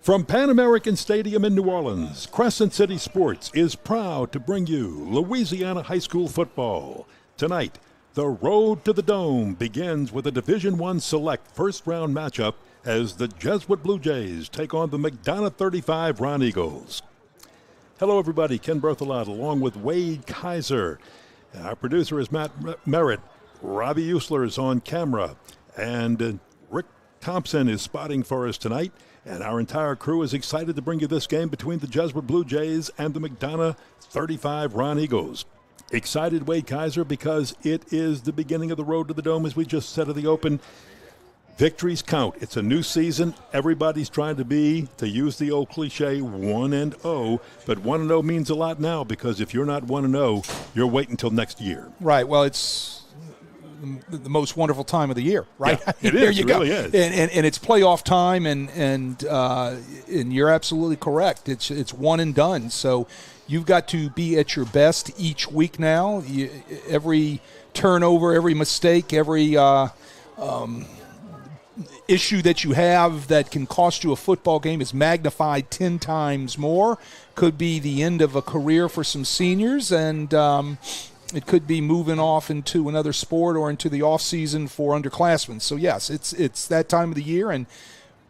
From Pan American Stadium in New Orleans, Crescent City Sports is proud to bring you Louisiana high school football. Tonight, the road to the Dome begins with a Division I select first-round matchup as the Jesuit Blue Jays take on the McDonogh 35 Ron Eagles. Hello, everybody. Ken Berthelot along with Wade Kaiser. Our producer is Matt Merritt. Robbie Usler is on camera. And Rick Thompson is spotting for us tonight. And our entire crew is excited to bring you this game between the Jesuit Blue Jays and the McDonogh 35 Ron Eagles. Excited, Wade Kaiser, because it is the beginning of the road to the Dome, as we just said at the open. Victories count. It's a new season. Everybody's trying to use the old cliche, 1-0. But 1-0 means a lot now, because if you're not 1-0, you're waiting until next year. Right. Well, it's the most wonderful time of the year, right? Yeah, it is. It really is. And it's playoff time, and you're absolutely correct. It's one and done. So you've got to be at your best each week now. Every turnover, every mistake, every issue that you have that can cost you a football game is magnified 10 times more. Could be the end of a career for some seniors, and it could be moving off into another sport or into the off season for underclassmen. So yes, it's that time of the year, and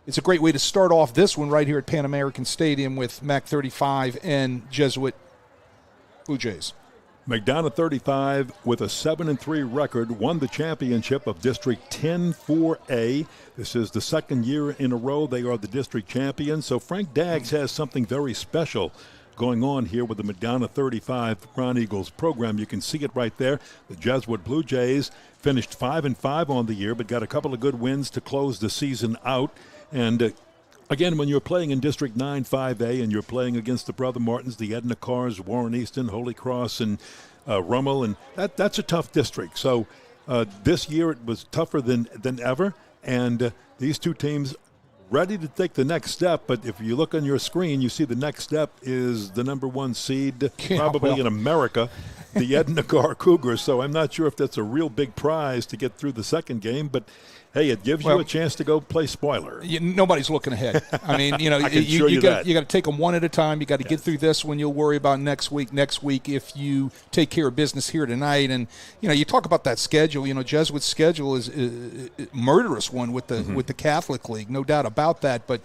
it's a great way to start off this one right here at Pan American Stadium with MAC 35 and Jesuit Blue Jays. McDonogh 35 with a 7-3 record won the championship of District 10 4A. This is the second year in a row they are the district champions. So Frank Daggs has something very special going on here with the McDonogh 35 Ron Eagles program. You can see it right there. The Jesuit Blue Jays finished 5-5 on the year, but got a couple of good wins to close the season out. And again, when you're playing in District 9 5A and you're playing against the Brother Martins, the Edna Cars, Warren Easton, Holy Cross, and Rummel, and that's a tough district. So this year it was tougher than ever, and these two teams ready to take the next step. But if you look on your screen, you see the next step is the number one seed probably in America, the Edna Car Cougars. So I'm not sure if that's a real big prize to get through the second game, but hey, it gives you a chance to go play spoiler. Nobody's looking ahead. I mean, you got to take them one at a time. You got to get through this one. You'll worry about next week. Next week, if you take care of business here tonight, and you talk about that schedule. Jesuit's schedule is a murderous one with the Catholic League, no doubt about that. But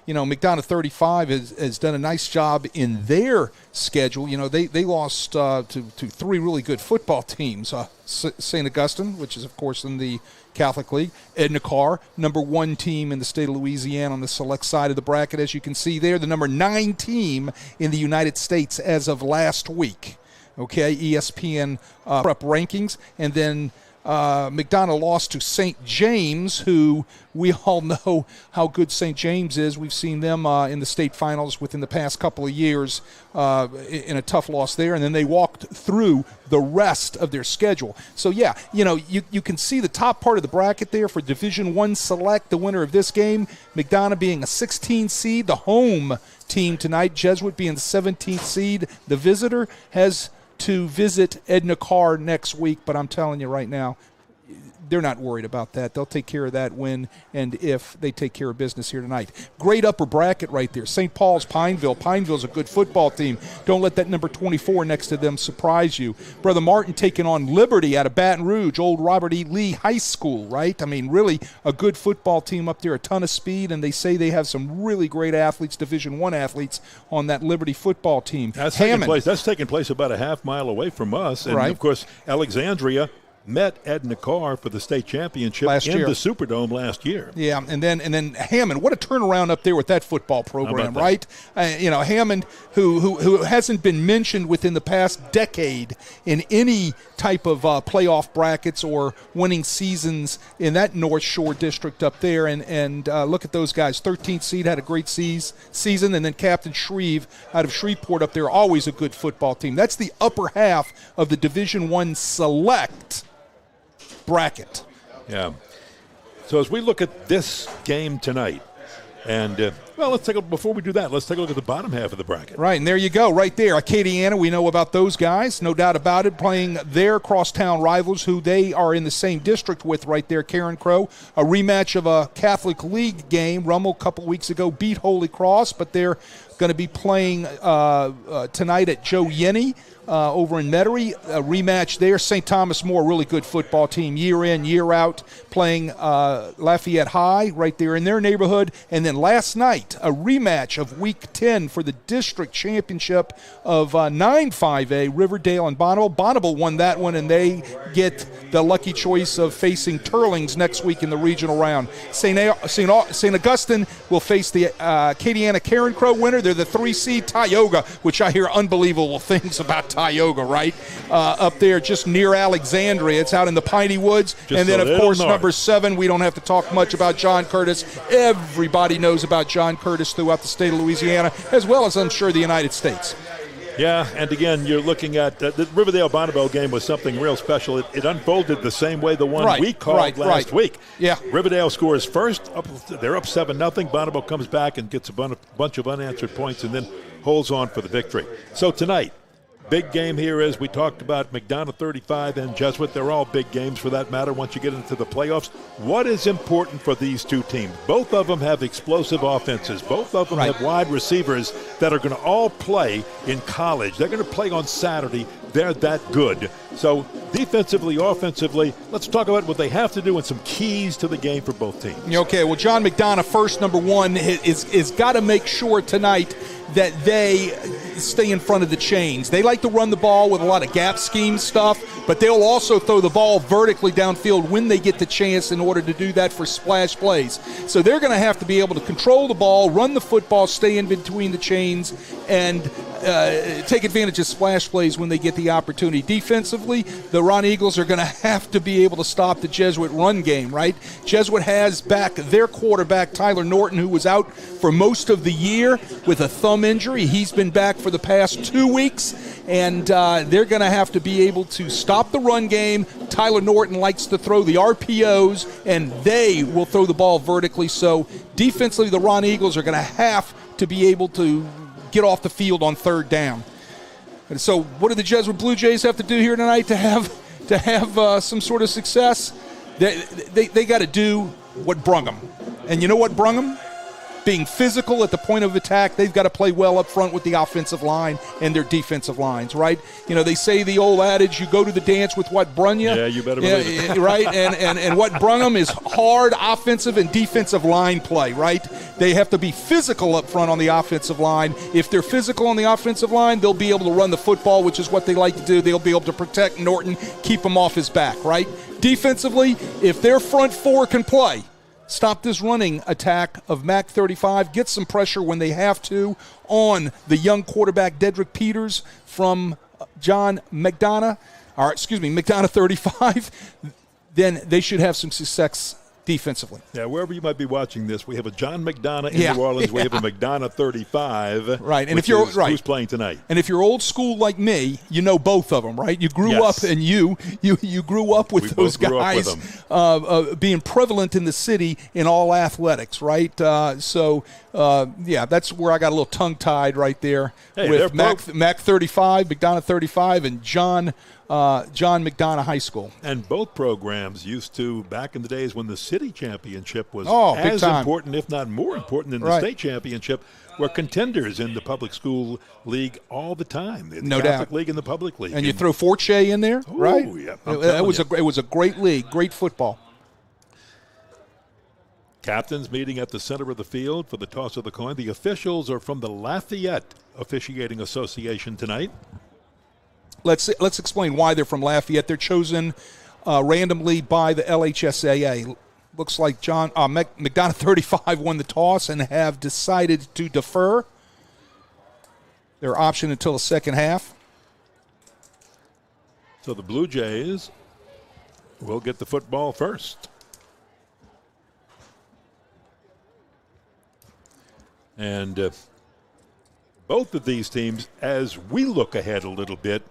McDonogh 35 has done a nice job in their schedule. They lost to three really good football teams. St. Augustine, which is of course in the Catholic League, Edna Car, number one team in the state of Louisiana on the select side of the bracket, as you can see there, the number 9 team in the United States as of last week. Okay, ESPN prep rankings, and then McDonogh lost to St. James, who we all know how good St. James is. We've seen them in the state finals within the past couple of years in a tough loss there, and then they walked through the rest of their schedule. So, yeah, you can see the top part of the bracket there for Division I Select, the winner of this game, McDonogh being a 16 seed, the home team tonight, Jesuit being the 17th seed. The visitor has to visit Edna Car next week, but I'm telling you right now, they're not worried about that. They'll take care of that when and if they take care of business here tonight. Great upper bracket right there. St. Paul's, Pineville. Pineville's a good football team. Don't let that number 24 next to them surprise you. Brother Martin taking on Liberty out of Baton Rouge, old Robert E. Lee High School, right? I mean, really a good football team up there, a ton of speed, and they say they have some really great athletes, Division I athletes, on that Liberty football team. That's taking place about a half mile away from us. And, of course, Alexandria met Edna Car for the state championship in the Superdome last year. Yeah, and then Hammond, what a turnaround up there with that football program, right? Hammond, who hasn't been mentioned within the past decade in any type of playoff brackets or winning seasons in that North Shore district up there, and look at those guys. 13th seed, had a great season, and then Captain Shreve out of Shreveport up there, always a good football team. That's the upper half of the Division I Select bracket. Yeah. So as we look at this game tonight, And, before we do that, let's take a look at the bottom half of the bracket. Right, and there you go, right there. Acadiana, we know about those guys, no doubt about it, playing their crosstown rivals who they are in the same district with right there, Karen Crow. A rematch of a Catholic League game. Rummel a couple weeks ago beat Holy Cross, but they're going to be playing tonight at Joe Yenny over in Metairie. A rematch there. St. Thomas More, really good football team, year in, year out, playing Lafayette High right there in their neighborhood. And then last night, a rematch of Week 10 for the district championship of 9-5A, Riverdale and Bonneville. Bonneville won that one, and they get the lucky choice of facing Turlings next week in the regional round. St. Augustine will face the Acadiana Karen Crow winner. They're the 3 seed Tioga, which I hear unbelievable things about Tioga, right? Up there just near Alexandria. It's out in the piney woods. And then, of course, number 7, we don't have to talk much about John Curtis. Everybody knows about John Curtis throughout the state of Louisiana, as well as, I'm sure, the United States. Yeah, and again, you're looking at the Riverdale-Bonneville game was something real special. It unfolded the same way the one we called last week. Yeah. Riverdale scores first. They're up 7-0. Bonneville comes back and gets a bunch of unanswered points and then holds on for the victory. So tonight, big game here as we talked about McDonogh 35 and Jesuit. They're all big games for that matter once you get into the playoffs. What is important for these two teams? Both of them have explosive offenses. Both of them have wide receivers that are going to all play in college. They're going to play on Saturday. They're that good. So defensively, offensively, let's talk about what they have to do and some keys to the game for both teams. Okay, well, John McDonogh, first, number 1, is got to make sure tonight that they stay in front of the chains. They like to run the ball with a lot of gap scheme stuff, but they'll also throw the ball vertically downfield when they get the chance in order to do that for splash plays. So they're going to have to be able to control the ball, run the football, stay in between the chains, and take advantage of splash plays when they get the opportunity. Defensively, the Ron Eagles are going to have to be able to stop the Jesuit run game, right? Jesuit has back their quarterback, Tyler Norton, who was out for most of the year with a thumb injury. He's been back for the past 2 weeks, and they're going to have to be able to stop the run game. Tyler Norton likes to throw the RPOs, and they will throw the ball vertically. So defensively, the Ron Eagles are going to have to be able to get off the field on third down. And so what do the Jesuit Blue Jays have to do here tonight to have some sort of success? They got to do what brung them. And you know what brung them? Being physical at the point of attack. They've got to play well up front with the offensive line and their defensive lines, right? You know, they say the old adage, you go to the dance with what brung you. Yeah, you better believe it. Right? And what brung them is hard offensive and defensive line play, right? They have to be physical up front on the offensive line. If they're physical on the offensive line, they'll be able to run the football, which is what they like to do. They'll be able to protect Norton, keep him off his back, right? Defensively, if their front 4 can play, stop this running attack of Mac 35, get some pressure when they have to on the young quarterback Dedrick Peters from McDonogh 35, then they should have some success defensively. Yeah, wherever you might be watching this, we have a John McDonogh in New Orleans. We have a McDonogh 35. Right, and if you're who's playing tonight. And if you're old school like me, you know both of them, right? You grew up, and you grew up with those guys being prevalent in the city in all athletics, right? That's where I got a little tongue tied right there with Mac 35, McDonogh 35, and John McDonogh High School. And both programs used to, back in the days when the city championship was as important, if not more important, than the state championship, were contenders in the public school league all the time. The Catholic League and the public league. And you throw Forche in there, right? Yeah, it was a great league, great football. Captains meeting at the center of the field for the toss of the coin. The officials are from the Lafayette Officiating Association tonight. Let's explain why they're from Lafayette. They're chosen randomly by the LHSAA. Looks like McDonogh 35 won the toss and have decided to defer their option until the second half. So the Blue Jays will get the football first. And both of these teams, as we look ahead a little bit,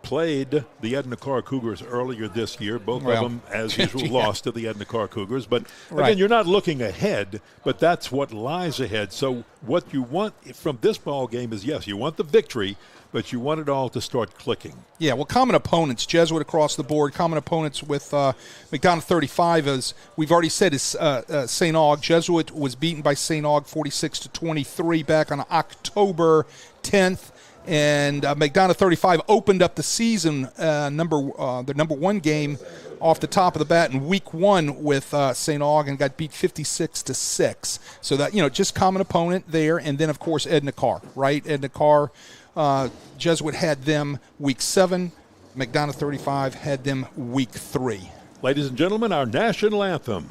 played the Edna Carr Cougars earlier this year. Both of them, as usual, lost to the Edna Carr Cougars. But, again, you're not looking ahead, but that's what lies ahead. So what you want from this ball game is, yes, you want the victory, but you want it all to start clicking. Yeah, well, common opponents, Jesuit across the board. Common opponents with McDonogh 35, as we've already said, is St. Aug. Jesuit was beaten by St. Aug 46-23 back on October 10th. And McDonogh 35 opened up the season, the number one game off the top of the bat in week 1 with St. Aug and got beat 56-6. So that, just common opponent there. And then, of course, Edna Carr, right? Edna Carr, Jesuit had them week 7. McDonogh 35 had them week 3. Ladies and gentlemen, our national anthem.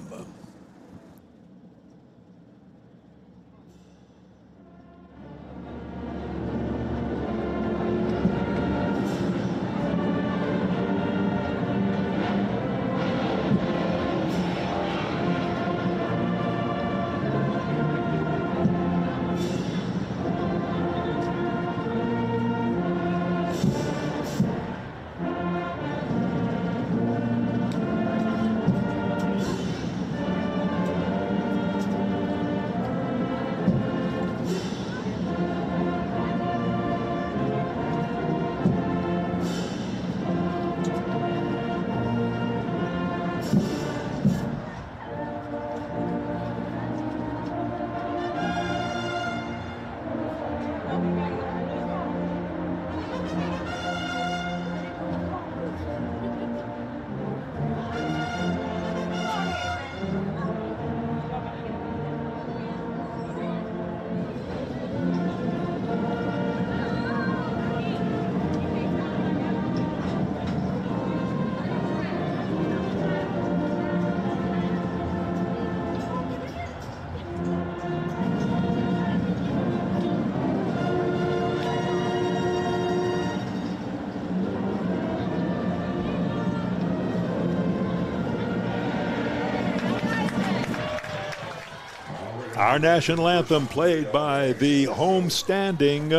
Our national anthem played by the home-standing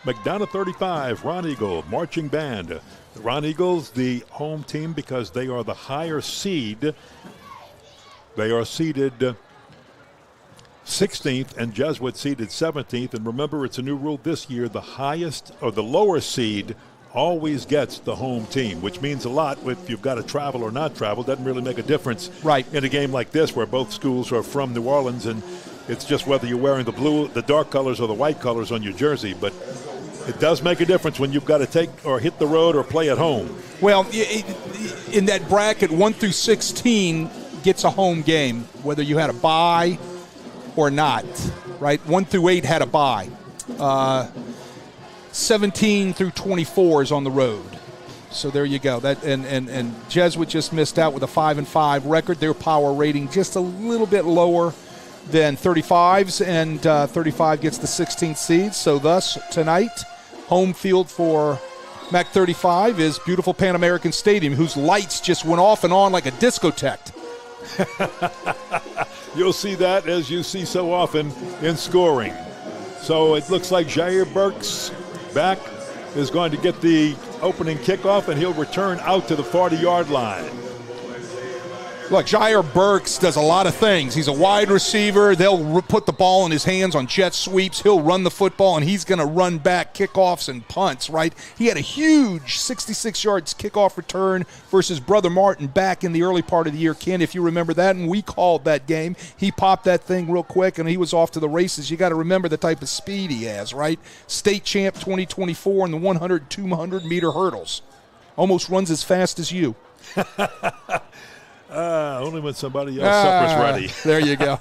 McDonogh 35 Ron Eagle Marching Band. The Ron Eagles, the home team, because they are the higher seed. They are seeded 16th and Jesuit seeded 17th. And remember, it's a new rule this year. The highest or the lower seed always gets the home team, which means a lot if you've got to travel or not travel. Doesn't really make a difference in a game like this where both schools are from New Orleans, and it's just whether you're wearing the dark colors or the white colors on your jersey. But it does make a difference when you've got to take or hit the road or play at home. Well, in that bracket, 1 through 16 gets a home game, whether you had a bye or not, right? 1 through 8 had a bye. 17 through 24 is on the road. So there you go. That and Jesuit just missed out with a 5-5 record. Their power rating just a little bit lower than 35's, and 35 gets the 16th seed. So thus tonight, home field for Mac 35 is beautiful Pan American Stadium, whose lights just went off and on like a discotheque. You'll see that as you see so often in scoring. So it looks like Jair Burks back is going to get the opening kickoff, and he'll return out to the 40-yard line. Look, Jair Burks does a lot of things. He's a wide receiver. They'll put the ball in his hands on jet sweeps. He'll run the football, and he's going to run back kickoffs and punts, right? He had a huge 66 yards kickoff return versus Brother Martin back in the early part of the year. Ken, if you remember that, and we called that game. He popped that thing real quick, and he was off to the races. You got to remember the type of speed he has, right? State champ 2024 in the 100, 200-meter hurdles. Almost runs as fast as you. Only when somebody else supper's ready. There you go.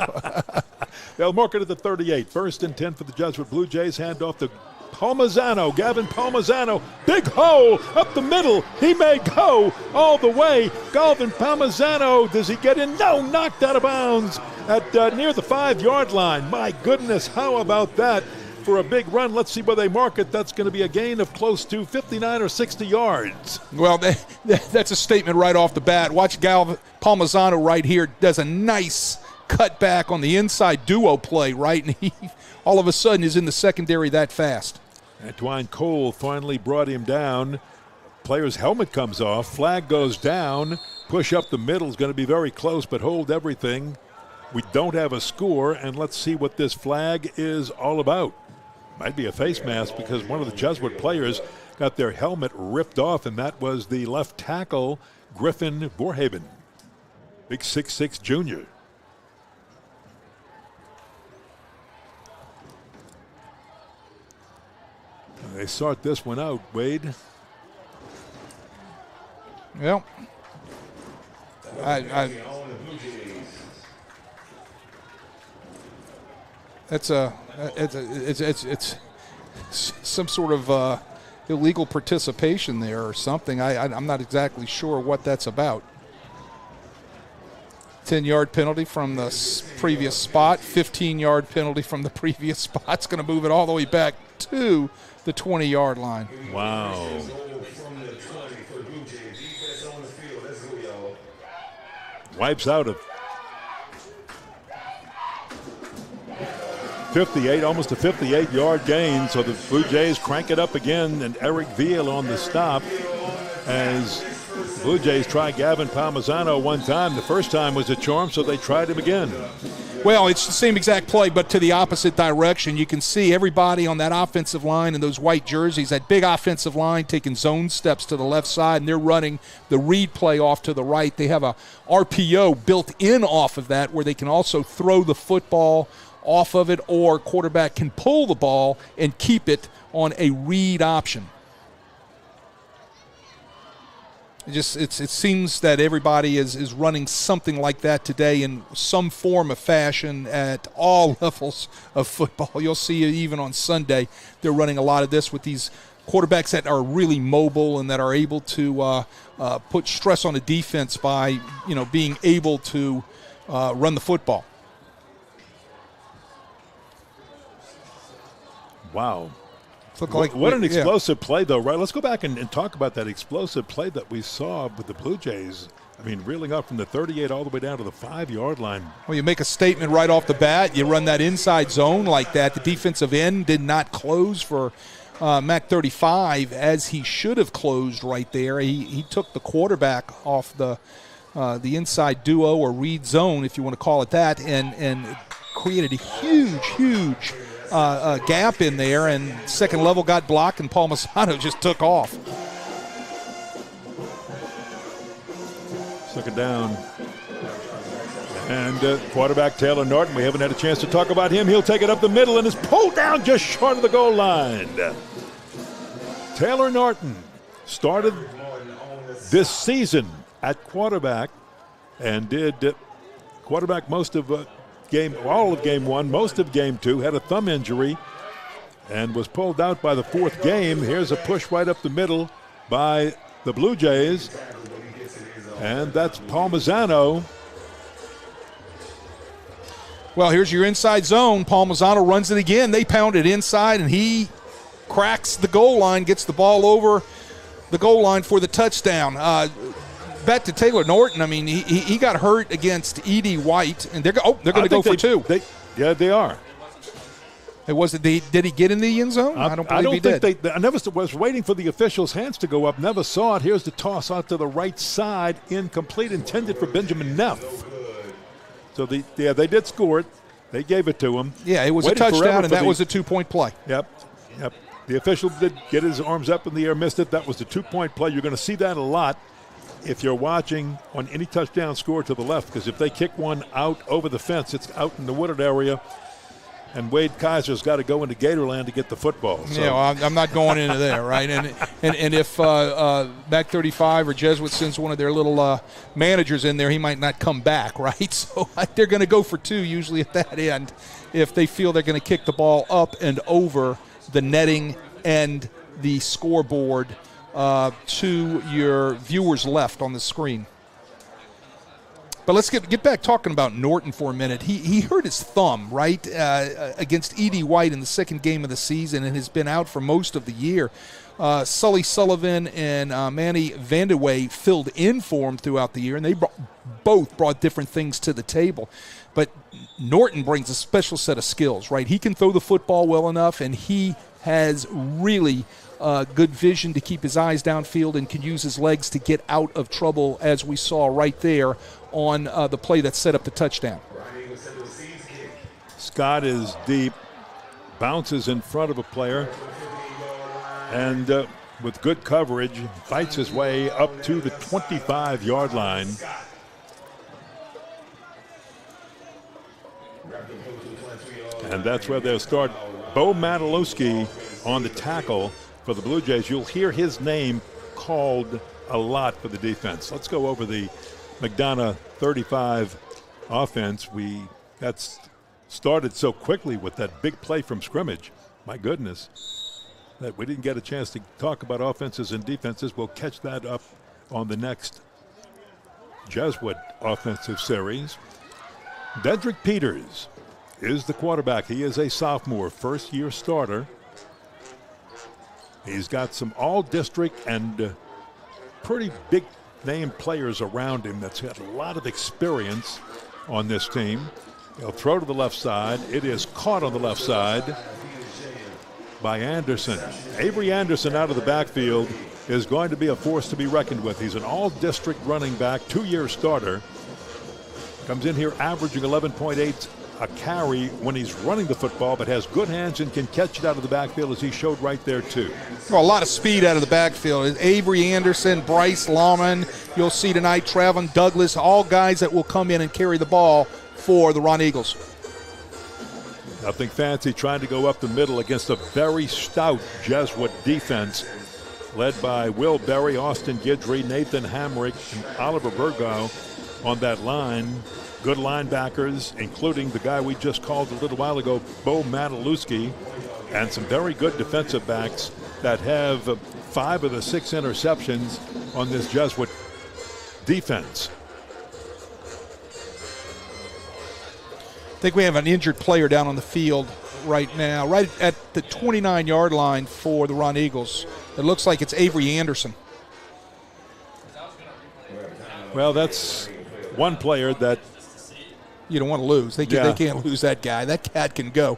They'll mark it at the 38. 1st and 10 for the Jesuit Blue Jays. Hand off to Palmisano. Gavin Palmisano. Big hole up the middle. He may go all the way. Gavin Palmisano. Does he get in? No, knocked out of bounds at near the 5-yard line. My goodness, how about that? For a big run. Let's see where they mark it. That's going to be a gain of close to 59 or 60 yards. Well, that's a statement right off the bat. Watch Palmisano right here. Does a nice cutback on the inside duo play, right? And he all of a sudden is in the secondary that fast. And Twine Cole finally brought him down. player's helmet comes off. Flag goes down. Push up the middle is going to be very close, but hold everything. We don't have a score, and let's see what this flag is all about. Might be a face mask because one of the Jesuit players got their helmet ripped off, and that was the left tackle, Griffin Borhaven. Big 6'6" junior. They sort this one out, Wade. Well, it's some sort of illegal participation there or something. I'm not exactly sure what that's about. 10-yard penalty from the previous spot, 15-yard penalty from the previous spot. It's going to move it all the way back to the 20-yard line. Wow. Wipes out a 58, almost a 58-yard gain. So the Blue Jays crank it up again, and Eric Veal on the stop as the Blue Jays try Gavin Palmisano one time. The first time was a charm, so they tried him again. Well, it's the same exact play, but to the opposite direction. You can see everybody on that offensive line in those white jerseys, that big offensive line taking zone steps to the left side, and they're running the read play off to the right. They have a RPO built in off of that where they can also throw the football off of it, or quarterback can pull the ball and keep it on a read option. It seems that everybody is running something like that today in some form of fashion at all levels of football. You'll see it even on Sunday. They're running a lot of this with these quarterbacks that are really mobile and that are able to put stress on the defense by being able to run the football. Wow. What an explosive play, though, right? Let's go back and talk about that explosive play that we saw with the Blue Jays. I mean, reeling up from the 38 all the way down to the 5-yard line. Well, you make a statement right off the bat. You run that inside zone like that. The defensive end did not close for Mac 35 as he should have closed right there. He took the quarterback off the inside duo or read zone, if you want to call it that, and created a huge gap in there, and second level got blocked, and Palmisano just took off. Second down. And quarterback Taylor Norton, we haven't had a chance to talk about him. He'll take it up the middle and is pulled down just short of the goal line. Taylor Norton started this season at quarterback and did quarterback most of all of game one, most of game two, had a thumb injury and was pulled out by the fourth game. Here's a push right up the middle by the Blue Jays, and that's Palmisano. Well, here's your inside zone. Palmisano runs it again. They pound it inside, and he cracks the goal line, gets the ball over the goal line for the touchdown. Back to Taylor Norton. I mean, he got hurt against Edie White, and they're going to go for two. They are. Did he get in the end zone? I don't believe he did. I never was waiting for the officials' hands to go up. Never saw it. Here's the toss out to the right side, incomplete, intended for Benjamin Neff. So they did score it. They gave it to him. Yeah, it was a touchdown, and that was a 2-point play. Yep. The official did get his arms up in the air, missed it. That was the 2-point play. You're going to see that a lot if you're watching on any touchdown score to the left, because if they kick one out over the fence, it's out in the wooded area, and Wade Kaiser's got to go into Gatorland to get the football. So. Yeah, well, I'm not going into there, right? And if Mac 35 or Jesuit sends one of their little managers in there, he might not come back, right? So they're going to go for two usually at that end if they feel they're going to kick the ball up and over the netting and the scoreboard to your viewers left on the screen. But let's get back talking about Norton for a minute. He hurt his thumb, right, against Edie White in the second game of the season and has been out for most of the year. Sully Sullivan and Manny Vandewey filled in for him throughout the year, and they both brought different things to the table. But Norton brings a special set of skills, right? He can throw the football well enough, and he has really good vision to keep his eyes downfield, and can use his legs to get out of trouble, as we saw right there on the play that set up the touchdown. Scott is deep, bounces in front of a player, and with good coverage, fights his way up to the 25-yard line. And that's where they'll start. Bo Matalowski on the tackle for the Blue Jays. You'll hear his name called a lot for the defense. Let's go over the McDonogh 35 offense. That's started so quickly with that big play from scrimmage. My goodness, that we didn't get a chance to talk about offenses and defenses. We'll catch that up on the next Jesuit offensive series. Dedrick Peters is the quarterback. He is a sophomore, first-year starter. He's got some all-district and pretty big-name players around him that's had a lot of experience on this team. He'll throw to the left side. It is caught on the left side by Anderson. Avery Anderson out of the backfield is going to be a force to be reckoned with. He's an all-district running back, two-year starter. Comes in here averaging 11.8 a carry when he's running the football, but has good hands and can catch it out of the backfield, as he showed right there too. Well, a lot of speed out of the backfield. Avery Anderson, Bryce Lawman, you'll see tonight, Travon Douglas, all guys that will come in and carry the ball for the Ron Eagles. Nothing fancy, trying to go up the middle against a very stout Jesuit defense led by Will Berry, Austin Guidry, Nathan Hamrick, and Oliver Burgow on that line. Good linebackers, including the guy we just called a little while ago, Bo Matalowski, and some very good defensive backs that have 5 of the 6 interceptions on this Jesuit defense. I think we have an injured player down on the field right now, right at the 29-yard line for the Ron Eagles. It looks like it's Avery Anderson. Well, that's one player that you don't want to lose. They can't lose that guy. That cat can go.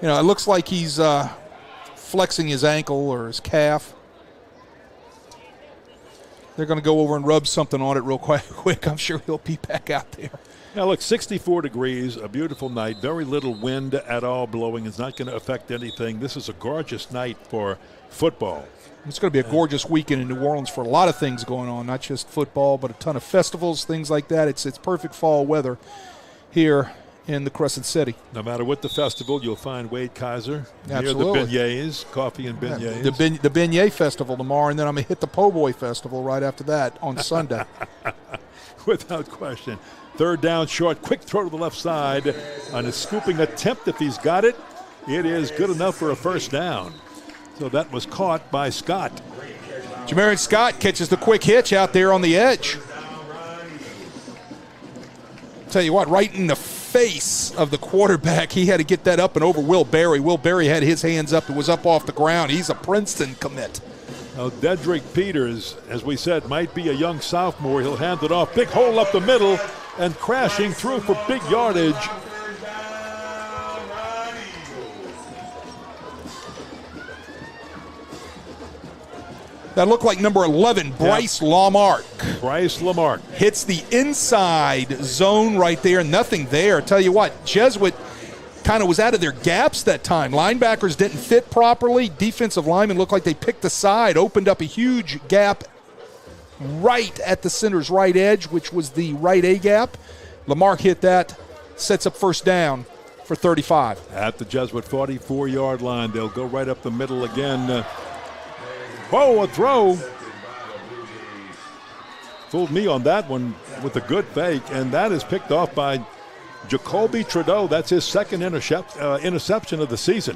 You know, it looks like he's flexing his ankle or his calf. They're going to go over and rub something on it real quick. I'm sure he'll be back out there. Now, look, 64 degrees, a beautiful night, very little wind at all blowing. It's not going to affect anything. This is a gorgeous night for football. It's going to be a gorgeous weekend in New Orleans for a lot of things going on, not just football, but a ton of festivals, things like that. It's perfect fall weather here in the Crescent City. No matter what the festival, you'll find Wade Kaiser Absolutely. near the beignets, coffee and beignets. The beignet festival tomorrow, and then I'm going to hit the Po' Boy festival right after that on Sunday. Without question. Third down short, quick throw to the left side on a scooping attempt. If he's got it, it is good enough for a first down. So that was caught by Scott. Jamarian Scott catches the quick hitch out there on the edge. Tell you what, right in the face of the quarterback, he had to get that up and over Will Berry. Will Berry had his hands up. It was up off the ground. He's a Princeton commit. Now, Dedrick Peters, as we said, might be a young sophomore. He'll hand it off. Big hole up the middle and crashing through for big yardage. That looked like number 11, Bryce Lamarck. Bryce Lamarck. Hits the inside zone right there. Nothing there. Tell you what, Jesuit kind of was out of their gaps that time. Linebackers didn't fit properly. Defensive linemen looked like they picked the side, opened up a huge gap right at the center's right edge, which was the right A gap. Lamarck hit that, sets up first down for 35. At the Jesuit 44-yard line, they'll go right up the middle again. Whoa, a throw. Fooled me on that one with a good fake, and that is picked off by Jacoby Trudeau. That's his second interception of the season.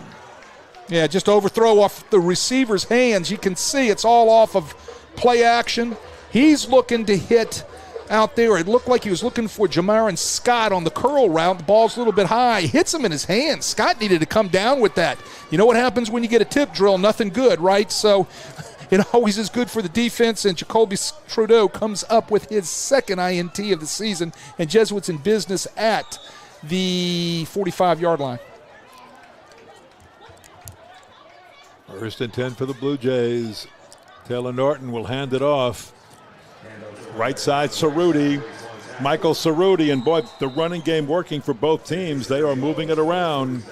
Yeah, just overthrow off the receiver's hands. You can see it's all off of play action. He's looking to hit out there. It looked like he was looking for Jamarian Scott on the curl route. The ball's a little bit high. Hits him in his hands. Scott needed to come down with that. You know what happens when you get a tip drill? Nothing good, right? So it always is good for the defense, and Jacoby Trudeau comes up with his second INT of the season, and Jesuits in business at the 45-yard line. First and 10 for the Blue Jays. Taylor Norton will hand it off. Right side, Cerruti. Michael Cerruti, and boy, the running game working for both teams. They are moving it around.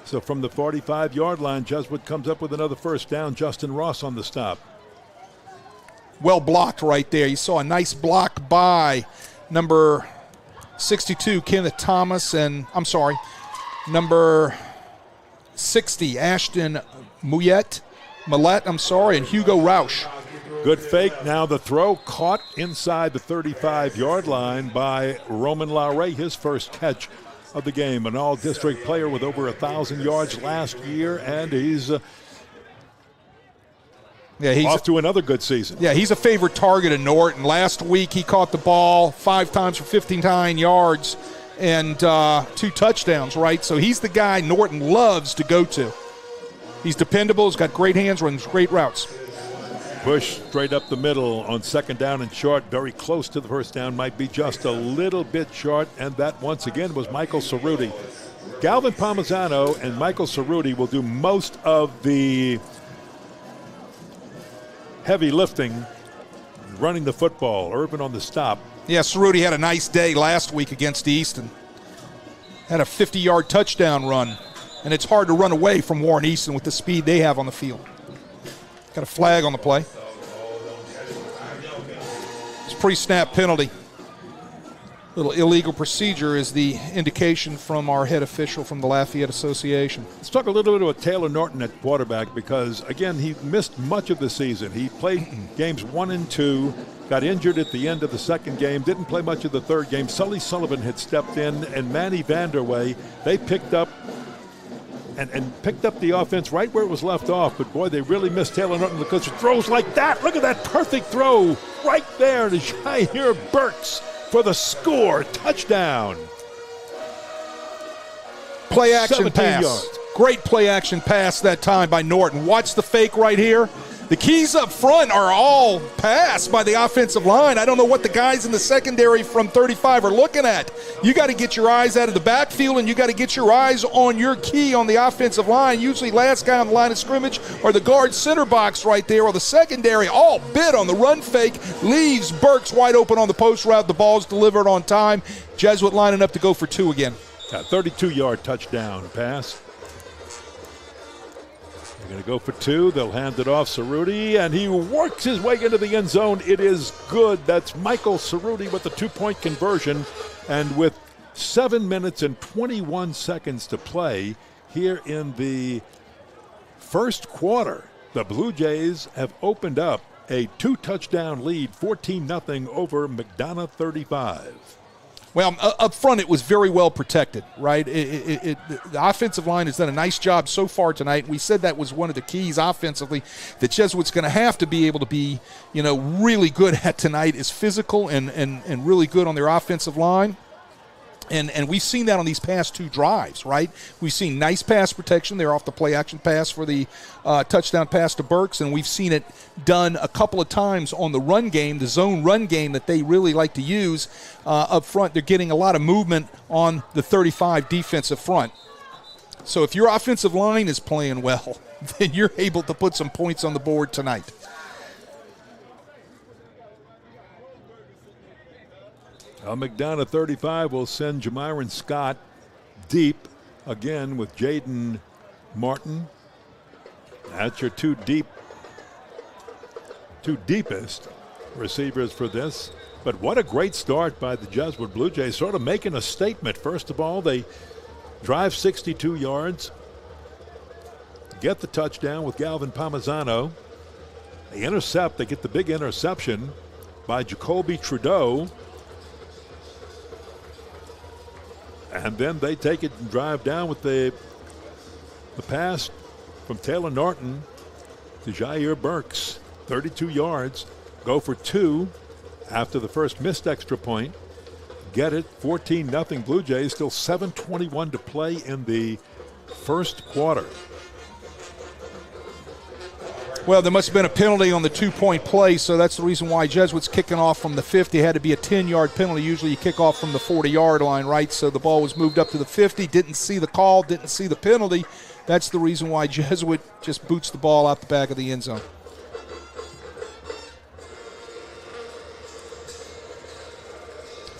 So from the 45-yard line, Jesuit comes up with another first down. Justin Ross on the stop. Well blocked right there. You saw a nice block by number 62, Kenneth Thomas, and number 60, Ashton Millett, and Hugo Rausch. Good fake. Now the throw caught inside the 35-yard line by Roman Lauray, his first catch of the game. An all-district player with over 1,000 yards last year, and he's off to another good season. Yeah, he's a favorite target of Norton. Last week he caught the ball 5 times for 59 yards and 2 touchdowns, right? So he's the guy Norton loves to go to. He's dependable. He's got great hands, runs great routes. Push straight up the middle on second down and short. Very close to the first down. Might be just a little bit short. And that, once again, was Michael Cerruti. Galvin Palmisano and Michael Cerruti will do most of the heavy lifting, running the football. Urban on the stop. Yeah, Cerruti had a nice day last week against Easton. Had a 50-yard touchdown run. And it's hard to run away from Warren Easton with the speed they have on the field. Got a flag on the play. It's a pre-snap penalty. Little illegal procedure is the indication from our head official from the Lafayette Association. Let's talk a little bit about Taylor Norton at quarterback because, again, he missed much of the season. He played games 1 and 2, got injured at the end of the second game, didn't play much of the third game. Sully Sullivan had stepped in, and Manny Vanderway, they picked up and picked up the offense right where it was left off. But, boy, they really missed Taylor Norton because of throws like that. Look at that perfect throw right there to Jair Burks for the score. Touchdown. Play action pass. Yards. Great play action pass that time by Norton. Watch the fake right here. The keys up front are all passed by the offensive line. I don't know what the guys in the secondary from 35 are looking at. You got to get your eyes out of the backfield, and you got to get your eyes on your key on the offensive line. Usually last guy on the line of scrimmage or the guard center box right there, or the secondary all bid on the run fake. Leaves Burks wide open on the post route. The ball's delivered on time. Jesuit lining up to go for 2 again. A 32-yard touchdown pass. They're going to go for 2. They'll hand it off. Cerruti, and he works his way into the end zone. It is good. That's Michael Cerruti with the 2-point conversion. And with 7 minutes and 21 seconds to play here in the first quarter, the Blue Jays have opened up a 2-touchdown lead, 14-0 over McDonogh 35. Well, up front, it was very well protected, right? The offensive line has done a nice job so far tonight. We said that was one of the keys offensively that Jesuit's going to have to be able to be, really good at tonight is physical and really good on their offensive line. And we've seen that on these past 2 drives, right? We've seen nice pass protection. They're off the play-action pass for the touchdown pass to Burks, and we've seen it done a couple of times on the run game, the zone run game that they really like to use up front. They're getting a lot of movement on the 35 defensive front. So if your offensive line is playing well, then you're able to put some points on the board tonight. McDonogh 35 will send Jamyron Scott deep again with Jaden Martin. That's your two deepest receivers for this. But what a great start by the Jesuit Blue Jays, sort of making a statement. First of all, they drive 62 yards, get the touchdown with Galvin Palmisano. They intercept. They get the big interception by Jacoby Trudeau. And then they take it and drive down with the pass from Taylor Norton to Jair Burks. 32 yards. Go for 2 after the first missed extra point. Get it. 14-0 Blue Jays. Still 7:21 to play in the first quarter. Well, there must have been a penalty on the 2-point play, so that's the reason why Jesuit's kicking off from the 50. It had to be a 10-yard penalty. Usually you kick off from the 40-yard line, right? So the ball was moved up to the 50. Didn't see the call, didn't see the penalty. That's the reason why Jesuit just boots the ball out the back of the end zone.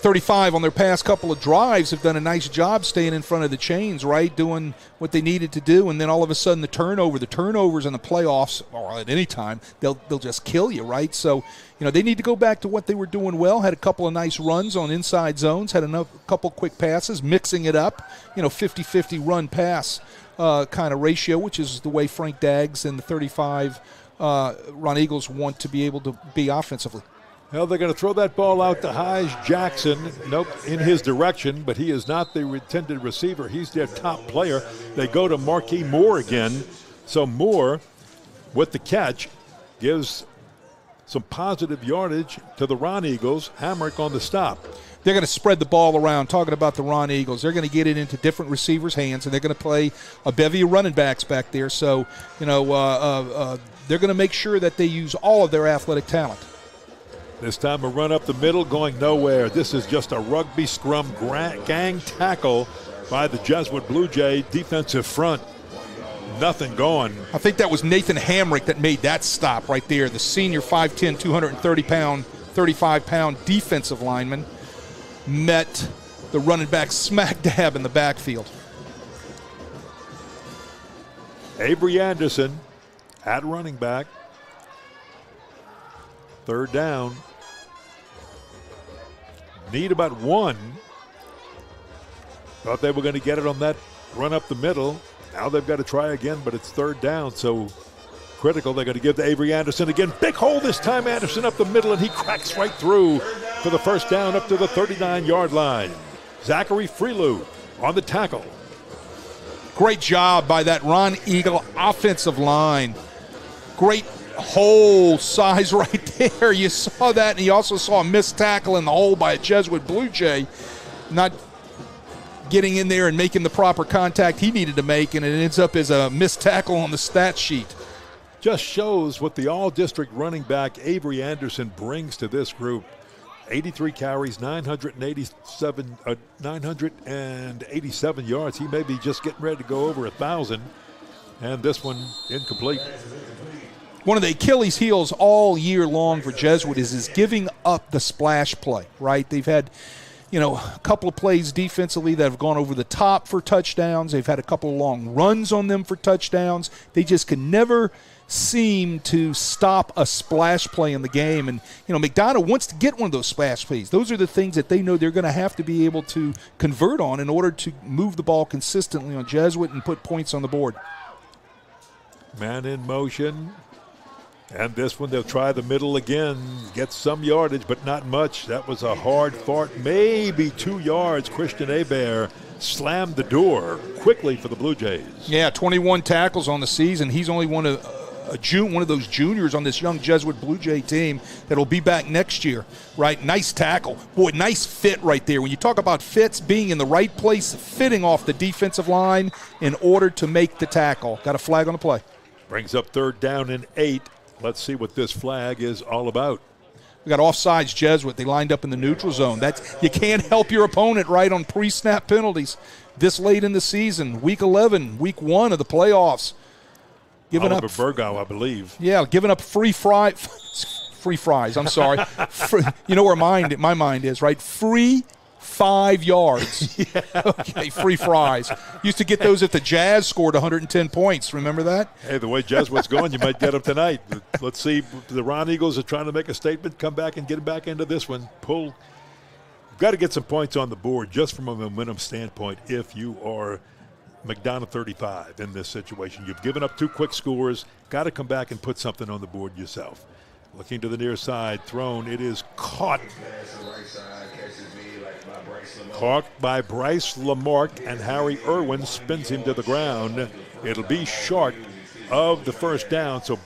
.35 on their past couple of drives have done a nice job staying in front of the chains, right, doing what they needed to do, and then all of a sudden the turnovers in the playoffs, or at any time, they'll just kill you, right? So, they need to go back to what they were doing well, had a couple of nice runs on inside zones, had a couple quick passes, mixing it up, 50-50 run-pass kind of ratio, which is the way Frank Daggs and the 35 Ron Eagles want to be able to be offensively. Well, they're going to throw that ball out to Hise Jackson. Nope, in his direction, but he is not the intended receiver. He's their top player. They go to Marquis Moore again. So Moore, with the catch, gives some positive yardage to the Ron Eagles. Hamrick on the stop. They're going to spread the ball around, talking about the Ron Eagles. They're going to get it into different receivers' hands, and they're going to play a bevy of running backs back there. So, they're going to make sure that they use all of their athletic talent. This time a run up the middle going nowhere. This is just a rugby scrum gang tackle by the Jesuit Blue Jay defensive front. Nothing going. I think that was Nathan Hamrick that made that stop right there. The senior 5'10", 230-pound, 35-pound defensive lineman met the running back smack dab in the backfield. Avery Anderson at running back. Third down. Need about one. Thought they were going to get it on that run up the middle. Now they've got to try again, but it's third down, so critical. They're going to give to Avery Anderson again. Big hole this time, Anderson up the middle, and he cracks right through for the first down up to the 39-yard line. Zachary Freelou on the tackle. Great job by that Ron Eagle offensive line. Great hole size right there. You saw that, and you also saw a missed tackle in the hole by a Jesuit Blue Jay, not getting in there and making the proper contact he needed to make, and it ends up as a missed tackle on the stat sheet. Just shows what the all-district running back Avery Anderson brings to this group. 83 carries, 987 yards. He may be just getting ready to go over 1,000, and this one incomplete. One of the Achilles heels all year long for Jesuit is giving up the splash play, right? They've had, a couple of plays defensively that have gone over the top for touchdowns. They've had a couple of long runs on them for touchdowns. They just can never seem to stop a splash play in the game. And, McDonogh wants to get one of those splash plays. Those are the things that they know they're going to have to be able to convert on in order to move the ball consistently on Jesuit and put points on the board. Man in motion. And this one, they'll try the middle again, get some yardage, but not much. That was a hard fart, maybe 2 yards. Christian Hebert slammed the door quickly for the Blue Jays. Yeah, 21 tackles on the season. He's only one of those juniors on this young Jesuit Blue Jay team that will be back next year, right? Nice tackle. Boy, nice fit right there. When you talk about fits, being in the right place, fitting off the defensive line in order to make the tackle. Got a flag on the play. Brings up third down and 8. Let's see what this flag is all about. We got offsides Jesuit. They lined up in the neutral zone. You can't help your opponent, right, on pre-snap penalties this late in the season. Week 11, week 1 of the playoffs. Giving up Burgow, I believe. Yeah, giving up free fries. I'm sorry. You know where my mind is, right? Free 5 yards. Yeah. Okay, free fries. Used to get those if the Jazz scored 110 points. Remember that? Hey, the way Jesuit's going, you might get them tonight. Let's see. The Ron Eagles are trying to make a statement, come back and get back into this one. You've got to get some points on the board just from a momentum standpoint if you are McDonogh 35 in this situation. You've given up 2 quick scores. Got to come back and put something on the board yourself. Looking to the near side, thrown. It is caught. Caught by Bryce Lamarck, and Harry Irwin spins him to the ground. It'll be short of the first down, so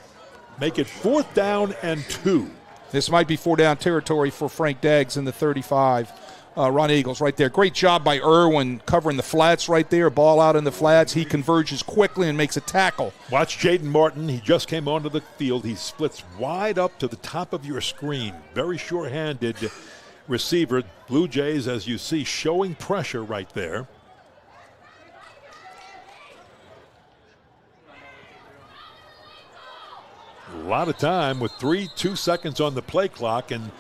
make it 4th down and 2. This might be 4-down territory for Frank Daggs in the 35. Ron Eagles right there. Great job by Irwin covering the flats right there. Ball out in the flats. He converges quickly and makes a tackle. Watch Jaden Martin. He just came onto the field. He splits wide up to the top of your screen. Very sure-handed receiver. Blue Jays, as you see, showing pressure right there. lot of time with 2 seconds on the play clock, and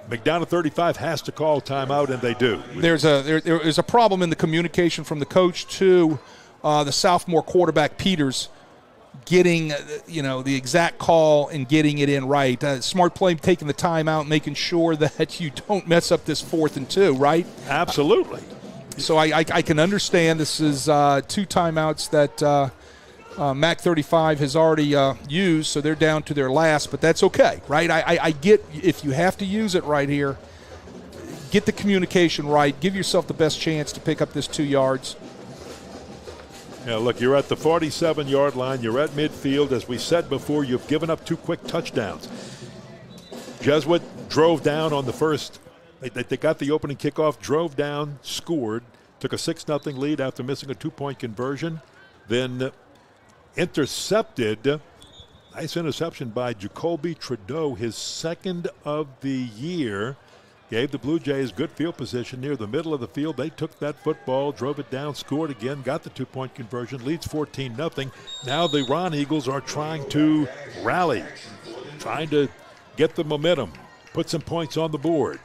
McDonogh 35 has to call timeout, and they do. There is a problem in the communication from the coach to the sophomore quarterback Peters, getting the exact call and getting it in right. Smart play, taking the timeout, making sure that you don't mess up this 4th and 2, right? Absolutely. So I can understand this is 2 timeouts that MAC 35 has already used, so they're down to their last, but that's okay, right? I get if you have to use it right here, get the communication right, give yourself the best chance to pick up this 2 yards. Yeah, look, you're at the 47-yard line. You're at midfield. As we said before, you've given up 2 quick touchdowns. Jesuit drove down on the first. They got the opening kickoff, drove down, scored, took a 6-0 lead after missing a 2-point conversion, then intercepted. Nice interception by Jacoby Trudeau, his 2nd of the year. Gave the Blue Jays good field position near the middle of the field. They took that football, drove it down, scored again, got the 2-point conversion, leads 14-0. Now the Ron Eagles are trying to rally, trying to get the momentum, put some points on the board.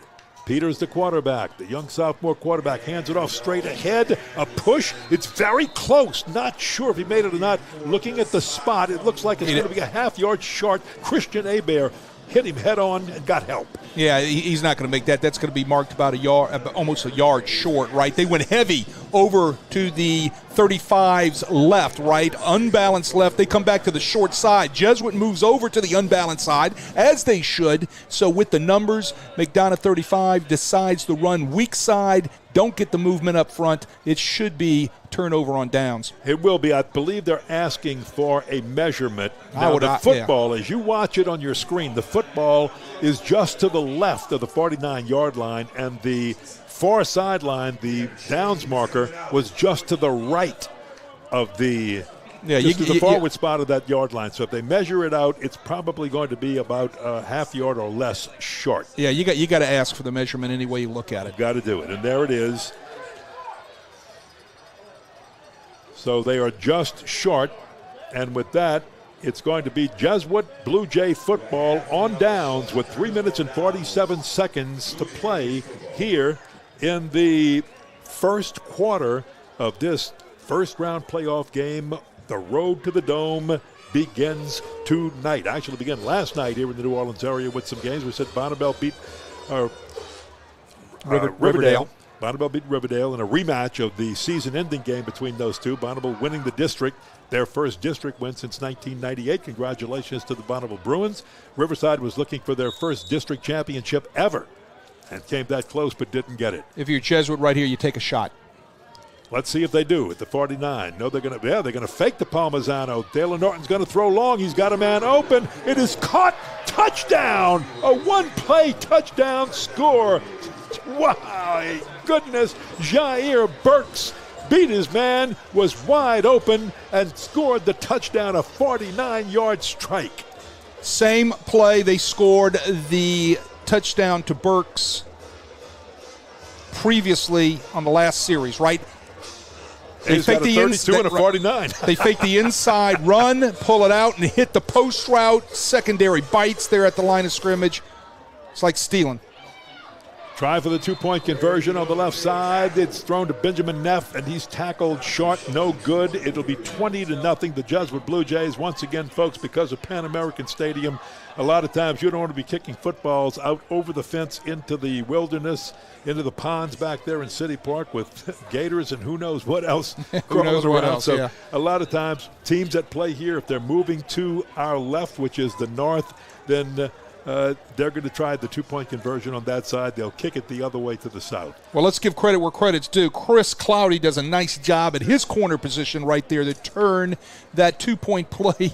Peters, the quarterback, the young sophomore quarterback, hands it off straight ahead. A push. It's very close. Not sure if he made it or not. Looking at the spot, it looks like it's going to be a half-yard short. Christian Hebert hit him head on and got help. Yeah, he's not going to make that. That's going to be marked about a yard, almost a yard short, right? They went heavy over to the 35's left, right? Unbalanced left. They come back to the short side. Jesuit moves over to the unbalanced side, as they should. So with the numbers, McDonogh 35 decides to run weak side, don't get the movement up front. It should be turnover on downs. It will be. I believe they're asking for a measurement. Now, the football, as you watch it on your screen, the football is just to the left of the 49-yard line, and the far sideline, the downs marker, was just to the right of the forward spot of that yard line. So if they measure it out, it's probably going to be about a half yard or less short. Yeah, you got to ask for the measurement any way you look at it. Got to do it, and there it is. So they are just short, and with that, it's going to be Jesuit Blue Jay football on downs with 3 minutes and 47 seconds to play here in the first quarter of this first-round playoff game. The road to the Dome begins tonight. Actually began last night here in the New Orleans area with some games. We said Bonneville beat Riverdale. Bonneville beat Riverdale in a rematch of the season-ending game between those two. Bonneville winning the district, their first district win since 1998. Congratulations to the Bonneville Bruins. Riverside was looking for their first district championship ever and came that close but didn't get it. If you're Jesuit right here, you take a shot. Let's see if they do at the 49. No, they're going to fake the Palmisano. Taylor Norton's going to throw long. He's got a man open. It is caught. Touchdown! A one-play touchdown score. Wow, goodness. Jair Burks beat his man, was wide open, and scored the touchdown, a 49-yard strike. Same play. They scored the touchdown to Burks previously on the last series, right? They faked the 32 and a 49. They fake the inside run, pull it out, and hit the post route. Secondary bites there at the line of scrimmage. It's like stealing. Try for the 2-point conversion on the left side. It's thrown to Benjamin Neff, and he's tackled short. No good. It'll be 20-0. The Jesuit Blue Jays, once again, folks, because of Pan American Stadium, a lot of times you don't want to be kicking footballs out over the fence into the wilderness, into the ponds back there in City Park with gators and who knows what else. Who knows what else, so yeah. A lot of times teams that play here, if they're moving to our left, which is the north, then they're going to try the 2-point conversion on that side. They'll kick it the other way to the south. Well, let's give credit where credit's due. Chris Cloudy does a nice job at his corner position right there to turn that 2-point play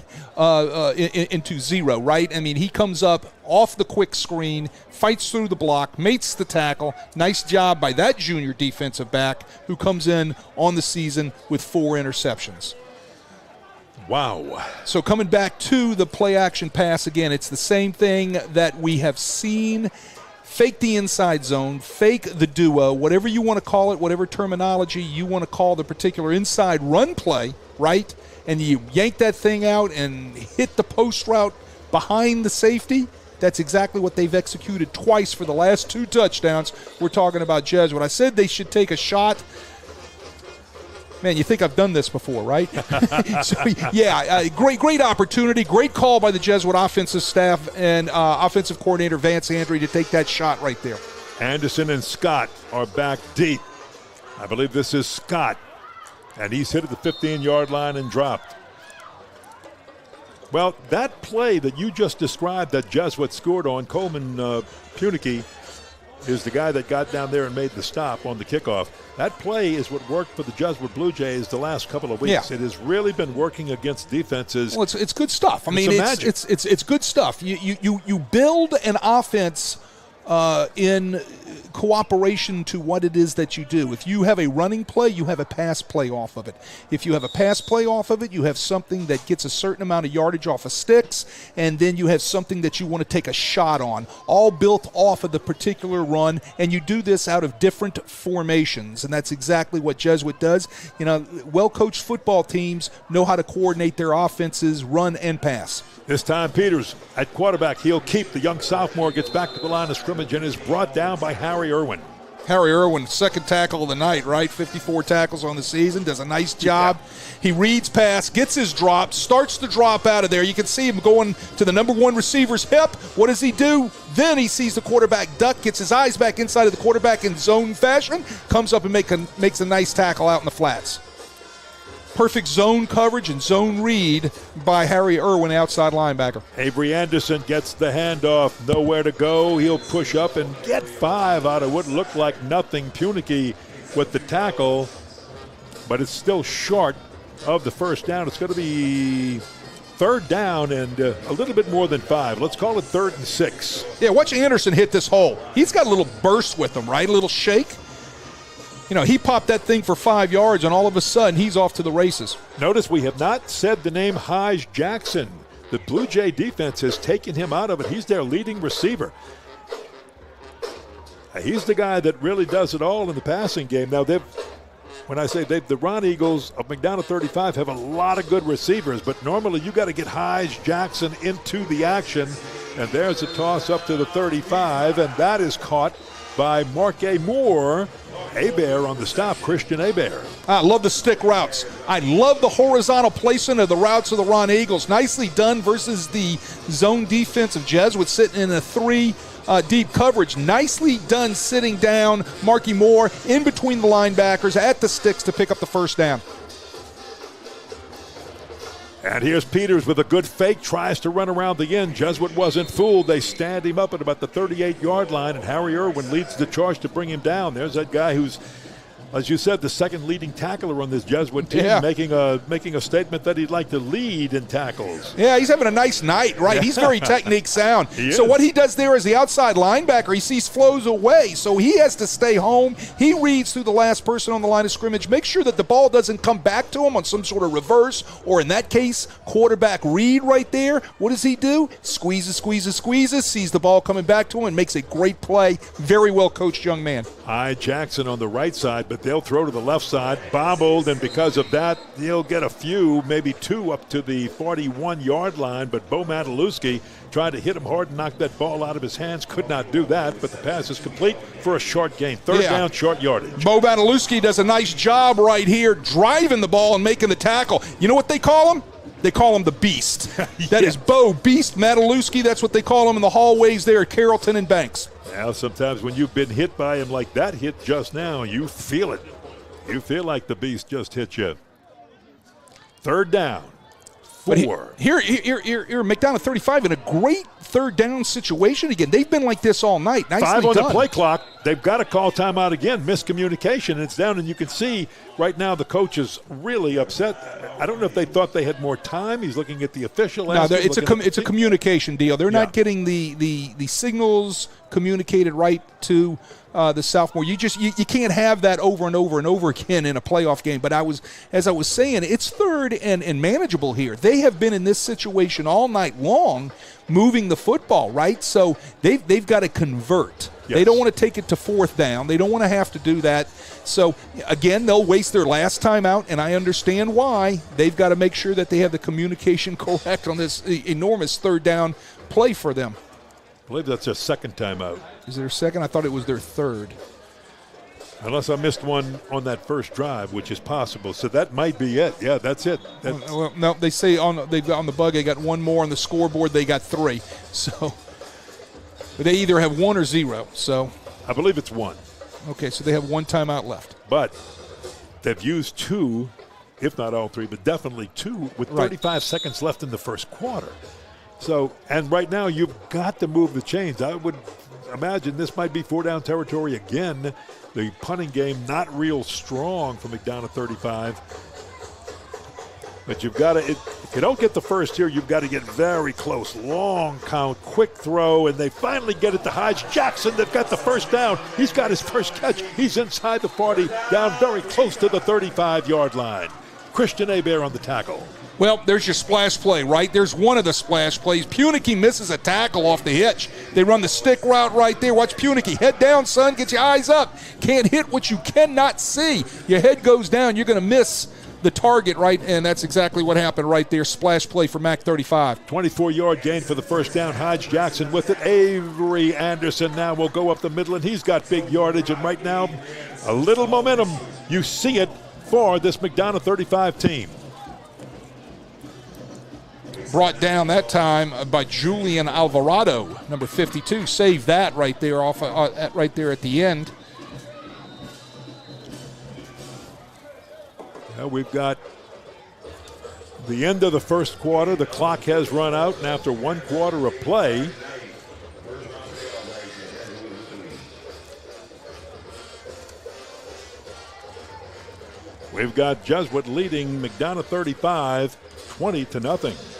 into zero, right? I mean, he comes up off the quick screen, fights through the block, mates the tackle. Nice job by that junior defensive back who comes in on the season with 4 interceptions. Wow. So coming back to the play-action pass again, it's the same thing that we have seen. Fake the inside zone, fake the duo, whatever you want to call it, whatever terminology you want to call the particular inside run play, right? And you yank that thing out and hit the post route behind the safety. That's exactly what they've executed twice for the last 2 touchdowns. We're talking about Jesuit. I said they should take a shot. Man, you think I've done this before, right? So, yeah, great opportunity. Great call by the Jesuit offensive staff and offensive coordinator Vance Andry to take that shot right there. Anderson and Scott are back deep. I believe this is Scott. And he's hit at the 15-yard line and dropped. Well, that play that you just described that Jesuit scored on, Coleman Punicky is the guy that got down there and made the stop on the kickoff. That play is what worked for the Jesuit Blue Jays the last couple of weeks. Yeah. It has really been working against defenses. Well, it's good stuff. I mean, it's good stuff. You build an offense in cooperation to what it is that you do. If you have a running play, you have a pass play off of it. If you have a pass play off of it, you have something that gets a certain amount of yardage off of sticks, and then you have something that you want to take a shot on, all built off of the particular run, and you do this out of different formations, and that's exactly what Jesuit does. You know, well-coached football teams know how to coordinate their offenses, run and pass. This time, Peters at quarterback. He'll keep. The young sophomore gets back to the line of scrimmage and is brought down by Harry Irwin. Harry Irwin, second tackle of the night, right? 54 tackles on the season, does a nice job. Yeah. He reads pass, gets his drop, starts the drop out of there. You can see him going to the number 1 receiver's hip. What does he do? Then he sees the quarterback duck, gets his eyes back inside of the quarterback in zone fashion, comes up and makes a nice tackle out in the flats. Perfect zone coverage and zone read by Harry Irwin, outside linebacker. Avery Anderson gets the handoff, nowhere to go. He'll push up and get 5 out of what looked like nothing. Punicky with the tackle, but it's still short of the first down. It's going to be 3rd down and a little bit more than 5. Let's call it 3rd and 6. Yeah, watch Anderson hit this hole. He's got a little burst with him, right? A little shake. You know, he popped that thing for 5 yards, and all of a sudden, he's off to the races. Notice we have not said the name Haj Jackson. The Blue Jay defense has taken him out of it. He's their leading receiver. He's the guy that really does it all in the passing game. Now, the Ron Eagles of McDonogh 35 have a lot of good receivers, but normally you got to get Haj Jackson into the action. And there's a toss up to the 35, and that is caught by Mark A. Moore. Hebert on the stop, Christian Hebert. I love the stick routes. I love the horizontal placement of the routes of the Ron Eagles. Nicely done versus the zone defense of Jesuit sitting in a 3 deep coverage. Nicely done sitting down Marky Moore in between the linebackers at the sticks to pick up the first down. And here's Peters with a good fake, tries to run around the end. Jesuit wasn't fooled. They stand him up at about the 38-yard line, and Harry Irwin leads the charge to bring him down. There's that guy who's, as you said, the second leading tackler on this Jesuit team, making a statement that he'd like to lead in tackles. Yeah, he's having a nice night, right? He's very technique sound. So what he does there is the outside linebacker, he sees flows away, so he has to stay home. He reads through the last person on the line of scrimmage, make sure that the ball doesn't come back to him on some sort of reverse, or in that case, quarterback read right there. What does he do? Squeezes, sees the ball coming back to him, and makes a great play. Very well coached young man. Jackson on the right side, but they'll throw to the left side, bobbled, and because of that, he'll get a few, maybe 2 up to the 41-yard line, but Bo Mataluski tried to hit him hard and knock that ball out of his hands, could not do that, but the pass is complete for a short gain. 3rd down, short yardage. Bo Mataluski does a nice job right here, driving the ball and making the tackle. You know what they call him? They call him the Beast. That is Bo Beast Mataluski. That's what they call him in the hallways there at Carrollton and Banks. Now, sometimes when you've been hit by him like that hit just now, you feel it. You feel like the Beast just hit you. 3rd down. 4. Here, McDonogh 35 in a great 3rd down situation again. They've been like this all night. Nicely 5 on done. The play clock. They've got to call timeout again. Miscommunication. It's down, and you can see right now the coach is really upset. I don't know if they thought they had more time. He's looking at the official. No, it's a communication deal. They're not getting the signals communicated right to the sophomore. You can't have that over and over and over again in a playoff game. But as I was saying, it's third and manageable here. They have been in this situation all night long, moving the football, right? So they've got to convert. Yes. They don't want to take it to fourth down. They don't want to have to do that. So, again, they'll waste their last time out, and I understand why. They've got to make sure that they have the communication correct on this enormous third down play for them. I believe that's their second time out. Is there a second? I thought it was their third. Unless I missed one on that first drive, which is possible. So that might be it. Yeah, that's it. Well, no, they say on the bug they got one more on the scoreboard. They got 3. So they either have 1 or 0. So I believe it's 1. Okay, so they have 1 timeout left. But they've used 2, if not all 3, but definitely 2 with 35 seconds left in the first quarter. So, and right now you've got to move the chains. I would imagine this might be 4-down territory again. The punting game not real strong for McDonogh 35. But you've got to, if you don't get the first here, you've got to get very close. Long count, quick throw, and they finally get it to Hodge Jackson. They've got the first down. He's got his first catch. He's inside the 40, down very close to the 35-yard line. Christian Hebert on the tackle. Well, there's your splash play, right? There's one of the splash plays. Punicky misses a tackle off the hitch. They run the stick route right there. Watch Punicky. Head down, son. Get your eyes up. Can't hit what you cannot see. Your head goes down. You're going to miss the target, right? And that's exactly what happened right there. Splash play for Mac 35. 24-yard gain for the first down. Hodge Jackson with it. Avery Anderson now will go up the middle, and he's got big yardage. And right now, a little momentum. You see it for this McDonogh 35 team. Brought down that time by Julian Alvarado, number 52. Saved that right there right there at the end. Yeah, we've got the end of the first quarter. The clock has run out, and after 1 quarter of play, we've got Jesuit leading McDonogh 35, 20-0.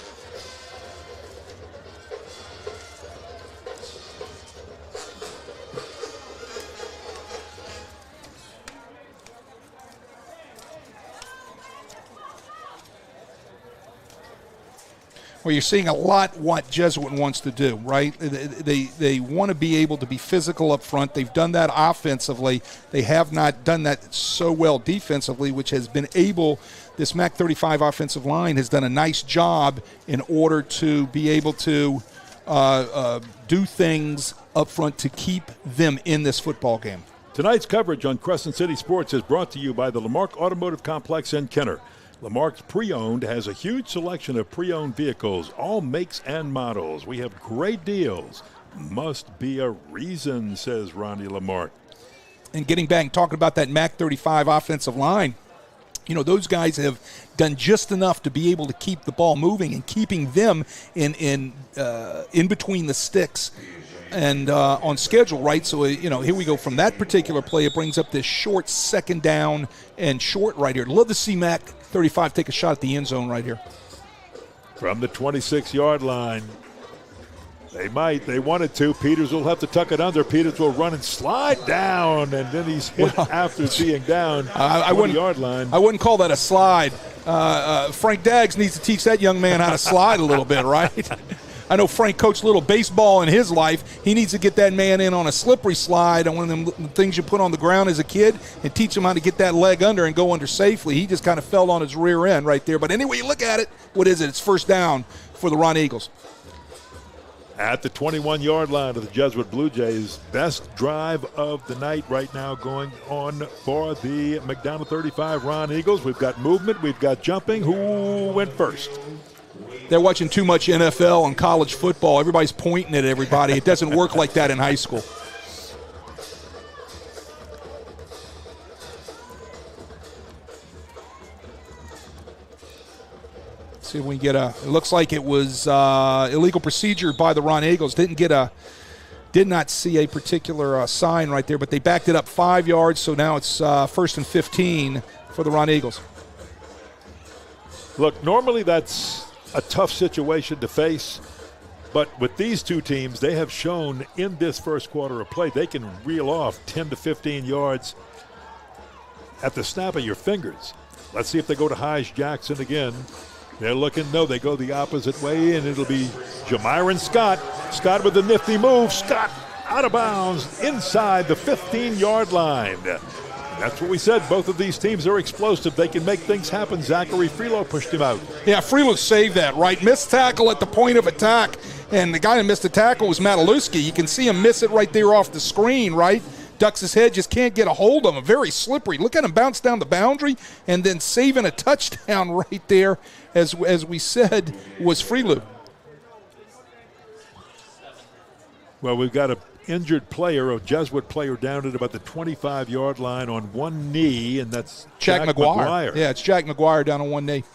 Well, you're seeing a lot what Jesuit wants to do, right? They want to be able to be physical up front. They've done that offensively. They have not done that so well defensively, which has been able – this MAC 35 offensive line has done a nice job in order to be able to do things up front to keep them in this football game. Tonight's coverage on Crescent City Sports is brought to you by the Lamarck Automotive Complex in Kenner. Lamarck's Pre-Owned has a huge selection of pre-owned vehicles, all makes and models. We have great deals. Must be a reason, says Ronnie Lamarck. And getting back, talking about that MAC 35 offensive line, you know, those guys have done just enough to be able to keep the ball moving and keeping them in between the sticks and on schedule, right? So, you know, here we go from that particular play. It brings up this short second down and short right here. Love to see MAC 35 take a shot at the end zone right here. From the 26-yard line. They wanted to. Peters will have to tuck it under. Peters will run and slide down, and then he's hit after being down 20-yard line. I wouldn't call that a slide. Frank Daggs needs to teach that young man how to slide a little bit, right? I know Frank coached a little baseball in his life. He needs to get that man in on a slippery slide on one of them things you put on the ground as a kid and teach him how to get that leg under and go under safely. He just kind of fell on his rear end right there. But anyway, you look at it, what is it? It's first down for the Ron Eagles. At the 21-yard line of the Jesuit Blue Jays, best drive of the night right now going on for the McDonogh 35 Ron Eagles. We've got movement, we've got jumping. Who went first? They're watching too much NFL and college football. Everybody's pointing at everybody. It doesn't work like that in high school. See if we can get it looks like it was illegal procedure by the Ron Eagles. Did not see a particular sign right there, but they backed it up 5 yards, so now it's first and 15 for the Ron Eagles. Look, normally that's a tough situation to face, But with these two teams, they have shown in this first quarter of play, they can reel off 10 to 15 yards at the snap of your fingers. Let's see if they go to Jackson again. They're looking, no, they go the opposite way, and it'll be Jamyron Scott. Scott with a nifty move. Scott out of bounds inside the 15-yard line. That's what we said. Both of these teams are explosive. They can make things happen. Zachary Freelow pushed him out. Yeah, Freelow saved that, right? Missed tackle at the point of attack. And the guy that missed the tackle was Matalewski. You can see him miss it right there off the screen, right? Ducks his head, just can't get a hold of him. Very slippery. Look at him bounce down the boundary and then saving a touchdown right there, as we said, was Freelow. Well, we've got an injured player, a Jesuit player, down at about the 25-yard line on one knee, and that's Jack McGuire. Yeah, it's Jack McGuire down on one knee.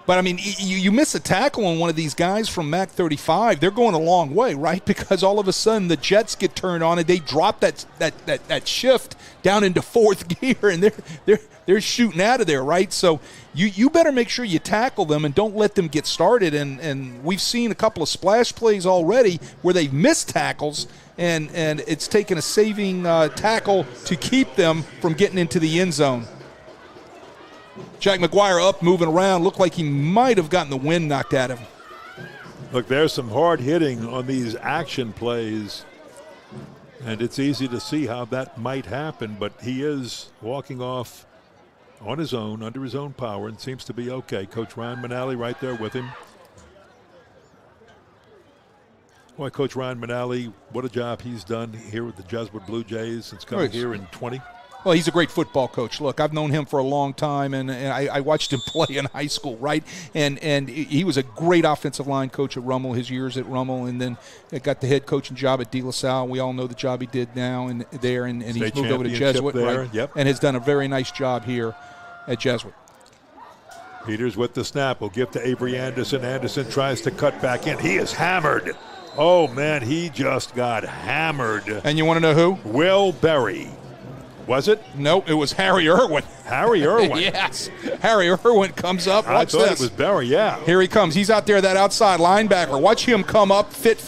But, I mean, you miss a tackle on one of these guys from MAC 35, they're going a long way, right? Because all of a sudden the Jets get turned on and they drop that shift down into fourth gear, and they're shooting out of there, right? So you better make sure you tackle them and don't let them get started. And we've seen a couple of splash plays already where they've missed tackles, and it's taken a saving tackle to keep them from getting into the end zone. Jack McGuire up, moving around. Looked like he might have gotten the wind knocked out of him. Look, there's some hard hitting on these action plays, and it's easy to see how that might happen, but he is walking off on his own, under his own power, and seems to be okay. Coach Ryan Manali right there with him. Boy, Coach Ryan Manali, what a job he's done here with the Jesuit Blue Jays since coming here in 20. Well, he's a great football coach. Look, I've known him for a long time, and I watched him play in high school, right? And he was a great offensive line coach at Rummel, his years at Rummel, and then got the head coaching job at De La Salle. We all know the job he did now and he's moved over to Jesuit, there. Right? Yep. And has done a very nice job here at Jesuit. Peters with the snap will give to Avery Anderson. Anderson tries to cut back in. He is hammered. Oh, man, he just got hammered. And you want to know who? Will Berry. Was it? Nope, it was Harry Irwin. Harry Irwin. Yes. Harry Irwin comes up. Watch I thought this. It was Berry, yeah. Here he comes. He's out there, that outside linebacker. Watch him come up. Fit.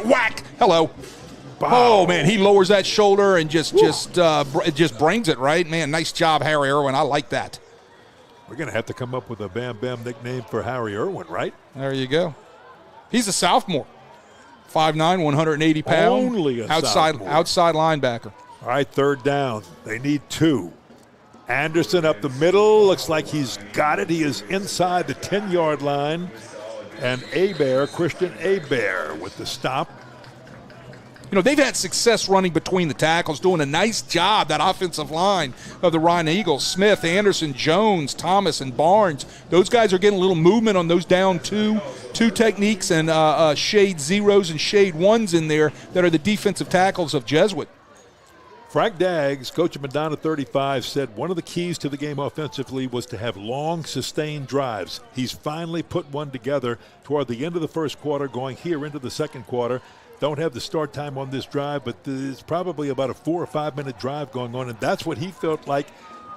Whack. Hello. Wow. Oh, man, he lowers that shoulder and just brings it, right? Man, nice job, Harry Irwin. I like that. We're going to have to come up with a Bam Bam nickname for Harry Irwin, right? There you go. He's a sophomore. 5'9", 180 pounds. Only a outside linebacker. All right, third down. They need 2. Anderson up the middle. Looks like he's got it. He is inside the 10-yard line. And Christian Hebert with the stop. You know, they've had success running between the tackles, doing a nice job, that offensive line of the Rhine Eagles. Smith, Anderson, Jones, Thomas, and Barnes. Those guys are getting a little movement on those down two techniques and shade zeros and shade ones in there that are the defensive tackles of Jesuit. Frank Daggs, coach of McDonogh 35, said one of the keys to the game offensively was to have long, sustained drives. He's finally put one together toward the end of the first quarter, going here into the second quarter. Don't have the start time on this drive, but it's probably about a 4 or 5 minute drive going on, and that's what he felt like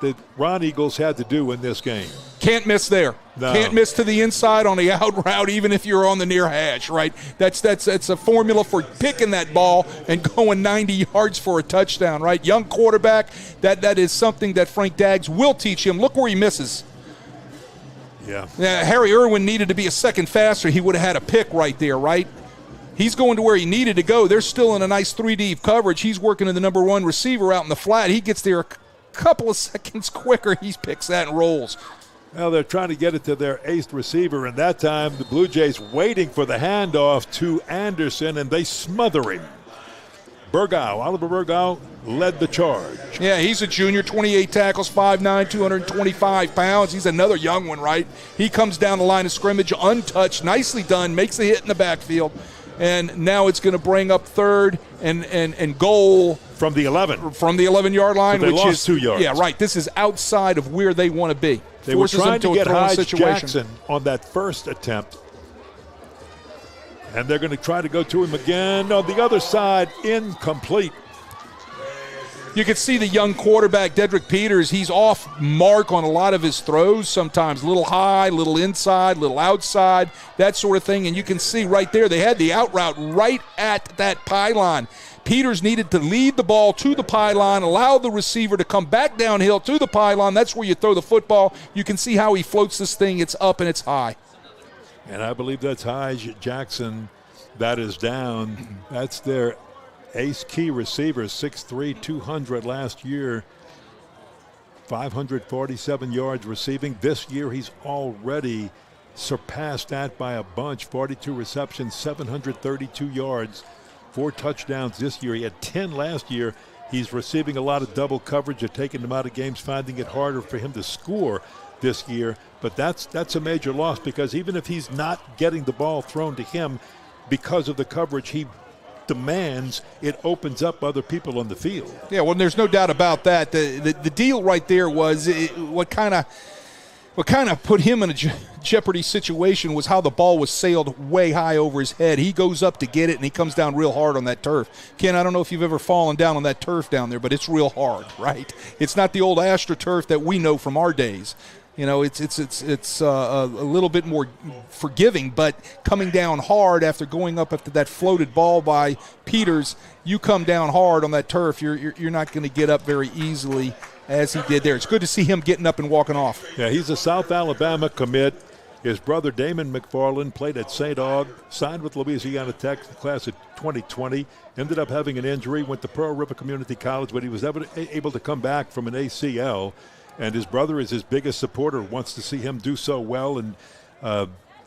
the Ron Eagles had to do in this game. Can't miss there. No. Can't miss to the inside on the out route, even if you're on the near hash, right? That's a formula for picking that ball and going 90 yards for a touchdown, right? Young quarterback, that is something that Frank Daggs will teach him. Look where he misses. Yeah. Harry Irwin needed to be a second faster. He would have had a pick right there, right? He's going to where he needed to go. They're still in a nice 3-deep coverage. He's working to the number 1 receiver out in the flat. He gets there a couple of seconds quicker. He picks that and rolls. Well, they're trying to get it to their 8th receiver, and that time the Blue Jays waiting for the handoff to Anderson, and they smother him. Oliver Burgow led the charge. Yeah, he's a junior, 28 tackles, 5'9", 225 pounds. He's another young one, right? He comes down the line of scrimmage untouched, nicely done, makes the hit in the backfield. And now it's going to bring up third and goal. From the 11. From the 11-yard line. So they which lost is 2 yards. Yeah, right. This is outside of where they want to be. They were trying to get Jackson on that first attempt. And they're going to try to go to him again. On the other side, incomplete. You can see the young quarterback, Dedrick Peters, he's off mark on a lot of his throws sometimes, a little high, a little inside, a little outside, that sort of thing. And you can see right there, they had the out route right at that pylon. Peters needed to lead the ball to the pylon, allow the receiver to come back downhill to the pylon. That's where you throw the football. You can see how he floats this thing. It's up and it's high. And I believe that's high, Jackson. That is down. That's their ace key receiver, 6'3", 200 last year, 547 yards receiving. This year he's already surpassed that by a bunch, 42 receptions, 732 yards, 4 touchdowns this year. He had 10 last year. He's receiving a lot of double coverage. They're taking him out of games, finding it harder for him to score this year. But that's a major loss, because even if he's not getting the ball thrown to him because of the coverage he demands, it opens up other people on the field. Yeah, well, there's no doubt about that. The deal right there was what kind of put him in a jeopardy situation was how the ball was sailed way high over his head. He goes up to get it, and he comes down real hard on that turf. Ken, I don't know if you've ever fallen down on that turf down there, but it's real hard, right? It's not the old AstroTurf that we know from our days. You know, it's a little bit more forgiving, but coming down hard after going up after that floated ball by Peters, you come down hard on that turf, you're not going to get up very easily as he did there. It's good to see him getting up and walking off. Yeah, he's a South Alabama commit. His brother Damon McFarland played at St. Aug, signed with Louisiana Tech, class of 2020, ended up having an injury, went to Pearl River Community College, but he was able to come back from an ACL. And his brother is his biggest supporter, wants to see him do so well. And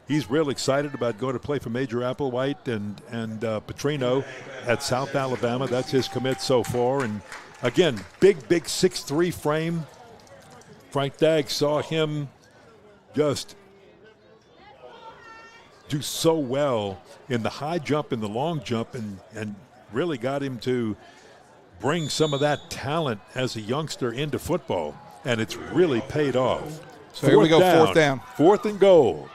he's real excited about going to play for Major Applewhite and Petrino at South Alabama. That's his commit so far. And, again, big 6'3" frame. Frank Dagg saw him just do so well in the high jump and the long jump, and really got him to bring some of that talent as a youngster into football. And it's really paid off. So here we go, fourth down. 4th and goal.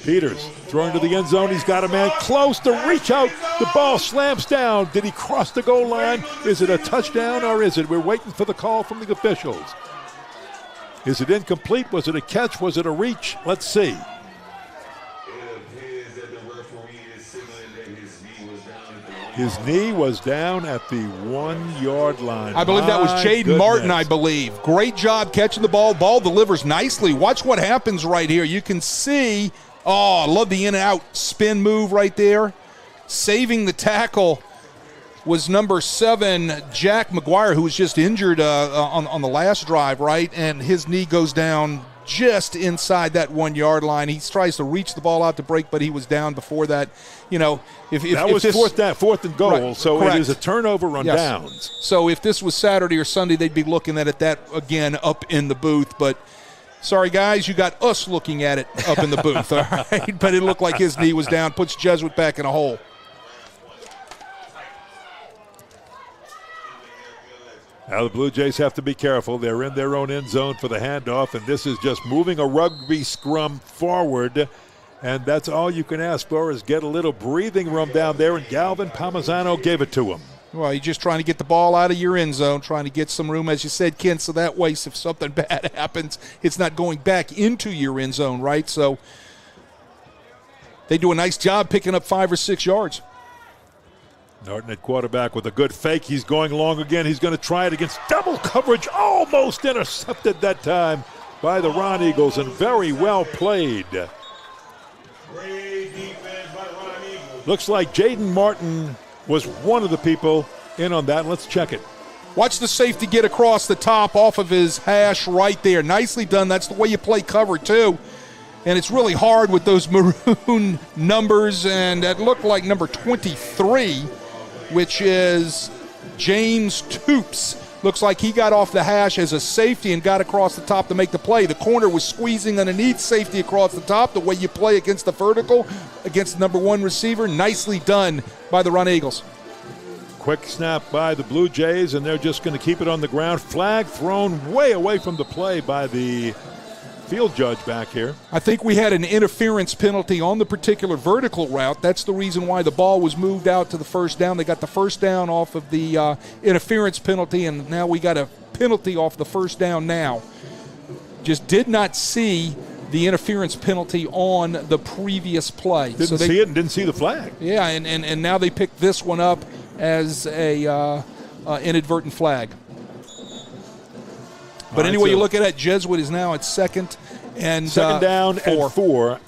Peters throwing to the end zone. He's got a man close to reach out. The ball slams down. Did he cross the goal line? Is it a touchdown or is it? We're waiting for the call from the officials. Is it incomplete? Was it a catch? Was it a reach? Let's see. His knee was down at the 1-yard line. I believe that was Jaden Martin, I believe. Great job catching the ball. Ball delivers nicely. Watch what happens right here. You can see, I love the in-and-out spin move right there. Saving the tackle was number 7, Jack McGuire, who was just injured on the last drive, right? And his knee goes down just inside that 1-yard line. He tries to reach the ball out to break, but he was down before that. You know, if that was fourth and goal, right, so correct. It is a turnover on downs. So if this was Saturday or Sunday, they'd be looking at it that again up in the booth. But sorry, guys, you got us looking at it up in the booth, all right? But it looked like his knee was down, puts Jesuit back in a hole. Now the Blue Jays have to be careful. They're in their own end zone for the handoff, and this is just moving a rugby scrum forward. And that's all you can ask for, is get a little breathing room down there, and Galvin Palmisano gave it to him. Well, you're just trying to get the ball out of your end zone, trying to get some room, as you said, Ken, so that way if something bad happens, it's not going back into your end zone, right? So they do a nice job picking up 5 or 6 yards. Norton at quarterback with a good fake. He's going long again. He's going to try it against double coverage. Almost intercepted that time by the Ron Eagles, and very well played. Great defense by Ron Eagles. Looks like Jaden Martin was one of the people in on that. Let's check it. Watch the safety get across the top off of his hash right there. Nicely done. That's the way you play cover, too. And it's really hard with those maroon numbers, and that looked like number 23, which is James Toops. Looks like he got off the hash as a safety and got across the top to make the play. The corner was squeezing underneath, safety across the top, the way you play against the vertical, against the number 1 receiver. Nicely done by the Run Eagles. Quick snap by the Blue Jays, and they're just going to keep it on the ground. Flag thrown way away from the play by the field judge back here. I think we had an interference penalty on the particular vertical route. That's the reason why the ball was moved out to the first down. They got the first down off of the interference penalty, and now we got a penalty off the first down now. Just did not see the interference penalty on the previous play. Didn't see it and didn't see the flag. Yeah, and now they picked this one up as a inadvertent flag. But anyway, you look at it, Jesuit is now at second down and 4.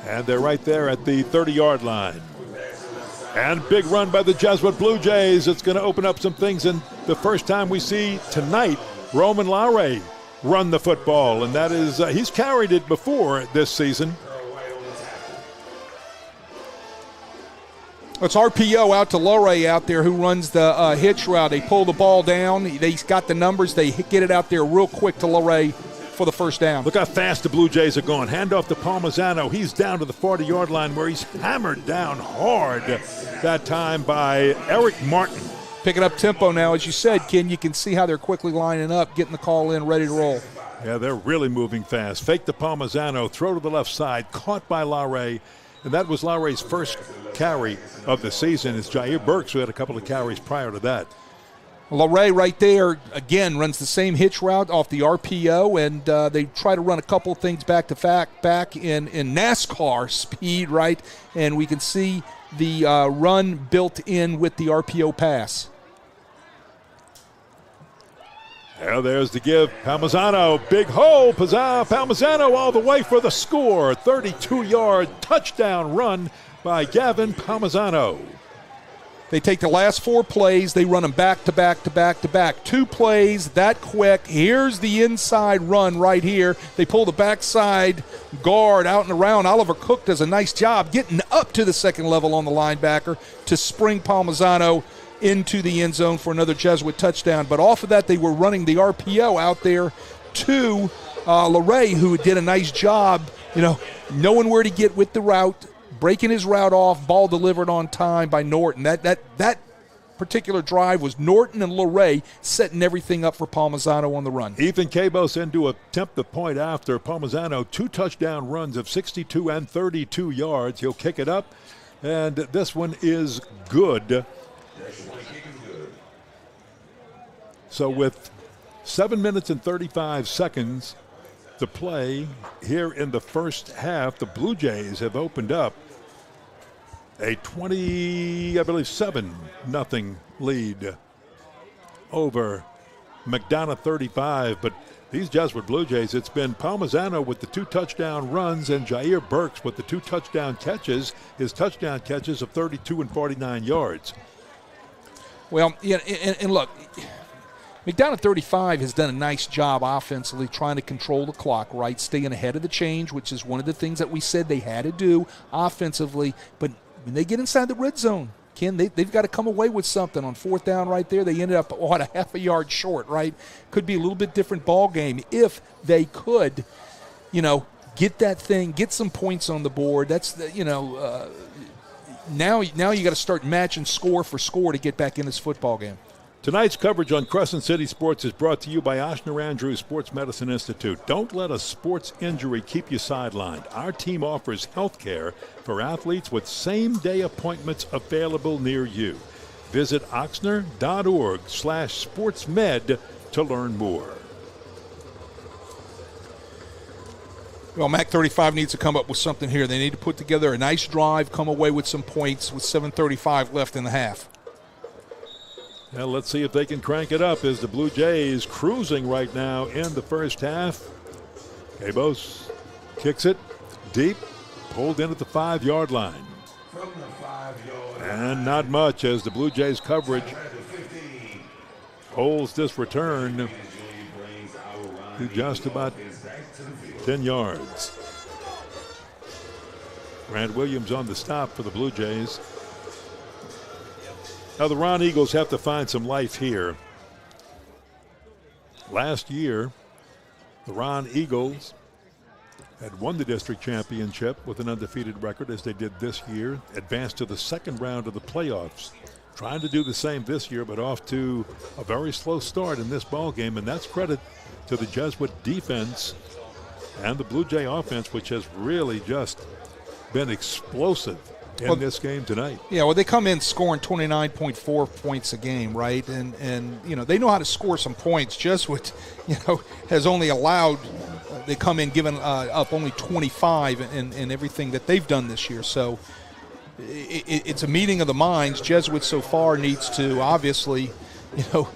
And they're right there at the 30-yard line. And big run by the Jesuit Blue Jays. It's going to open up some things. And the first time we see tonight, Roman Laurie run the football. And that is, he's carried it before this season. It's RPO out to Laurie out there who runs the hitch route. They pull the ball down. They've got the numbers. They get it out there real quick to Laurie for the first down. Look how fast the Blue Jays are going. Hand off to Palmisano. He's down to the 40-yard line where he's hammered down hard that time by Eric Martin. Picking up tempo now, as you said, Ken. You can see how they're quickly lining up, getting the call in, ready to roll. Yeah, they're really moving fast. Fake to Palmisano, throw to the left side, caught by Laurie. And that was Laurie's first carry of the season. It's Jair Burks who had a couple of carries prior to that. Laurie right there, again, runs the same hitch route off the RPO, and they try to run a couple of things back in NASCAR speed, right? And we can see the run built in with the RPO pass. Well, there's the give. Palmisano, big hole. Palmisano all the way for the score. 32-yard touchdown run by Gavin Palmisano. They take the last 4 plays. They run them back to back to back to back. 2 plays that quick. Here's the inside run right here. They pull the backside guard out and around. Oliver Cook does a nice job getting up to the second level on the linebacker to spring Palmisano into the end zone for another Jesuit touchdown. But off of that, they were running the RPO out there to Laurie, who did a nice job, knowing where to get with the route, breaking his route off, ball delivered on time by Norton. That particular drive was Norton and Laurie setting everything up for Palmisano on the run. Ethan Cabos in to attempt the point after. Palmisano, 2 touchdown runs of 62 and 32 yards. He'll kick it up, and this one is good. So with 7 minutes and 35 seconds to play here in the first half, the Blue Jays have opened up a 7-0 lead over McDonogh 35. But these Jesuit Blue Jays, it's been Palmisano with the 2 touchdown runs and Jair Burks with the 2 touchdown catches, his touchdown catches of 32 and 49 yards. Well, yeah, and look, McDonogh 35 has done a nice job offensively trying to control the clock, right? Staying ahead of the change, which is one of the things that we said they had to do offensively. But when they get inside the red zone, Ken, they've got to come away with something on 4th down right there. They ended up, a half a yard short, right? Could be a little bit different ball game if they could, get that thing, get some points on the board. That's, now you got to start matching score for score to get back in this football game. Tonight's coverage on Crescent City Sports is brought to you by Ochsner Andrews Sports Medicine Institute. Don't let a sports injury keep you sidelined. Our team offers health care for athletes with same-day appointments available near you. Visit oxnard.org/sportsmed to learn more. Well, MAC 35 needs to come up with something here. They need to put together a nice drive, come away with some points with 7:35 left in the half. Well, let's see if they can crank it up as the Blue Jays cruising right now in the first half. Cabos kicks it deep, pulled in at the 5-yard line. And not much as the Blue Jays coverage holds this return to just about 10 yards. Grant Williams on the stop for the Blue Jays. Now the Ron Eagles have to find some life here. Last year, the Ron Eagles had won the district championship with an undefeated record as they did this year, advanced to the second round of the playoffs. Trying to do the same this year, but off to a very slow start in this ball game, and that's credit to the Jesuit defense And the Blue Jay offense, which has really just been explosive in this game tonight. Yeah, well, they come in scoring 29.4 points a game, right? And they know how to score some points. Jesuit, has only allowed they come in giving up only 25 in everything that they've done this year. So it's a meeting of the minds. Jesuit so far needs to obviously, not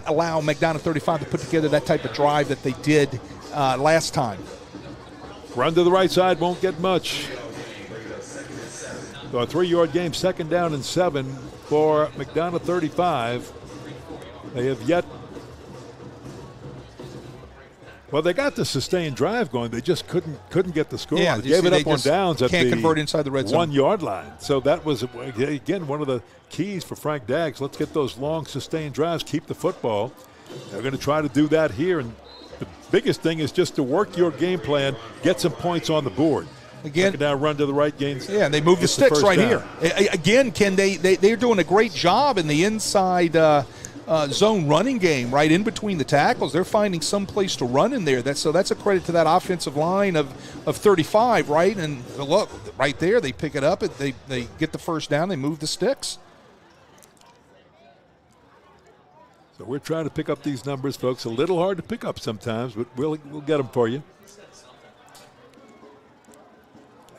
allow McDonogh 35 to put together that type of drive that they did last time. Run to the right side, won't get much. So a 3-yard game, 2nd down and 7 for McDonogh 35. They have yet. Well, they got the sustained drive going. They just couldn't get the score. Yeah, they gave it up on downs at can't the convert inside the red zone. 1-yard line. So that was, again, one of the keys for Frank Daggs. Let's get those long sustained drives, keep the football. They're going to try to do that here. And the biggest thing is just to work your game plan, get some points on the board. Again, down, run to the right, gains. Yeah, and they move the sticks right down. Here. Again, Ken, they're doing a great job in the inside zone running game, right in between the tackles. They're finding some place to run in there. That's a credit to that offensive line of 35, right? And look, right there, they pick it up. They get the first down. They move the sticks. So we're trying to pick up these numbers, folks. A little hard to pick up sometimes, but we'll get them for you.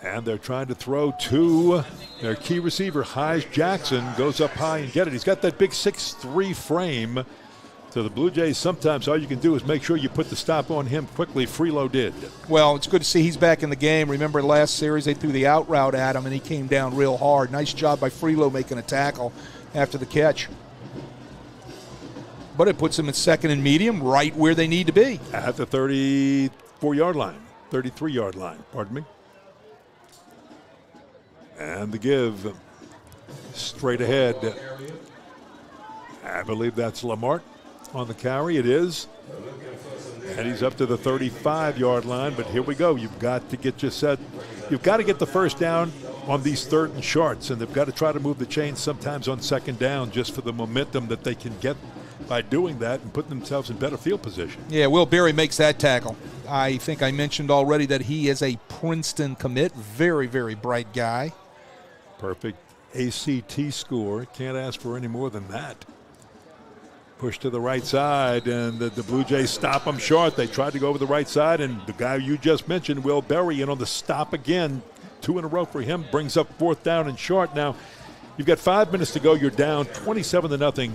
And they're trying to throw to their key receiver, Hijh Jackson, goes up high and get it. He's got that big 6'3" frame. So the Blue Jays, sometimes all you can do is make sure you put the stop on him quickly. Freelo did. Well, it's good to see he's back in the game. Remember last series they threw the out route at him, and he came down real hard. Nice job by Freelo making a tackle after the catch. But it puts them at 2nd and medium, right where they need to be. At the 34-yard line, 33-yard line, pardon me. And the give straight ahead. I believe that's Lamart on the carry. It is. And he's up to the 35-yard line. But here we go. You've got to get you've got to get the first down on these 3rd and shorts. And they've got to try to move the chains sometimes on 2nd down just for the momentum that they can get by doing that and putting themselves in better field position. Yeah, Will Berry makes that tackle. I think I mentioned already that he is a Princeton commit. Very, very bright guy. Perfect ACT score. Can't ask for any more than that. Push to the right side, and the Blue Jays stop him short. They tried to go over the right side, and the guy you just mentioned, Will Berry, in on the stop again. 2 in a row for him. Brings up 4th down and short. Now, you've got 5 minutes to go. You're down 27-0.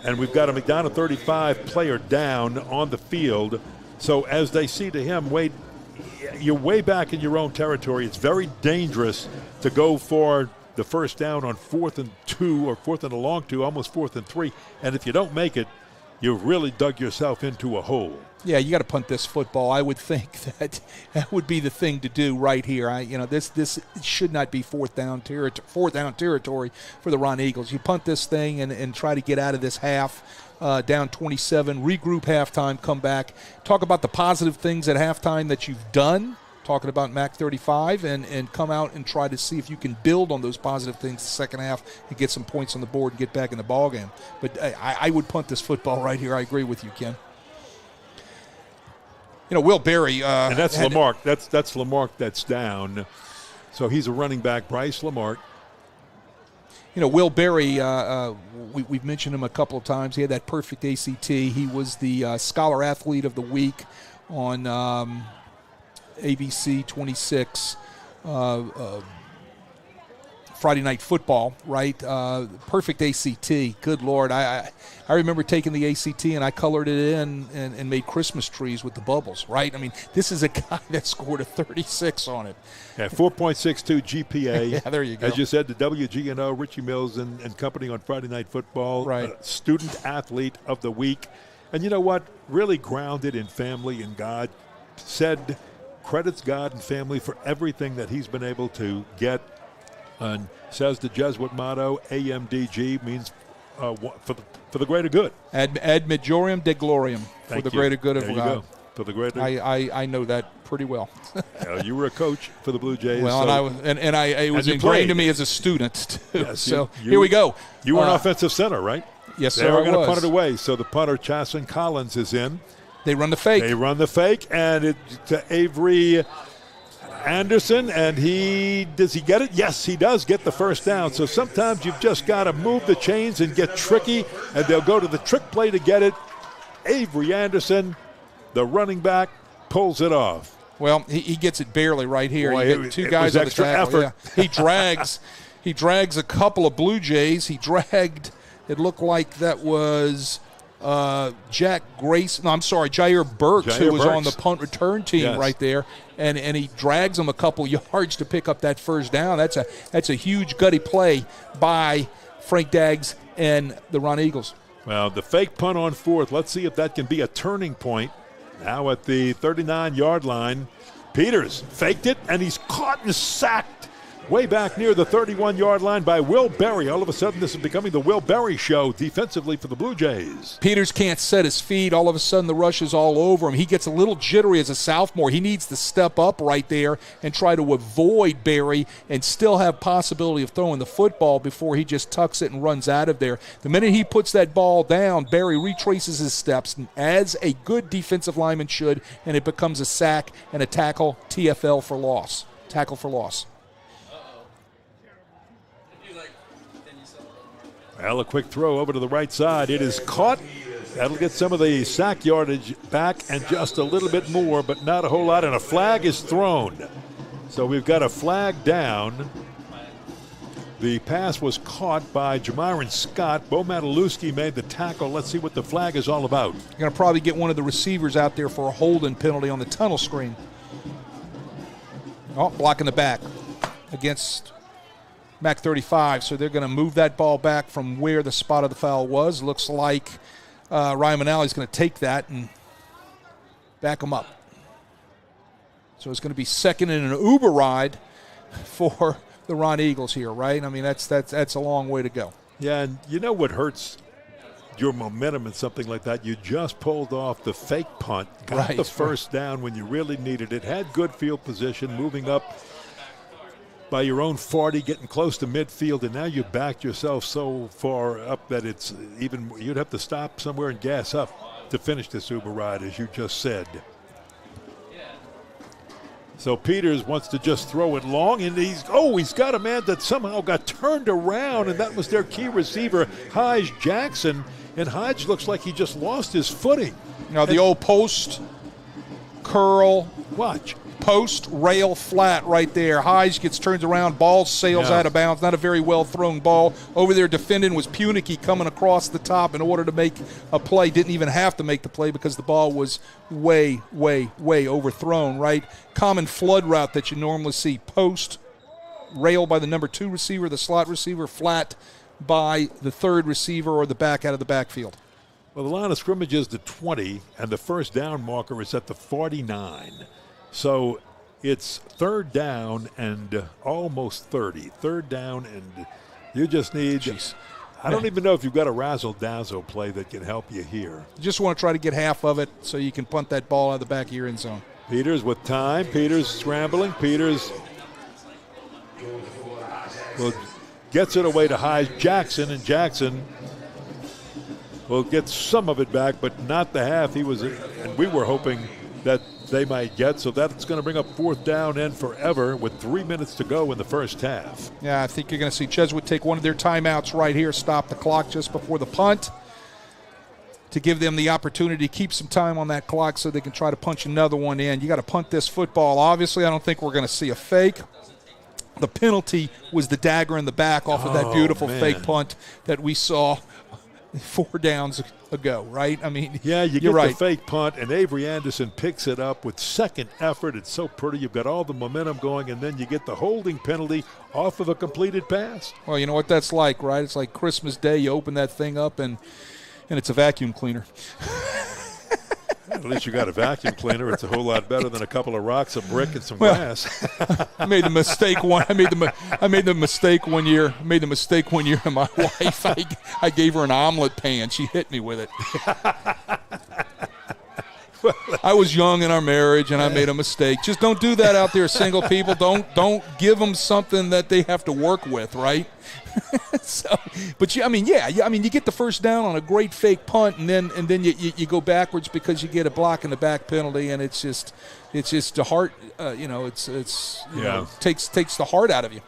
And we've got a McDonogh 35 player down on the field. So as they see to him, Wade, you're way back in your own territory. It's very dangerous to go for the first down on 4th and 2 or 4th and a long 2, almost 4th and 3. And if you don't make it, you've really dug yourself into a hole. Yeah, you got to punt this football. I would think that would be the thing to do right here. This should not be fourth down territory for the Ron Eagles. You punt this thing and try to get out of this half, down 27, regroup halftime, come back. Talk about the positive things at halftime that you've done, talking about MAC 35, and come out and try to see if you can build on those positive things the second half and get some points on the board and get back in the ballgame. But I would punt this football right here. I agree with you, Ken. Will Berry. And that's Lamarck. That's Lamarck that's down. So he's a running back, Bryce Lamarck. Will Berry, we've mentioned him a couple of times. He had that perfect ACT. He was the Scholar Athlete of the Week on ABC 26 Friday Night Football, right? Perfect ACT. Good Lord. I remember taking the ACT and I colored it in and made Christmas trees with the bubbles, right? I mean, this is a guy that scored a 36 on it. Yeah, 4.62 GPA. Yeah, there you go. As you said, the WGNO, Richie Mills and company on Friday Night Football. Right. Student Athlete of the Week. And you know what? Really grounded in family and God. Said credits God and family for everything that he's been able to get. And says the Jesuit motto, AMDG, means for the greater good. Ad majorem de gloriam, for the greater good of God. Go. For the greater. I know that pretty well. You were a coach for the Blue Jays. Well, so it was ingrained to me as a student too. Yes, so here we go. You were an offensive center, right? Yes, they sir. were going to punt it away. So the punter, Chasen Collins, is in. They run the fake. And it's to Avery Anderson, and does he get it? Yes, he does get the first down. So sometimes you've just got to move the chains and get tricky, and they'll go to the trick play to get it. Avery Anderson, the running back, pulls it off. Well, he gets it barely right here. Boy, you get two guys on the tackle. Yeah. He drags a couple of Blue Jays. He dragged, it looked like that was Jair Burks, who was on the punt return team right there, and he drags him a couple yards to pick up that first down. That's a huge gutty play by Frank Daggs and the Ron Eagles. Well, the fake punt on fourth. Let's see if that can be a turning point. Now at the 39-yard line, Peters faked it, and he's caught and sacked way back near the 31-yard line by Will Berry. All of a sudden, this is becoming the Will Berry show defensively for the Blue Jays. Peters can't set his feet. All of a sudden, the rush is all over him. He gets a little jittery as a sophomore. He needs to step up right there and try to avoid Berry and still have possibility of throwing the football before he just tucks it and runs out of there. The minute he puts that ball down, Berry retraces his steps, as a good defensive lineman should, and it becomes a sack and a tackle, TFL for loss. Tackle for loss. Well, a quick throw over to the right side. It is caught. That'll get some of the sack yardage back and just a little bit more, but not a whole lot. And a flag is thrown. So we've got a flag down. The pass was caught by Jamiron Scott. Bo Matalewski made the tackle. Let's see what the flag is all about. You're going to probably get one of the receivers out there for a holding penalty on the tunnel screen. Oh, blocking the back against Mac 35, so they're going to move that ball back from where the spot of the foul was. Looks like Ryan Manali's going to take that and back him up. So it's going to be second in an Uber ride for the Ron Eagles here, right? I mean, that's a long way to go. Yeah, and you know what hurts your momentum in something like that? You just pulled off the fake punt, got the first down when you really needed it, had good field position, moving up by your own 40, getting close to midfield, and now you backed yourself so far up that it's even, you'd have to stop somewhere and gas up to finish this Uber ride, as you just said. So Peters wants to just throw it long, and he's got a man that somehow got turned around, and that was their key receiver, Hige Jackson, and Hige looks like he just lost his footing. Now the old post curl. Watch. Post rail flat right there. Hige gets turned around, ball sails out of bounds. Not a very well thrown ball. Over there defending was Punicky coming across the top in order to make a play. Didn't even have to make the play because the ball was way overthrown, right? Common flood route that you normally see. Post rail by the number 2 receiver, the slot receiver, flat by the 3rd receiver or the back out of the backfield. Well, the line of scrimmage is the 20, and the first down marker is at the 49. So it's third down and almost 30. Third down, and you just need – I don't even know if you've got a razzle-dazzle play that can help you here. You just want to try to get half of it so you can punt that ball out of the back of your end zone. Peters with time. Peters scrambling. Peters gets it away to Hige Jackson, and Jackson will get some of it back, but not the half he was – and we were hoping that – they might get, so that's going to bring up fourth down and forever with 3 minutes to go in the first half. Yeah, I think you're going to see Jesuit take one of their timeouts right here, stop the clock just before the punt to give them the opportunity to keep some time on that clock so they can try to punch another one in. You got to punt this football. Obviously, I don't think we're going to see a fake. The penalty was the dagger in the back off of that beautiful fake punt that we saw 4 downs ago, right? I mean, yeah, you get the fake punt, and Avery Anderson picks it up with second effort. It's so pretty. You've got all the momentum going, and then you get the holding penalty off of a completed pass. Well, you know what that's like, right? It's like Christmas Day. You open that thing up, and it's a vacuum cleaner. At least you got a vacuum cleaner. It's a whole lot better than a couple of rocks, a brick, and some glass. I made the mistake one. I made the mistake one year. I made the mistake one year. And my wife, I gave her an omelet pan. She hit me with it. I was young in our marriage, and I made a mistake. Just don't do that out there, single people. Don't give them something that they have to work with, right? But you get the first down on a great fake punt, and then you go backwards because you get a block in the back penalty, and it's just the heart. Takes the heart out of you.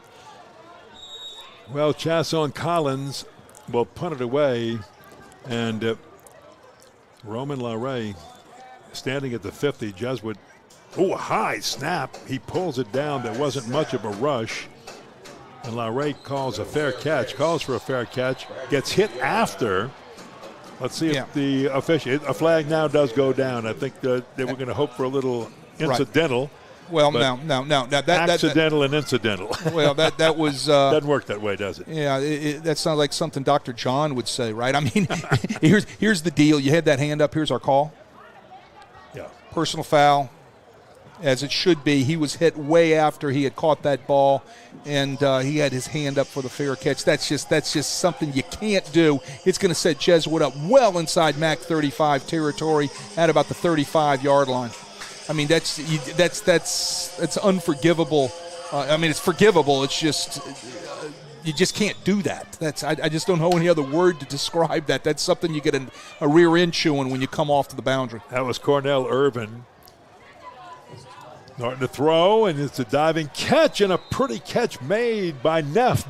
Well, Chasson Collins will punt it away, and Roman LaRay standing at the 50. Jesuit, a high snap. He pulls it down. There wasn't much of a rush. And LaRay calls for a fair catch, gets hit after. Let's see if the official, a flag now does go down. I think that they were going to hope for a little incidental. Right. Well, no. Accidental and incidental. Well, that was doesn't work that way, does it? Yeah, that sounds like something Dr. John would say, right? I mean, here's the deal. You had that hand up. Here's our call. Yeah. Personal foul, as it should be. He was hit way after he had caught that ball, and he had his hand up for the fair catch. That's just something you can't do. It's going to set Jesuit up well inside MAC 35 territory at about the 35-yard line. I mean, that's unforgivable. It's forgivable. It's just you just can't do that. I just don't know any other word to describe that. That's something you get a rear end chewing when you come off to the boundary. That was Cornell Irvin. Starting to throw, and it's a diving catch, and a pretty catch made by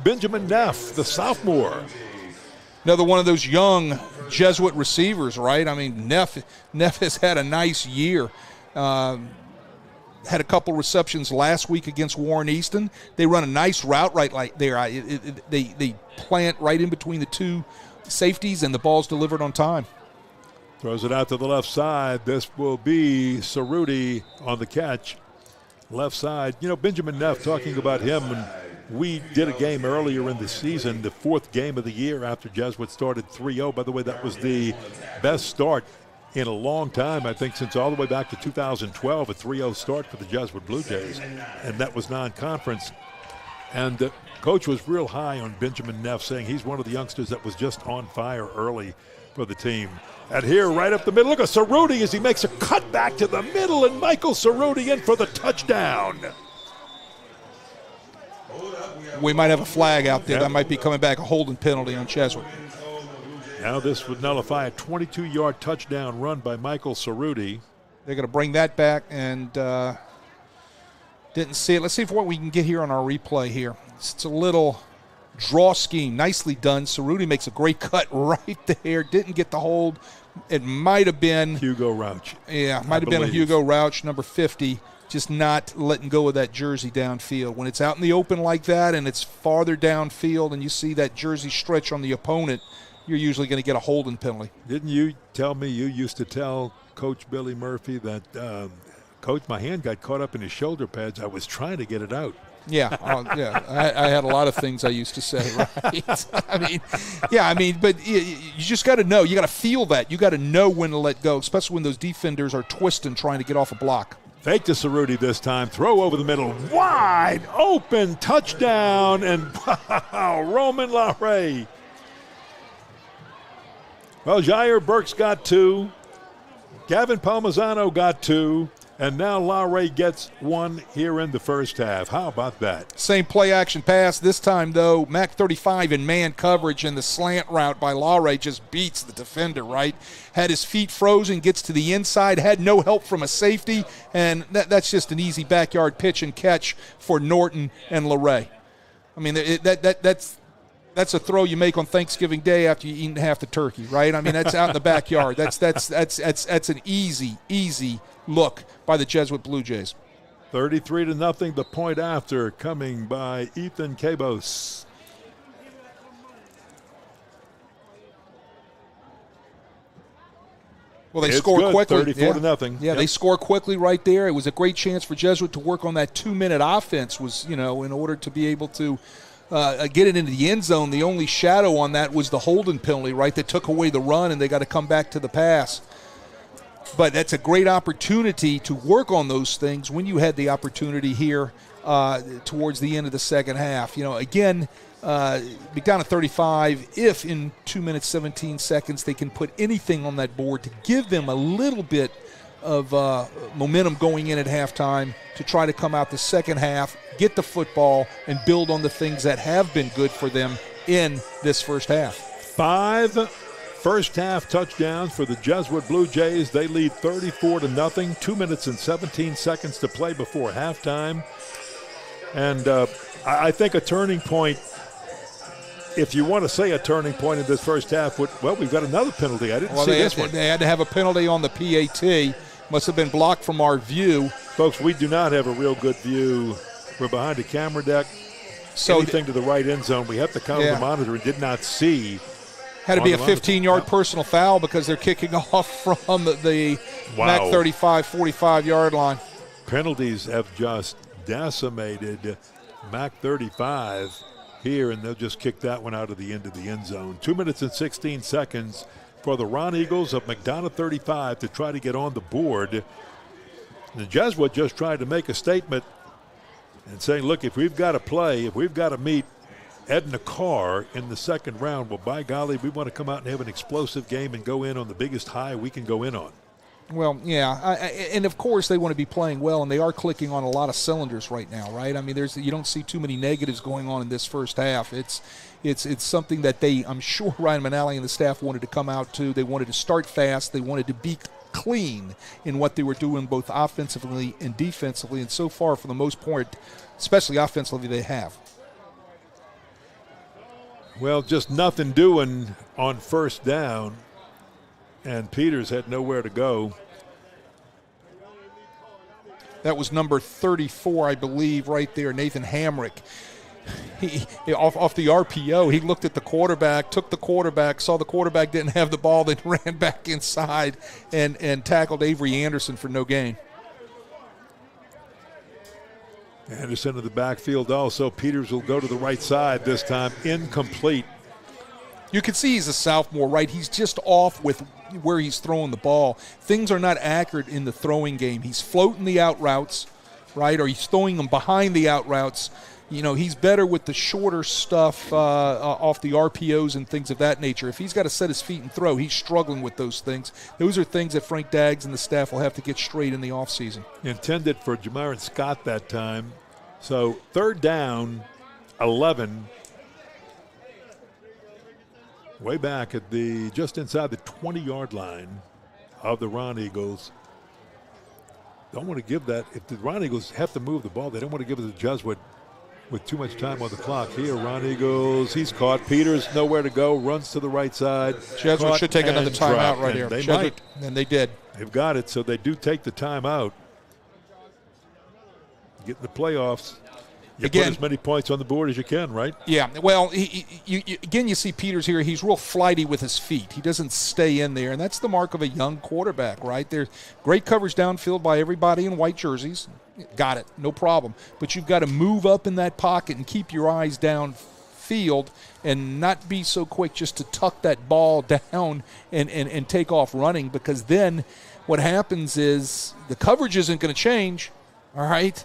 Benjamin Neff, the sophomore. Another one of those young Jesuit receivers, right? I mean, Neff has had a nice year. Had a couple receptions last week against Warren Easton. They run a nice route right there. They plant right in between the two safeties, and the ball's delivered on time. Throws it out to the left side. This will be Cerruti on the catch. Left side. Benjamin Neff, talking about him, and we did a game earlier in the season, the fourth game of the year after Jesuit started 3-0. By the way, that was the best start in a long time, I think, since all the way back to 2012, a 3-0 start for the Jesuit Blue Jays, and that was non-conference. And the coach was real high on Benjamin Neff, saying he's one of the youngsters that was just on fire early for the team. And here, right up the middle, look at Cerruti as he makes a cut back to the middle, and Michael Cerruti in for the touchdown. We might have a flag out there. That might be coming back, a holding penalty on Jesuit. Now this would nullify a 22-yard touchdown run by Michael Cerruti. They're going to bring that back, and didn't see it. Let's see what we can get here on our replay here. It's a little draw scheme. Nicely done. Cerruti makes a great cut right there. Didn't get the hold. It might have been Hugo Rauch. Yeah, might have been a Hugo Rauch, number 50, just not letting go of that jersey downfield. When it's out in the open like that and it's farther downfield and you see that jersey stretch on the opponent, you're usually going to get a holding penalty. Didn't you tell me you used to tell Coach Billy Murphy that, Coach, my hand got caught up in his shoulder pads. I was trying to get it out. Yeah, I had a lot of things I used to say, right? But you just got to know. You got to feel that. You got to know when to let go, especially when those defenders are twisting, trying to get off a block. Fake to Cerruti this time. Throw over the middle. Wide open. Touchdown. And wow, Roman LaRay. Well, Jair Burks got 2. Gavin Palmisano got 2. And now LaRay gets 1 here in the first half. How about that? Same play-action pass. This time, though, MAC 35 in man coverage, and the slant route by LaRay just beats the defender, right? Had his feet frozen, gets to the inside, had no help from a safety, and that's just an easy backyard pitch and catch for Norton and LaRay. I mean, that's a throw you make on Thanksgiving Day after you eat half the turkey, right? I mean, that's out in the backyard. That's an easy look by the Jesuit Blue Jays. 33-0, the point after, coming by Ethan Cabos. Well, they score quickly. 34-0. Yeah, they score quickly right there. It was a great chance for Jesuit to work on that 2-minute offense, in order to be able to get it into the end zone. The only shadow on that was the holding penalty, right, that took away the run, and they got to come back to the pass. But that's a great opportunity to work on those things when you had the opportunity here towards the end of the second half. Again, McDonogh 35, if in 2 minutes, 17 seconds they can put anything on that board to give them a little bit of momentum going in at halftime to try to come out the second half, get the football, and build on the things that have been good for them in this first half. 5 first-half touchdowns for the Jesuit Blue Jays. They lead 34-0. 2 minutes and 17 seconds to play before halftime. And I think a turning point, if you want to say a turning point in this first half, we've got another penalty. I didn't see this one. They had to have a penalty on the PAT. Must have been blocked from our view. Folks, we do not have a real good view. We're behind the camera deck. So anything to the right end zone, we have to count the monitor and did not see. Had to be a 15-yard personal foul because they're kicking off from the MAC 35, 45-yard line. Penalties have just decimated MAC 35 here, and they'll just kick that one out of the end of the end zone. 2 minutes and 16 seconds for the Ron Eagles of McDonogh 35 to try to get on the board. The Jesuit just tried to make a statement and saying, look, if we've got to play, if we've got to meet Edna Carr in the second round, well, by golly, we want to come out and have an explosive game and go in on the biggest high we can go in on. Well, yeah, and of course they want to be playing well, and they are clicking on a lot of cylinders right now, right? I mean, you don't see too many negatives going on in this first half. It's something that I'm sure Ryan Manali and the staff wanted to come out to. They wanted to start fast. They wanted to be clean in what they were doing both offensively and defensively, and so far, for the most part, especially offensively, they have. Well, just nothing doing on first down, and Peters had nowhere to go. That was number 34, I believe, right there, Nathan Hamrick. He off the RPO, he looked at the quarterback, took the quarterback, saw the quarterback didn't have the ball, then ran back inside and tackled Avery Anderson for no gain. Anderson in the backfield also. Peters will go to the right side this time. Incomplete. You can see he's a sophomore, right? He's just off with where he's throwing the ball. Things are not accurate in the throwing game. He's floating the out routes, right? Or he's throwing them behind the out routes. You know, he's better with the shorter stuff off the RPOs and things of that nature. If he's got to set his feet and throw, he's struggling with those things. Those are things that Frank Daggs and the staff will have to get straight in the offseason. Intended for Jamarian Scott that time. So third down, 11. Way back at just inside the 20-yard line of the Ron Eagles. Don't want to give that. If the Ron Eagles have to move the ball, they don't want to give it to the Jesuit with too much time on the clock. Here, Ron Eagles, he's caught. Peters, nowhere to go, runs to the right side. Jesuit should take another timeout right here. They might. And they did. They've got it, so they do take the timeout. Get in the playoffs. You put as many points on the board as you can, right? Yeah. Well, you see Peters here. He's real flighty with his feet. He doesn't stay in there, and that's the mark of a young quarterback, right? There's great coverage downfield by everybody in white jerseys. Got it. No problem. But you've got to move up in that pocket and keep your eyes downfield and not be so quick just to tuck that ball down and take off running, because then what happens is the coverage isn't going to change, all right?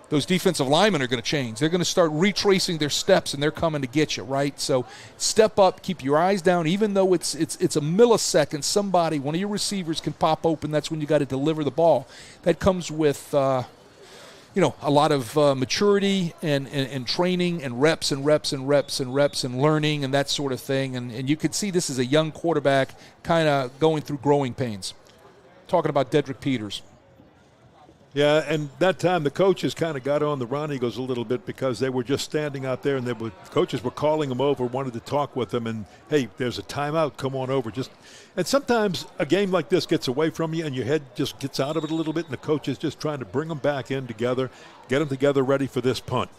Those defensive linemen are going to change. They're going to start retracing their steps, and they're coming to get you, right? So step up, keep your eyes down. Even though it's a millisecond, one of your receivers can pop open. That's when you got to deliver the ball. That comes with, a lot of maturity and training and reps and learning and that sort of thing. And you can see this is a young quarterback kind of going through growing pains. Talking about Dedrick Peters. Yeah, and that time the coaches kind of got on the Ron Eagles a little bit because they were just standing out there, and coaches were calling them over, wanted to talk with them, and, hey, there's a timeout, come on over. And sometimes a game like this gets away from you and your head just gets out of it a little bit, and the coach is just trying to bring them back in together, get them together ready for this punt.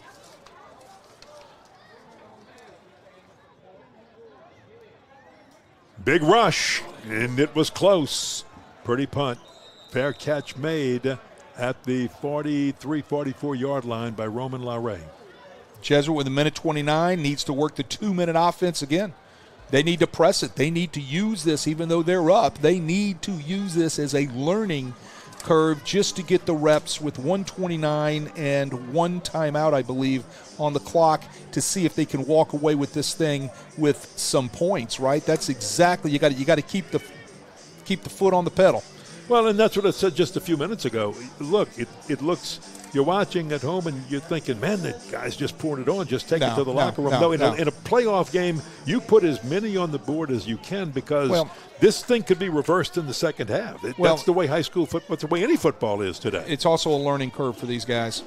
Big rush, and it was close. Pretty punt. Fair catch made at the 43, 44-yard line by Roman LaRae. Jesuit with a minute 29 needs to work the 2-minute offense again. They need to press it. They need to use this, even though they're up. They need to use this as a learning curve just to get the reps with 1:29 and one timeout, I believe, on the clock to see if they can walk away with this thing with some points, right? That's exactly, you got to keep the foot on the pedal. Well, and that's what I said just a few minutes ago. Look, it looks, you're watching at home and you're thinking, man, that guy's just pouring it on. Just take it to the locker room. No, in a playoff game, you put as many on the board as you can because this thing could be reversed in the second half. That's the way high school football, that's the way any football is today. It's also a learning curve for these guys.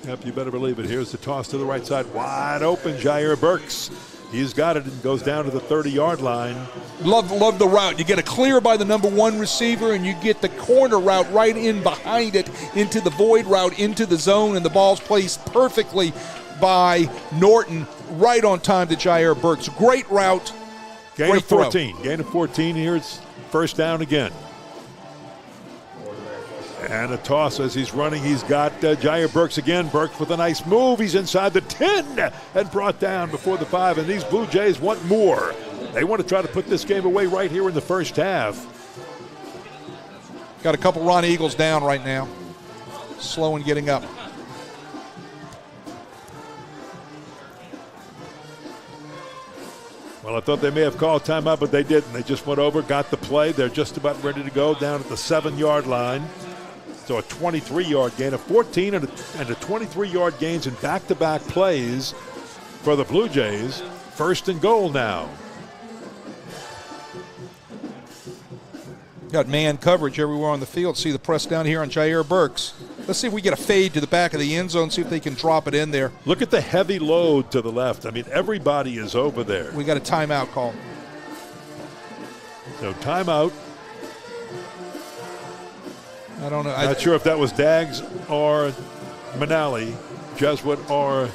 Yep, you better believe it. Here's the toss to the right side. Wide open, Jair Burks. He's got it and goes down to the 30-yard line. Love the route. You get a clear by the number one receiver, and you get the corner route right in behind it into the void route, into the zone, and the ball's placed perfectly by Norton right on time to Jair Burks. Great route. Gain of 14. Gain of 14. Here's first down again. And a toss as he's running. He's got Jair Burks again. Burks with a nice move. He's inside the 10 and brought down before the 5. And these Blue Jays want more. They want to try to put this game away right here in the first half. Got a couple Ron Eagles down right now. Slow in getting up. Well, I thought they may have called timeout, but they didn't. They just went over, got the play. They're just about ready to go down at the 7-yard line. So a 23-yard gain, a 14 and a 23-yard gains in back-to-back plays for the Blue Jays. First and goal now. Got man coverage everywhere on the field. See the press down here on Jair Burks. Let's see if we get a fade to the back of the end zone, see if they can drop it in there. Look at the heavy load to the left. I mean, everybody is over there. We got a timeout call. So timeout. I don't know. Not sure if that was Daggs or Manali, Jesuit or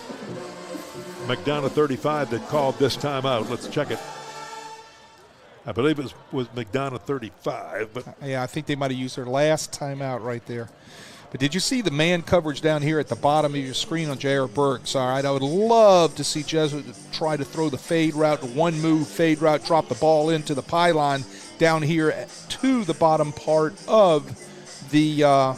McDonogh 35 that called this timeout. Let's check it. I believe it was McDonogh 35. But yeah, I think they might have used their last timeout right there. But did you see the man coverage down here at the bottom of your screen on Jair Burks? All right, I would love to see Jesuit try to throw the fade route, one move fade route, drop the ball into the pylon down here to the bottom part of the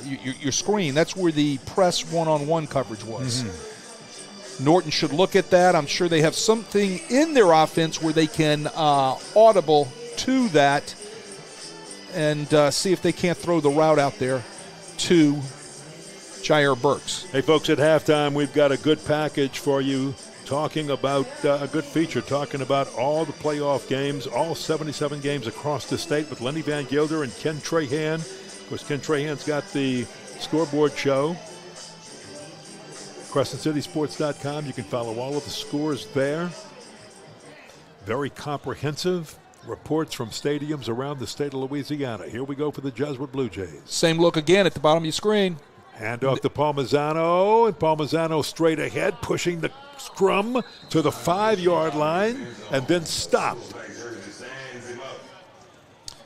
your screen. That's where the press one-on-one coverage was. Mm-hmm. Norton should look at that. I'm sure they have something in their offense where they can audible to that and see if they can't throw the route out there to Jair Burks. Hey, folks, at halftime, we've got a good package for you, talking about a good feature, talking about all the playoff games, all 77 games across the state with Lenny Van Gilder and Ken Trahan. Of course, Ken Trahan's got the scoreboard show. CrescentCitySports.com. You can follow all of the scores there. Very comprehensive reports from stadiums around the state of Louisiana. Here we go for the Jesuit Blue Jays. Same look again at the bottom of your screen. Hand off to Palmisano, and Palmisano straight ahead, pushing the scrum to the 5-yard line, and then stopped.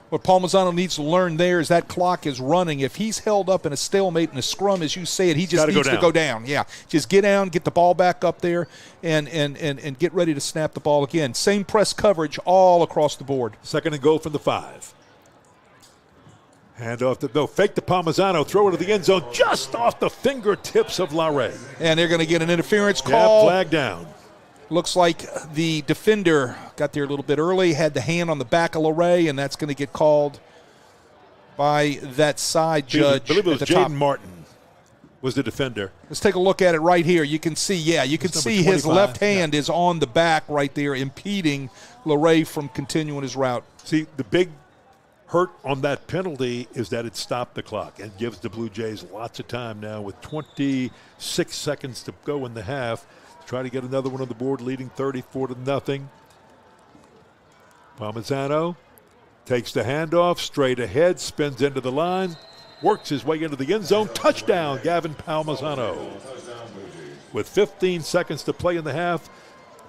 What Palmisano needs to learn there is that clock is running. If he's held up in a stalemate in a scrum, as you say it, he just needs to go down. Yeah, just get down, get the ball back up there, and get ready to snap the ball again. Same press coverage all across the board. Second and goal from the 5. Hand off fake to Palmisano, throw it to the end zone, just off the fingertips of LaRae. And they're going to get an interference call. Yeah, flag down. Looks like the defender got there a little bit early, had the hand on the back of LaRae, and that's going to get called by that side judge. I believe it was Jaden Martin was the defender. Let's take a look at it right here. You can see, his left hand is on the back right there, impeding LaRae from continuing his route. See, the big hurt on that penalty is that it stopped the clock and gives the Blue Jays lots of time now with 26 seconds to go in the half. Try to get another one on the board, leading 34-0. Palmisano takes the handoff, straight ahead, spins into the line, works his way into the end zone. Touchdown, Gavin Palmisano. With 15 seconds to play in the half,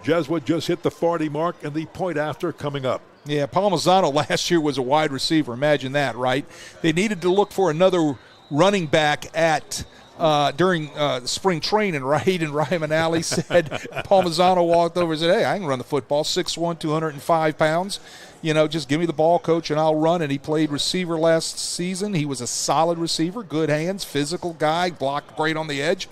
Jesuit just hit the 40 mark, and the point after coming up. Yeah, Palmisano last year was a wide receiver. Imagine that, right? They needed to look for another running back at during spring training, right? And Ryan Manali said, Palmisano walked over and said, hey, I can run the football, 6'1", 205 pounds. Just give me the ball, coach, and I'll run. And he played receiver last season. He was a solid receiver, good hands, physical guy, blocked great on the edge.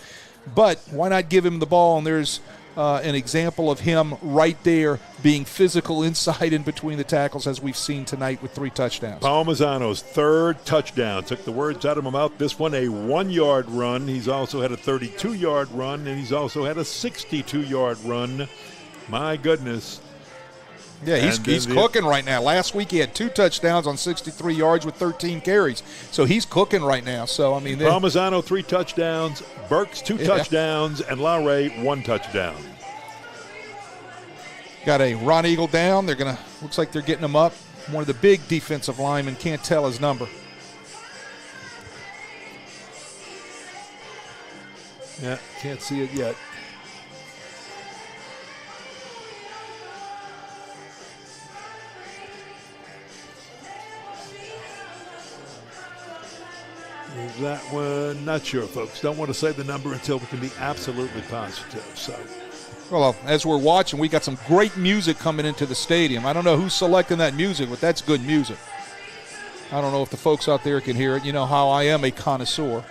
But why not give him the ball? And there's an example of him right there being physical inside and between the tackles, as we've seen tonight with 3 touchdowns. Palmisano's 3rd touchdown. Took the words out of my mouth. This one a 1-yard run. He's also had a 32-yard run, and he's also had a 62-yard run. My goodness. Yeah, he's cooking right now. Last week he had 2 touchdowns on 63 yards with 13 carries. So he's cooking right now. So, I mean, Palmisano 3 touchdowns, Burks 2 touchdowns, and Laurie 1 touchdown. Got a Ron Eagle down. Looks like they're getting him up. One of the big defensive linemen can't tell his number. Yeah, can't see it yet. That one, not sure, folks. Don't want to say the number until we can be absolutely positive. So, well, as we're watching, we got some great music coming into the stadium. I don't know who's selecting that music, but that's good music. I don't know if the folks out there can hear it. You know how I am a connoisseur.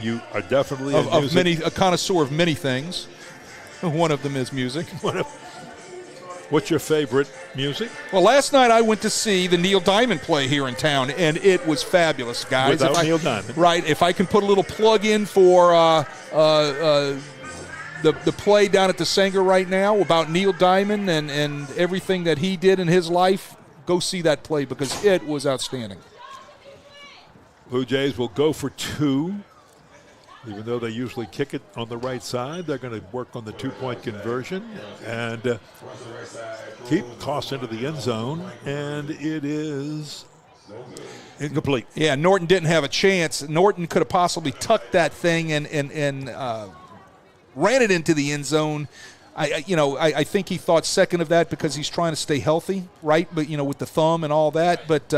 You are definitely a connoisseur of many things. One of them is music. What's your favorite music? Well, last night I went to see the Neil Diamond play here in town, and it was fabulous, guys. Without Neil Diamond. Right. If I can put a little plug in for the play down at the Sanger right now about Neil Diamond and everything that he did in his life, go see that play because it was outstanding. Blue Jays will go for 2. Even though they usually kick it on the right side, they're going to work on the 2-point conversion and keep toss into the end zone, and it is incomplete. Yeah, Norton didn't have a chance. Norton could have possibly tucked that thing and ran it into the end zone. I think he thought second of that because he's trying to stay healthy, right? But, with the thumb and all that. But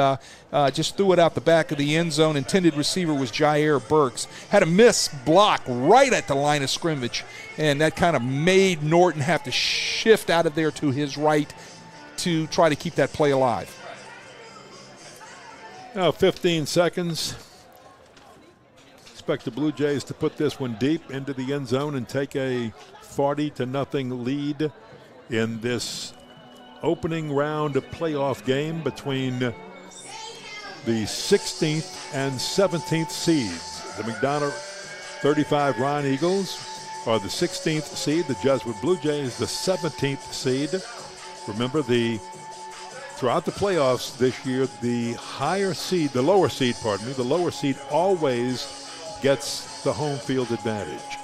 just threw it out the back of the end zone. Intended receiver was Jair Burks. Had a miss block right at the line of scrimmage. And that kind of made Norton have to shift out of there to his right to try to keep that play alive. Now 15 seconds. Expect the Blue Jays to put this one deep into the end zone and take a 40-0 lead in this opening round of playoff game between the 16th and 17th seeds. The McDonogh 35 Ron Eagles are the 16th seed. The Jesuit Blue Jays, the 17th seed. Remember, throughout the playoffs this year, the lower seed always gets the home field advantage.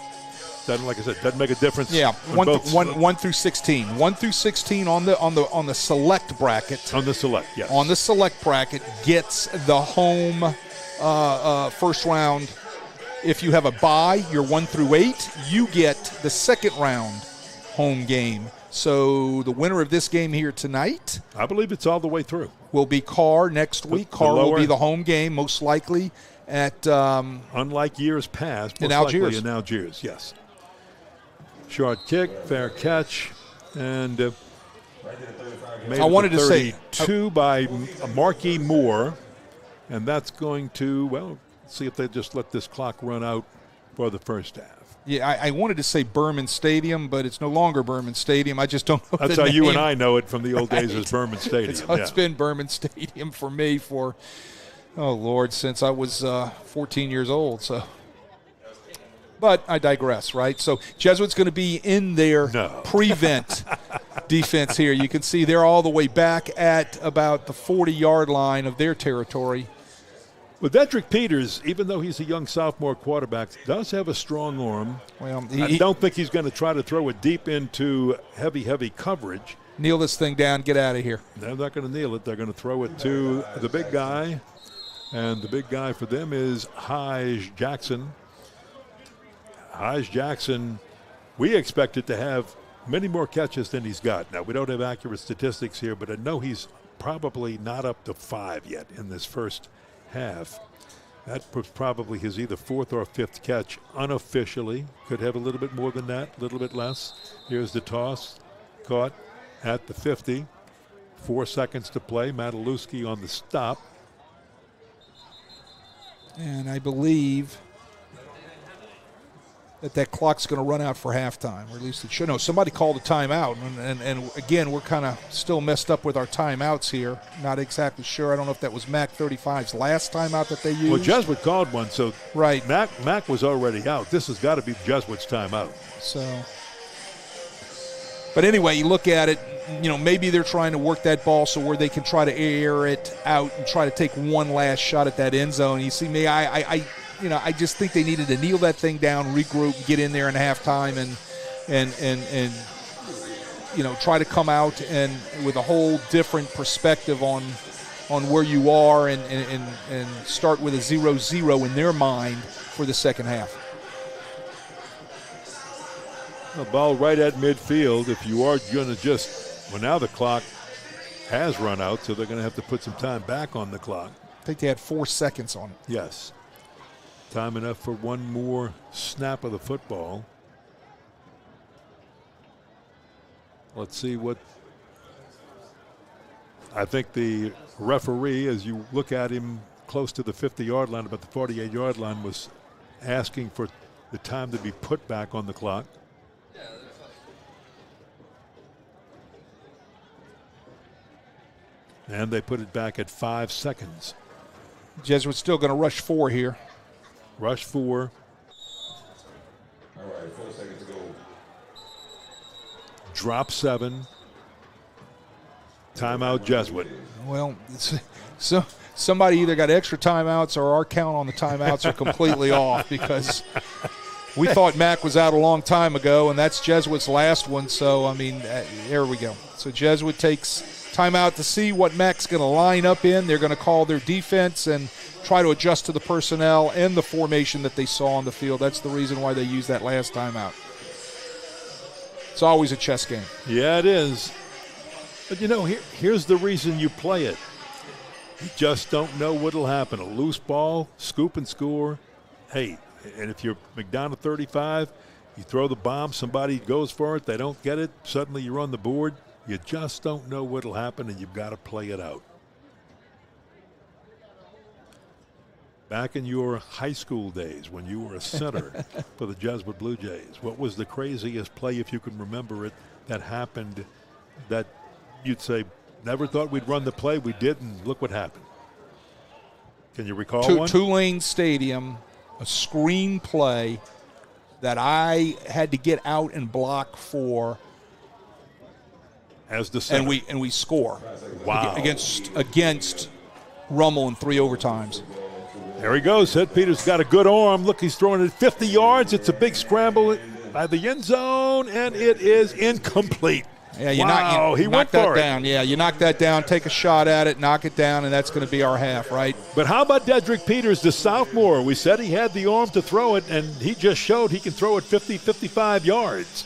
Like I said, doesn't make a difference. Yeah, 1 through 16. 1 through 16 on the select bracket. On the select, yes. On the select bracket gets the home first round. If you have a bye, you're 1 through 8. You get the second round home game. So the winner of this game here tonight, I believe it's all the way through, will be Carr next week. Carr will be the home game most likely at unlike years past, most likely in Algiers, yes. Short kick, fair catch, and made I wanted to say 32 by Marquis Moore, and that's going to, see if they just let this clock run out for the first half. Yeah, I wanted to say Berman Stadium, but it's no longer Berman Stadium. I just don't know That's the how name. you and I know it from the old days as Berman Stadium. It's been Berman Stadium for me for, since I was 14 years old, so. But I digress, right? So Jesuit's going to be in their prevent defense here. You can see they're all the way back at about the 40-yard line of their territory. Well, Dedrick Peters, even though he's a young sophomore quarterback, does have a strong arm. Well, I don't think he's going to try to throw it deep into heavy coverage. Kneel this thing down, get out of here. They're not going to kneel it. They're going to throw it to the big guy, and the big guy for them is Haj Jackson. Haj Jackson, we expected to have many more catches than he's got. Now, we don't have accurate statistics here, but I know he's probably not up to 5 yet in this first half. That was probably his either 4th or 5th catch unofficially. Could have a little bit more than that, a little bit less. Here's the toss, caught at the 50. 4 seconds to play. Matalewski on the stop. And I believe that clock's going to run out for halftime, or at least it should. No, somebody called a timeout, and again, we're kind of still messed up with our timeouts here. Not exactly sure. I don't know if that was Mac 35's last timeout that they used. Well, Jesuit called one, so right. Mac was already out. This has got to be Jesuit's timeout. So, but anyway, you look at it, maybe they're trying to work that ball so where they can try to air it out and try to take one last shot at that end zone. You see me, I just think they needed to kneel that thing down, regroup, and get in there in halftime, and try to come out and with a whole different perspective on where you are, and start with a 0-0 in their mind for the second half. The ball right at midfield. If you are going to now the clock has run out, so they're going to have to put some time back on the clock. I think they had 4 seconds on it. Yes. Time enough for one more snap of the football. Let's see what. I think the referee, as you look at him close to the 50-yard line, about the 48-yard line, was asking for the time to be put back on the clock. And they put it back at 5 seconds. Jesuit's still going to rush 4 here. Rush 4. All right, 4 seconds to go. Drop 7. Timeout Jesuit. Well, so somebody either got extra timeouts or our count on the timeouts are completely off, because we thought Mac was out a long time ago, and that's Jesuit's last one. So, there we go. So Jesuit takes timeout to see what Mac's going to line up in. They're going to call their defense and try to adjust to the personnel and the formation that they saw on the field. That's the reason why they used that last timeout. It's always a chess game. Yeah, it is. But, here's the reason you play it. You just don't know what'll happen. A loose ball, scoop and score. Hey, and if you're McDonogh 35, you throw the bomb, somebody goes for it, they don't get it, suddenly you're on the board. You just don't know what'll happen, and you've got to play it out. Back in your high school days when you were a center for the Jesuit Blue Jays, what was the craziest play, if you can remember it, that happened that you'd say, never thought we'd run the play, we did, and look what happened? Can you recall one? Tulane Stadium, a screen play that I had to get out and block for. As the center. And we score. Wow. Against Rummel in 3 overtimes. There he goes. Ed Peters got a good arm. Look, he's throwing it 50 yards. It's a big scramble by the end zone, and it is incomplete. Yeah, he went for it. Down. Yeah, you knock that down, take a shot at it, knock it down, and that's going to be our half, right? But how about Dedrick Peters, the sophomore? We said he had the arm to throw it, and he just showed he can throw it 50, 55 yards.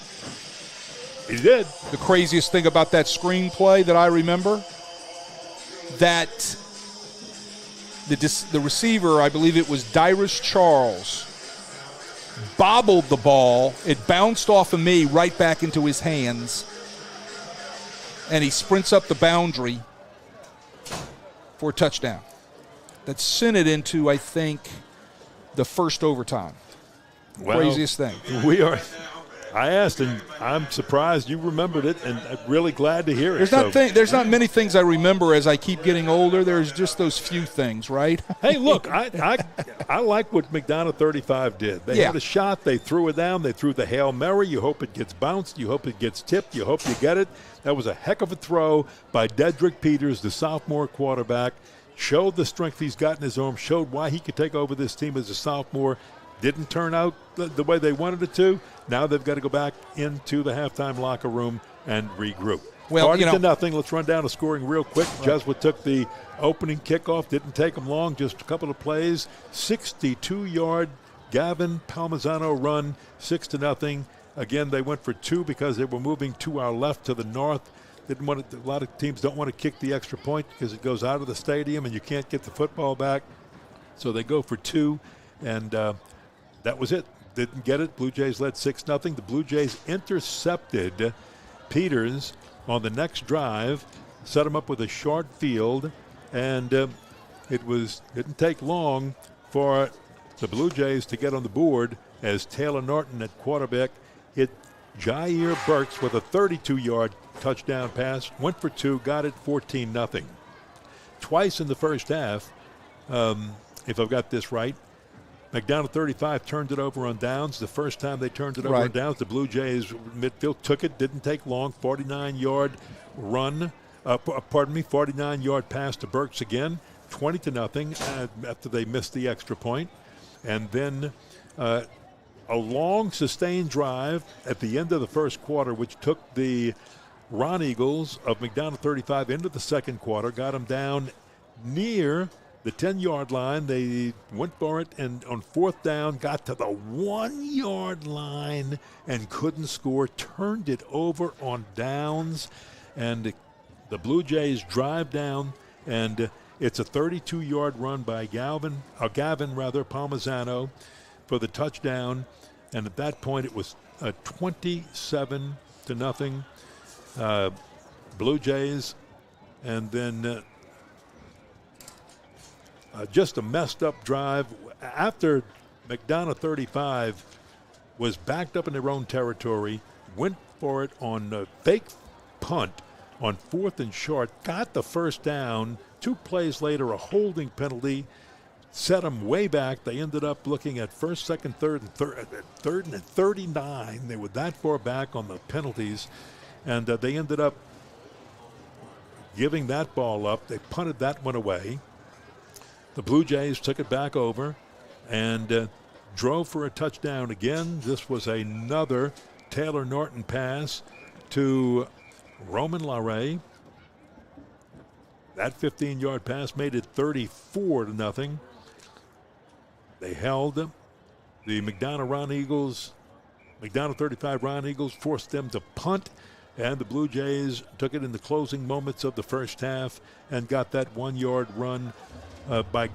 He did. The craziest thing about that screenplay that I remember, that the receiver, I believe it was Dyrus Charles, bobbled the ball. It bounced off of me right back into his hands, and he sprints up the boundary for a touchdown. That sent it into, I think, the first overtime. Well, craziest thing. I asked, and I'm surprised you remembered it, and I'm really glad to hear it. There's not many things I remember as I keep getting older. There's just those few things, right? Hey, look, I like what McDonogh 35 did. They had a shot. They threw it down. They threw the Hail Mary. You hope it gets bounced. You hope it gets tipped. You hope you get it. That was a heck of a throw by Dedrick Peters, the sophomore quarterback. Showed the strength he's got in his arm. Showed why he could take over this team as a sophomore. Didn't turn out the way they wanted it to. Now they've got to go back into the halftime locker room and regroup. Well, 40-0. Let's run down the scoring real quick. Right. Jesuit took the opening kickoff. Didn't take them long, just a couple of plays. 62-yard Gavin Palmisano run, 6-0. Again, they went for 2 because they were moving to our left to the north. A lot of teams don't want to kick the extra point because it goes out of the stadium and you can't get the football back. So they go for 2, and that was it. Didn't get it. Blue Jays led 6-0. The Blue Jays intercepted Peters on the next drive, set him up with a short field, and it didn't take long for the Blue Jays to get on the board as Taylor Norton at quarterback hit Jair Burks with a 32-yard touchdown pass, went for 2, got it 14-0. Twice in the first half, if I've got this right, McDonogh 35 turned it over on downs. The first time they turned it over on downs, the Blue Jays midfield took it, didn't take long, 49-yard run, 49-yard pass to Burks again, 20-0 after they missed the extra point. And then a long sustained drive at the end of the first quarter, which took the Ron Eagles of McDonogh 35 into the second quarter, got them down near the 10-yard line. They went for it, and on fourth down, got to the 1-yard line and couldn't score, turned it over on downs, and the Blue Jays drive down, and it's a 32-yard run by Gavin Palmisano for the touchdown, and at that point it was 27-0 Blue Jays, and then just a messed up drive after McDonogh 35 was backed up in their own territory, went for it on a fake punt on 4th and short, got the first down. 2 plays later, a holding penalty set them way back. They ended up looking at first, second, third and 39. They were that far back on the penalties, and they ended up giving that ball up. They punted that one away. The Blue Jays took it back over and drove for a touchdown again. This was another Taylor Norton pass to Roman Larray. That 15-yard pass made it 34-0. They held them. The McDonogh 35 Ron Eagles forced them to punt, and the Blue Jays took it in the closing moments of the first half and got that 1-yard run by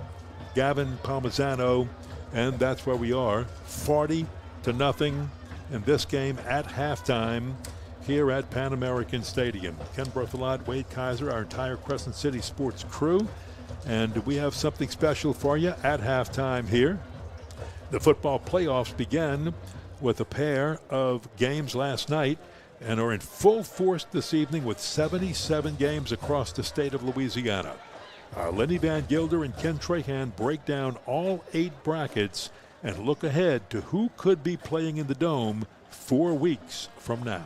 Gavin Palmisano, and that's where we are, 40-0 in this game at halftime here at Pan American Stadium. Ken Berthelot, Wade Kaiser, our entire Crescent City sports crew, and we have something special for you at halftime here. The football playoffs began with a pair of games last night and are in full force this evening with 77 games across the state of Louisiana. Lenny Van Gilder and Ken Trahan break down all 8 brackets and look ahead to who could be playing in the Dome 4 weeks from now.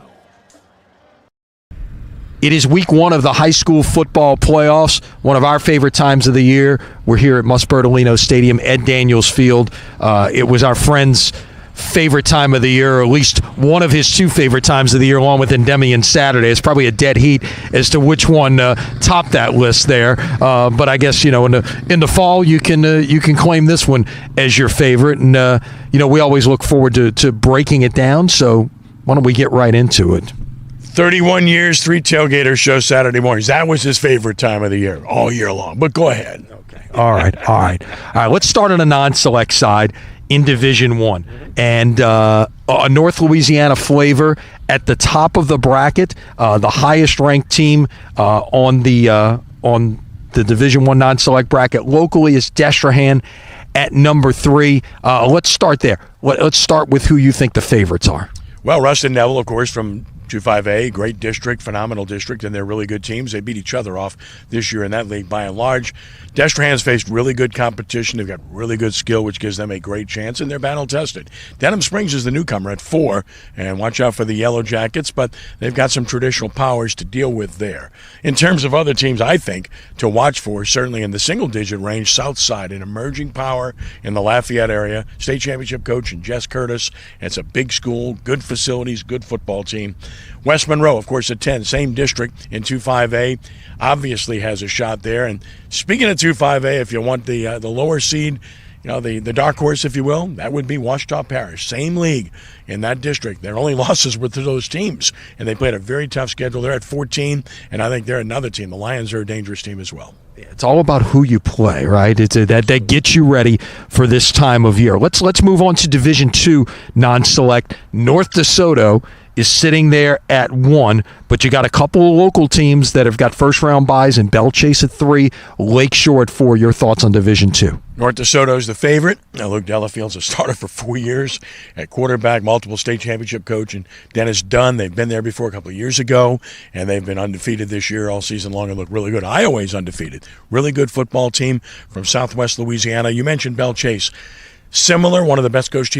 It is week 1 of the high school football playoffs, one of our favorite times of the year. We're here at Musbertolino Stadium, Ed Daniels Field. It was our friend's favorite time of the year, or at least one of his 2 favorite times of the year, along with Endymion Saturday. It's probably a dead heat as to which one topped that list there. But I guess, in the fall you can claim this one as your favorite, and we always look forward to breaking it down. So why don't we get right into it? 31 years, 3 tailgaters show Saturday mornings. That was his favorite time of the year, all year long. But go ahead. Okay. All right. Let's start on the non-select side in Division I. And a North Louisiana flavor at the top of the bracket, the highest-ranked team on the Division I non-select bracket locally is Destrehan at number 3. Let's start there. Let's start with who you think the favorites are. Well, Ruston Neville, of course, from 2-5A, great district, phenomenal district, and they're really good teams. They beat each other off this year in that league by and large. Destrehan's faced really good competition. They've got really good skill, which gives them a great chance, and they're battle-tested. Denham Springs is the newcomer at 4, and watch out for the Yellow Jackets, but they've got some traditional powers to deal with there. In terms of other teams, I think, to watch for, certainly in the single-digit range, Southside, an emerging power in the Lafayette area, state championship coach and Jess Curtis. It's a big school, good facilities, good football team. West Monroe, of course, at 10, same district in 2-5A, obviously has a shot there. And speaking of 2-5A, if you want the lower seed, the dark horse, if you will, that would be Ouachita Parish. Same league in that district. Their only losses were to those teams, and they played a very tough schedule. They're at 14, and I think they're another team. The Lions are a dangerous team as well. It's all about who you play, right? It's that gets you ready for this time of year. Let's move on to Division II non-select. North DeSoto is sitting there at 1, but you got a couple of local teams that have got first-round byes in Belle Chase at 3, Lakeshore at 4. Your thoughts on Division II? North DeSoto's the favorite. Now, Luke Delafield's a starter for 4 years at quarterback, multiple state championship coach, and Dennis Dunn. They've been there before a couple of years ago, and they've been undefeated this year all season long and look really good. Iowa's undefeated. Really good football team from Southwest Louisiana. You mentioned Belle Chase. Similar, one of the best coach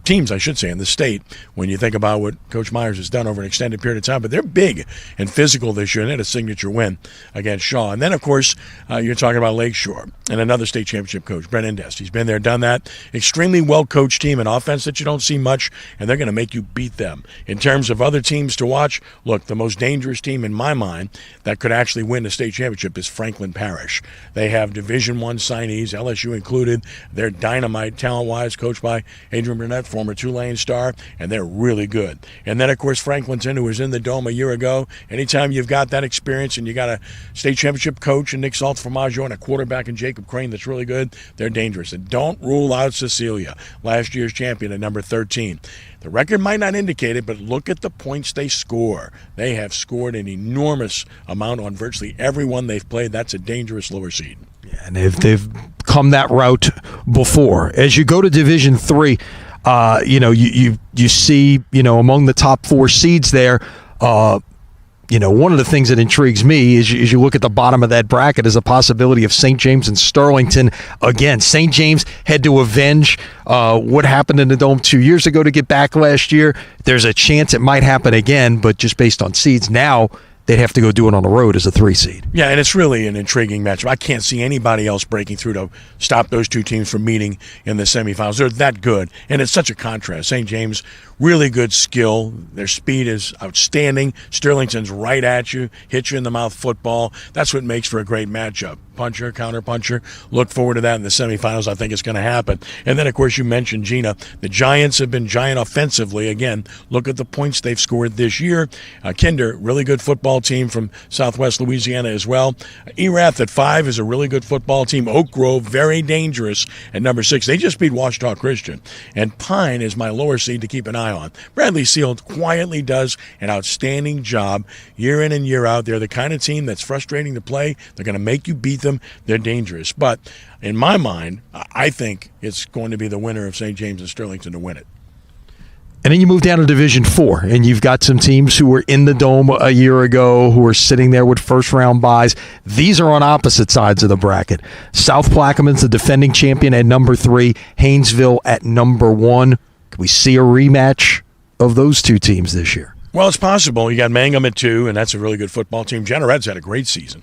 teams, I should say, in the state when you think about what Coach Myers has done over an extended period of time. But they're big and physical this year, and they had a signature win against Shaw. And then, of course, you're talking about Lakeshore and another state championship coach, Brent Indest. He's been there, done that. Extremely well-coached team, an offense that you don't see much, and they're going to make you beat them. In terms of other teams to watch, look, the most dangerous team in my mind that could actually win the state championship is Franklin Parish. They have Division I signees, LSU included. They're dynamite talent-wise, coached by Adrian Burnett, former Tulane star, and they're really good. And then, of course, Franklinton, who was in the Dome a year ago. Anytime you've got that experience and you got a state championship coach and Nick Saltformaggio and a quarterback and Jacob Crane that's really good, they're dangerous. And don't rule out Cecilia, last year's champion at number 13. The record might not indicate it, but look at the points they score. They have scored an enormous amount on virtually everyone they've played. That's a dangerous lower seed. Yeah, and they've come that route before. As you go to Division III, you see, among the top 4 seeds there, one of the things that intrigues me is you look at the bottom of that bracket is a possibility of St. James and Sterlington. Again, St. James had to avenge what happened in the Dome 2 years ago to get back last year. There's a chance it might happen again, but just based on seeds now, they'd have to go do it on the road as a 3 seed. Yeah, and it's really an intriguing matchup. I can't see anybody else breaking through to stop those two teams from meeting in the semifinals. They're that good, and it's such a contrast. St. James, really good skill. Their speed is outstanding. Sterlington's right at you, hit you in the mouth football. That's what makes for a great matchup. Puncher, counter puncher. Look forward to that in the semifinals. I think it's going to happen. And then, of course, you mentioned Gina. The Giants have been giant offensively. Again, look at the points they've scored this year. Kinder, really good football team from Southwest Louisiana as well. Erath at 5 is a really good football team. Oak Grove, very dangerous at number 6. They just beat Ouachita Christian. And Pine is my lower seed to keep an eye on. Bradley Seald quietly does an outstanding job year in and year out. They're the kind of team that's frustrating to play. They're going to make you beat them. They're dangerous. But in my mind, I think it's going to be the winner of St. James and Sterlington to win it. And then you move down to Division IV, and you've got some teams who were in the Dome a year ago who are sitting there with first-round buys. These are on opposite sides of the bracket. South Plaquemines, the defending champion, at number 3. Haynesville at number 1. Can we see a rematch of those two teams this year? Well, it's possible. You got Mangum at 2, and that's a really good football team. Genneret's had a great season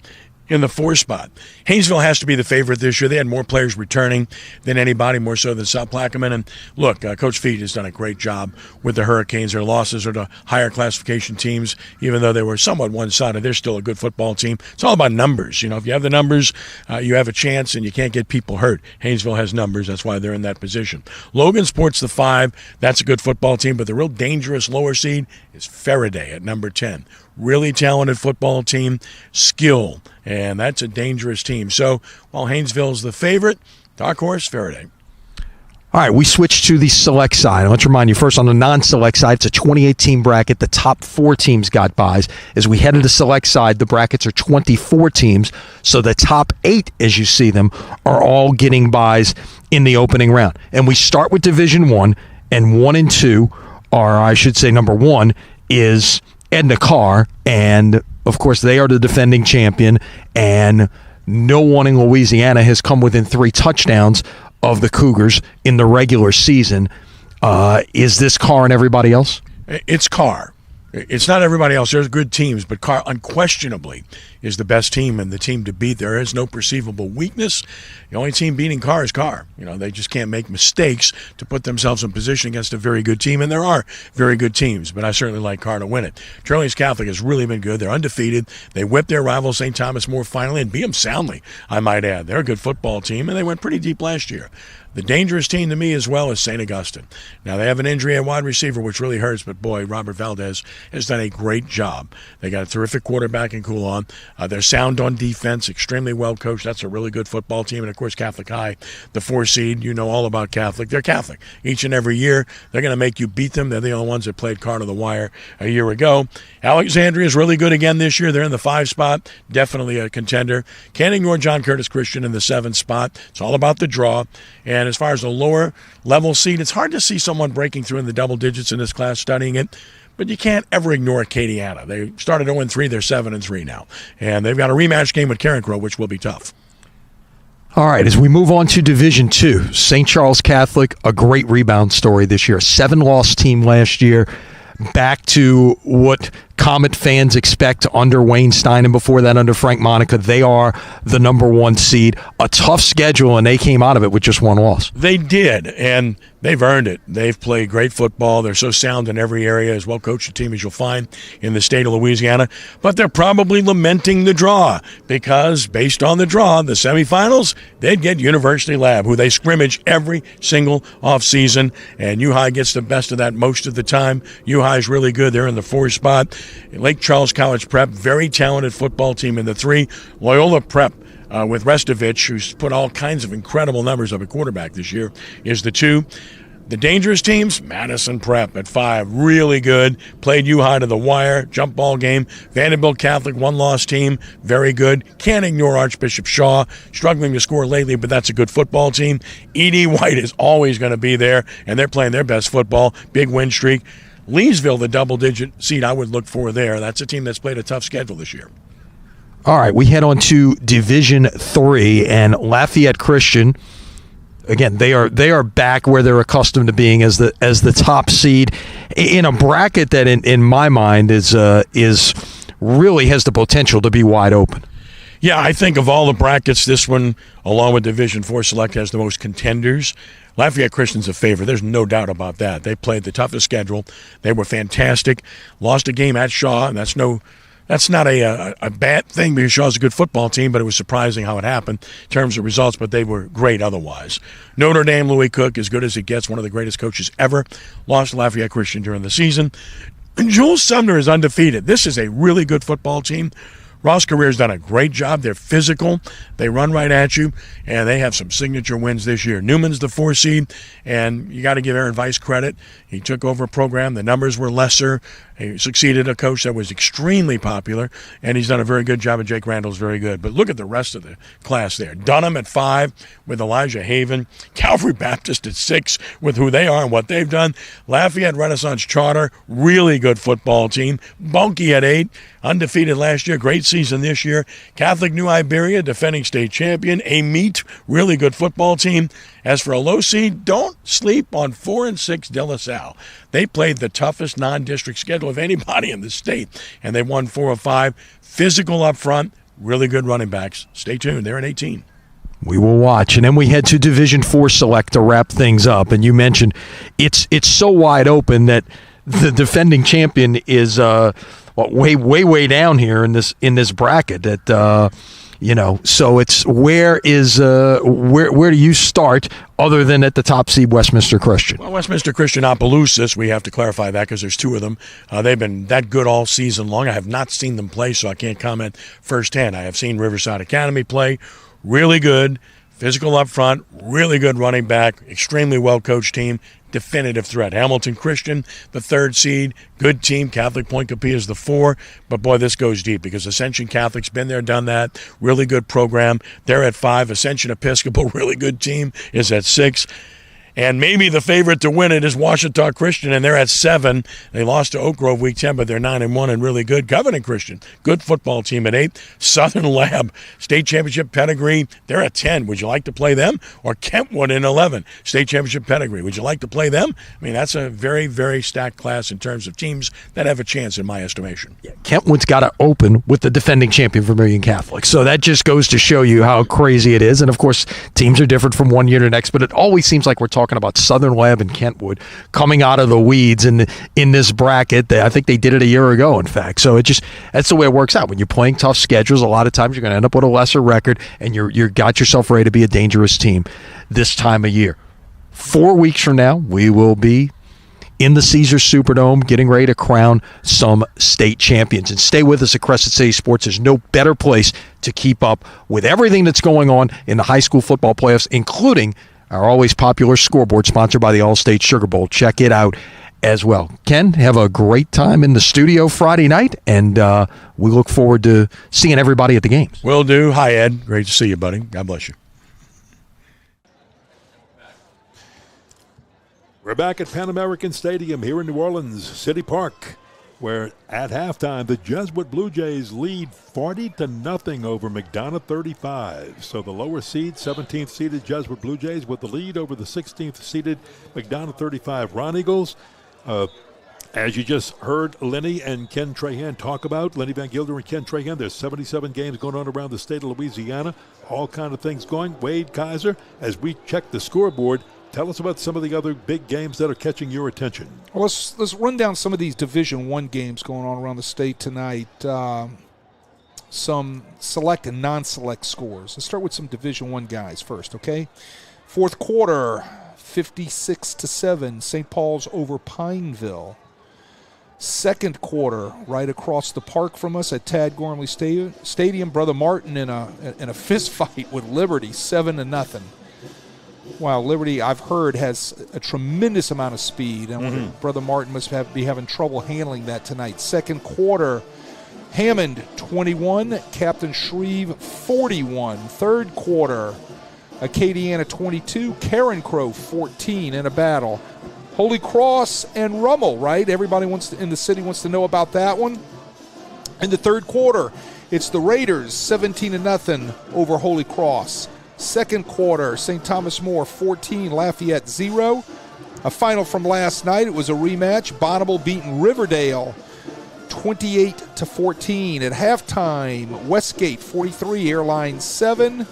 in the 4 spot. Haynesville has to be the favorite this year. They had more players returning than anybody, more so than South Plaquemine. And look, Coach Feed has done a great job with the Hurricanes. Their losses are to higher classification teams, even though they were somewhat one-sided. They're still a good football team. It's all about numbers. If you have the numbers, you have a chance, and you can't get people hurt. Haynesville has numbers. That's why they're in that position. Logansport's the 5. That's a good football team, but the real dangerous lower seed is Faraday at number 10. Really talented football team, skill, and that's a dangerous team. So while Haynesville's the favorite, dark horse, Faraday. All right, we switch to the select side. Let's remind you first on the non-select side, it's a 28-team bracket. The top 4 teams got buys. As we head to the select side, the brackets are 24 teams. So the top 8, as you see them, are all getting buys in the opening round. And we start with Division I, and 1 and 2 are, I should say, number 1 is Edna Carr, and of course they are the defending champion, and no one in Louisiana has come within 3 touchdowns of the Cougars in the regular season. Is this Carr and everybody else? It's Carr. It's not everybody else. There's good teams, but Carr unquestionably is the best team and the team to beat. There is no perceivable weakness. The only team beating Carr is Carr. They just can't make mistakes to put themselves in position against a very good team, and there are very good teams, but I certainly like Carr to win it. Trinity Catholic has really been good. They're undefeated. They whipped their rival St. Thomas More finally and beat them soundly, I might add. They're a good football team, and they went pretty deep last year. The dangerous team to me as well is St. Augustine. Now, they have an injury at wide receiver, which really hurts, but boy, Robert Valdez has done a great job. They got a terrific quarterback in Coulon. They're sound on defense, extremely well coached. That's a really good football team. And, of course, Catholic High, the 4 seed. You know all about Catholic. They're Catholic. Each and every year, they're going to make you beat them. They're the only ones that played Card of the Wire a year ago. Alexandria is really good again this year. They're in the 5 spot. Definitely a contender. Can't ignore John Curtis Christian in the 7th spot. It's all about the draw. And as far as the lower level seed, it's hard to see someone breaking through in the double digits in this class studying it. But you can't ever ignore Acadiana. They started 0-3. They're 7-3 now. And they've got a rematch game with Carencro, which will be tough. All right, as we move on to Division II, St. Charles Catholic, a great rebound story this year. 7-loss team last year, back to what Comet fans expect under Wayne Stein and before that under Frank Monica. They are the number 1 seed. A tough schedule, and they came out of it with just 1 loss. They did, and they've earned it. They've played great football. They're so sound in every area, as well-coached a team as you'll find in the state of Louisiana. But they're probably lamenting the draw because, based on the draw, the semifinals, they'd get University Lab, who they scrimmage every single offseason, and U-High gets the best of that most of the time. U-High's really good. They're in the 4 spot. Lake Charles College Prep, very talented football team in the 3. Loyola Prep, with Restovich, who's put all kinds of incredible numbers up at quarterback this year, is the 2. The dangerous teams, Madison Prep at 5, really good. Played U-High to the wire, jump ball game. Vanderbilt Catholic, 1-loss team, very good. Can't ignore Archbishop Shaw, struggling to score lately, but that's a good football team. E.D. White is always going to be there, and they're playing their best football, big win streak. Leesville, the double-digit seed I would look for there. That's a team that's played a tough schedule this year. All right, we head on to Division III, and Lafayette Christian. Again, they are back where they're accustomed to being as the top seed in a bracket that, in my mind, is really has the potential to be wide open. Yeah, I think of all the brackets, this one, along with Division IV Select, has the most contenders. Lafayette Christian's a favorite. There's no doubt about that. They played the toughest schedule. They were fantastic. Lost a game at Shaw, and that's not a bad thing because Shaw's a good football team, but it was surprising how it happened in terms of results, but they were great otherwise. Notre Dame, Louis Cook, as good as it gets, one of the greatest coaches ever, lost to Lafayette Christian during the season. And Jules Sumner is undefeated. This is a really good football team. Ross Career's done a great job. They're physical. They run right at you, and they have some signature wins this year. Newman's the 4 seed, and you got to give Aaron Weiss credit. He took over a program. The numbers were lesser. He succeeded a coach that was extremely popular, and he's done a very good job, and Jake Randall's very good. But look at the rest of the class there. Dunham at 5 with Elijah Haven. Calvary Baptist at 6 with who they are and what they've done. Lafayette Renaissance Charter, really good football team. Bunkie at 8, undefeated last year, great season this year. Catholic New Iberia, defending state champion. Amite, really good football team. As for a low seed, don't sleep on 4 and 6 De La Salle. They played the toughest non-district schedule of anybody in the state, and they won 4 of 5. Physical up front, really good running backs. Stay tuned. They're in 18. We will watch, and then we head to Division IV Select to wrap things up. And you mentioned it's so wide open that the defending champion is way down here in this bracket. That so it's where do you start other than at the top seed Westminster Christian? Well, Westminster Christian Opelousas, we have to clarify that because there's 2 of them. They've been that good all season long. I have not seen them play, so I can't comment firsthand. I have seen Riverside Academy play. Really good, physical up front, really good running back, extremely well-coached team, definitive threat. Hamilton Christian, the 3rd seed, good team. Catholic Point Capilla is the 4. But, boy, this goes deep because Ascension Catholic's been there, done that. Really good program. They're at 5. Ascension Episcopal, really good team, is at 6. And maybe the favorite to win it is Washita Christian, and they're at 7. They lost to Oak Grove Week 10, but they're 9-1 and really good. Covenant Christian, good football team at 8. Southern Lab, state championship pedigree, they're at 10. Would you like to play them? Or Kentwood in 11, state championship pedigree. Would you like to play them? I mean, that's a very, very stacked class in terms of teams that have a chance, in my estimation. Yeah, Kentwood's got to open with the defending champion Vermilion Catholic. So that just goes to show you how crazy it is. And, of course, teams are different from one year to the next, but it always seems like we're talking about Southern Lab and Kentwood coming out of the weeds in this bracket. I think they did it a year ago, in fact. So that's the way it works out. When you're playing tough schedules, a lot of times you're going to end up with a lesser record, and you're got yourself ready to be a dangerous team this time of year. 4 weeks from now, we will be in the Caesars Superdome, getting ready to crown some state champions. And stay with us at Crescent City Sports. There's no better place to keep up with everything that's going on in the high school football playoffs, including our always popular scoreboard sponsored by the All-State Sugar Bowl. Check it out as well. Ken, have a great time in the studio Friday night, and we look forward to seeing everybody at the games. Will do. Hi, Ed. Great to see you, buddy. God bless you. We're back at Pan American Stadium here in New Orleans, City Park, where at halftime the Jesuit Blue Jays lead 40-0 over McDonogh 35. So the lower seed, 17th seeded Jesuit Blue Jays with the lead over the 16th seeded McDonogh 35 Ron Eagles. As you just heard Lenny and Ken Trahan talk about, Lenny Van Gilder and Ken Trahan, there's 77 games going on around the state of Louisiana, all kind of things going. Wade Kaiser, as we check the scoreboard, tell us about some of the other big games that are catching your attention. Well, let's run down some of these Division I games going on around the state tonight. Some select and non-select scores. Let's start with some Division I guys first, okay? Fourth quarter, 56-7, St. Paul's over Pineville. Second quarter, right across the park from us at Tad Gormley Stadium, Brother Martin in a fist fight with Liberty, 7-0. Wow, Liberty, I've heard, has a tremendous amount of speed, and Brother Martin must be having trouble handling that tonight. Second quarter, Hammond 21, Captain Shreve 41. Third quarter, Acadiana 22, Karen Crow 14 in a battle. Holy Cross and Rummel, right? Everybody in the city wants to know about that one. In the third quarter, it's the Raiders 17-0 over Holy Cross. Second quarter, St. Thomas More 14, Lafayette 0. A final from last night, it was a rematch. Bonneville beating Riverdale 28-14. At halftime, Westgate 43, Airline 7.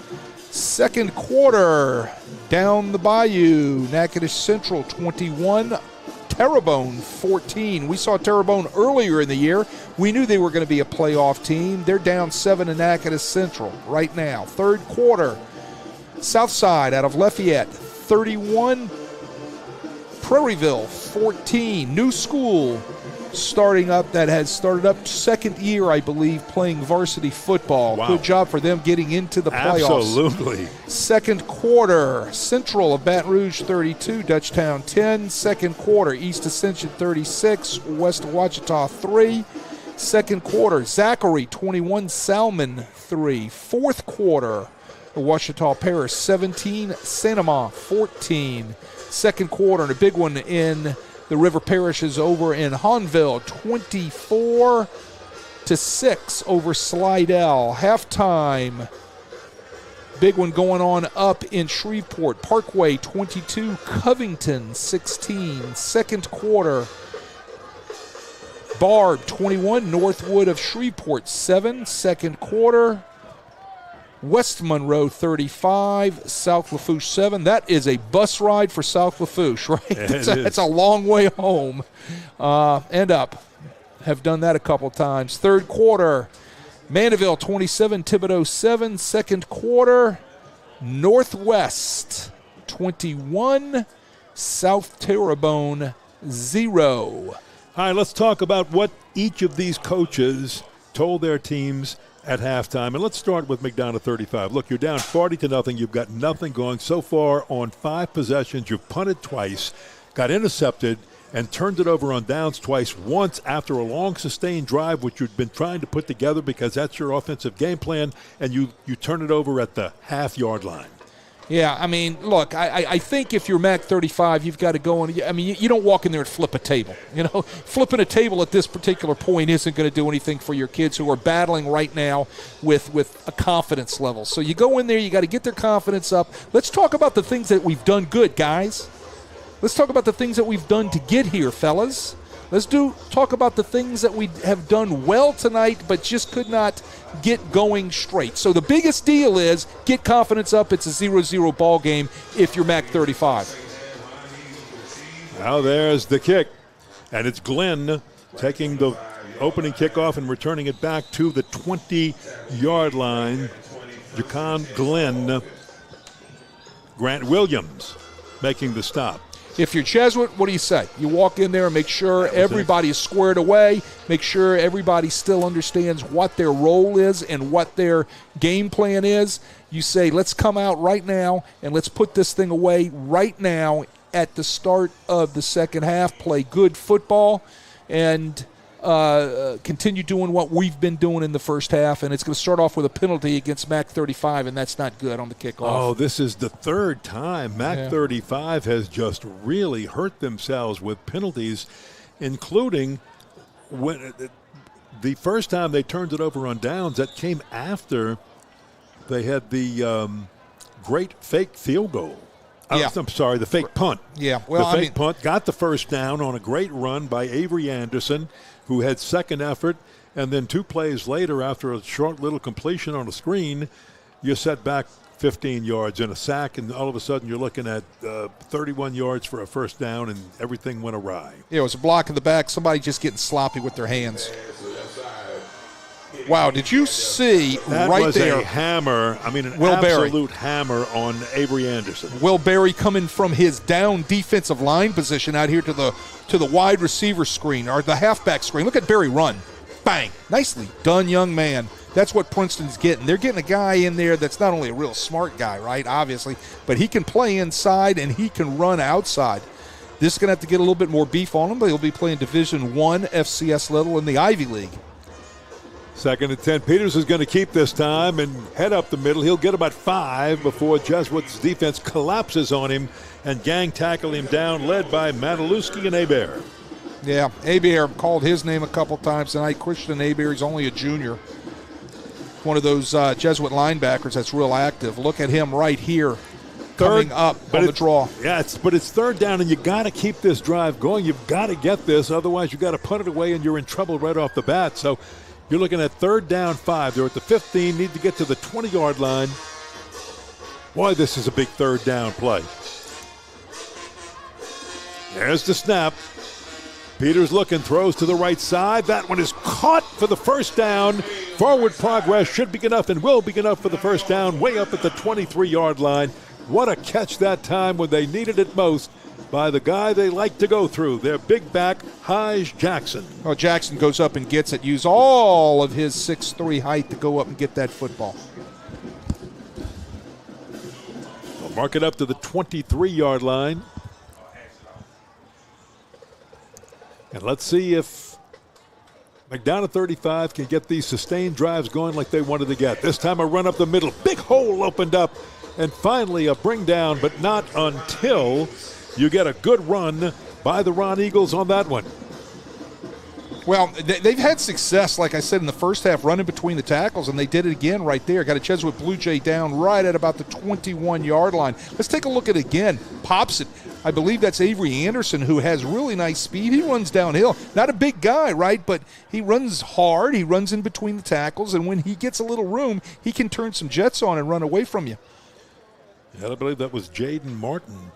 Second quarter, down the bayou, Natchitoches Central 21, Terrebonne 14. We saw Terrebonne earlier in the year. We knew they were going to be a playoff team. They're down 7 to Natchitoches Central right now. Third quarter, Southside out of Lafayette 31, Prairieville 14. New school that has started up second year, I believe, playing varsity football. Wow. Good job for them getting into the playoffs. Absolutely. Second quarter, Central of Baton Rouge 32, Dutchtown 10. Second quarter, East Ascension 36, West Ouachita 3. Second quarter, Zachary 21, Salmon 3. Fourth quarter, Ouachita Parish 17, Sanama 14. Second quarter, and a big one in the River Parishes over in Hahnville, 24-6 over Slidell. Halftime, big one going on up in Shreveport. Parkway 22, Covington 16. Second quarter, Barb 21, Northwood of Shreveport 7. Second quarter, West Monroe 35, South Lafourche 7. That is a bus ride for South Lafourche, right? That's a long way home and up. Have done that a couple times. Third quarter, Mandeville 27, Thibodaux 7. Second quarter, Northwest 21, South Terrebonne 0. All right, let's talk about what each of these coaches told their teams at halftime. And let's start with McDonogh 35. Look, you're down 40-0. You've got nothing going. So far on 5 possessions, you've punted twice, got intercepted, and turned it over on downs twice, once after a long sustained drive, which you've been trying to put together because that's your offensive game plan, and you turn it over at the half-yard line. Yeah, I mean, look, I think if you're MAC 35, you've got to go and, I mean, you don't walk in there and flip a table. You know, flipping a table at this particular point isn't going to do anything for your kids who are battling right now with a confidence level. So you go in there, you got to get their confidence up. Let's talk about the things that we've done good, guys. Let's talk about the things that we've done to get here, fellas. Let's talk about the things that we have done well tonight but just could not get going straight. So the biggest deal is get confidence up. It's a 0-0 ball game if you're MAC 35. Now there's the kick, and it's Glenn taking the opening kickoff and returning it back to the 20-yard line. Jacon Glenn, Grant Williams making the stop. If you're Jesuit, what do you say? You walk in there and make sure everybody is squared away, make sure everybody still understands what their role is and what their game plan is. You say, let's come out right now and let's put this thing away right now at the start of the second half, play good football, and continue doing what we've been doing in the first half. And it's going to start off with a penalty against MAC 35, and that's not good on the kickoff. Oh, this is the third time MAC 35 has just really hurt themselves with penalties, including when the first time they turned it over on downs. That came after they had the great fake field goal. I'm sorry, the fake punt. Yeah, well, the fake punt got the first down on a great run by Avery Anderson, who had second effort, and then 2 plays later, after a short little completion on a screen, you set back 15 yards in a sack, and all of a sudden you're looking at 31 yards for a first down, and everything went awry. Yeah, it was a block in the back, somebody just getting sloppy with their hands. Wow, did you see that right was there? A hammer, an Will absolute hammer on Avery Anderson. Will Berry coming from his down defensive line position out here to the wide receiver screen or the halfback screen. Look at Berry run. Bang. Nicely done, young man. That's what Princeton's getting. They're getting a guy in there that's not only a real smart guy, right, obviously, but he can play inside and he can run outside. This is going to have to get a little bit more beef on him, but he'll be playing Division I FCS level in the Ivy League. 2nd and 10. Peters is going to keep this time and head up the middle. He'll get about 5 before Jesuit's defense collapses on him and gang tackle him down, led by Mataluski and Hebert. Yeah, Hebert called his name a couple times tonight. Christian Hebert, he's only a junior. One of those Jesuit linebackers that's real active. Look at him right here coming up on the draw. Yeah, but it's 3rd down, and you got to keep this drive going. You've got to get this. Otherwise, you got to put it away, and you're in trouble right off the bat. So you're looking at 3rd down 5. They're at the 15, need to get to the 20-yard line. Boy, this is a big 3rd down play. There's the snap. Peters looking, throws to the right side. That one is caught for the first down. Forward progress should be enough and will be enough for the first down, way up at the 23-yard line. What a catch that time when they needed it most by the guy they like to go through, their big back, Hige Jackson. Oh, Jackson goes up and gets it. Use all of his 6'3" height to go up and get that football. They'll mark it up to the 23-yard line. And let's see if McDonogh 35 can get these sustained drives going like they wanted to get. This time a run up the middle. Big hole opened up. And finally a bring down, but not until you get a good run by the Ron Eagles on that one. Well, they've had success, like I said, in the first half, running between the tackles, and they did it again right there. Got a Jesuit Blue Jay down right at about the 21-yard line. Let's take a look at it again. Pops it. I believe that's Avery Anderson, who has really nice speed. He runs downhill. Not a big guy, right? But he runs hard. He runs in between the tackles, and when he gets a little room, he can turn some jets on and run away from you. Yeah, I believe that was Jaden Martin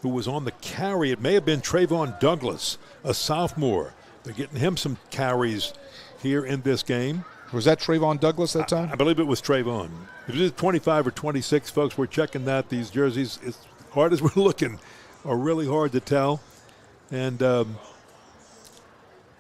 who was on the carry. It may have been Trayvon Douglas, a sophomore. They're getting him some carries here in this game. Was that Trayvon Douglas that time? I believe it was Trayvon. It was 25 or 26, folks. We're checking that. These jerseys, as hard as we're looking, are really hard to tell. And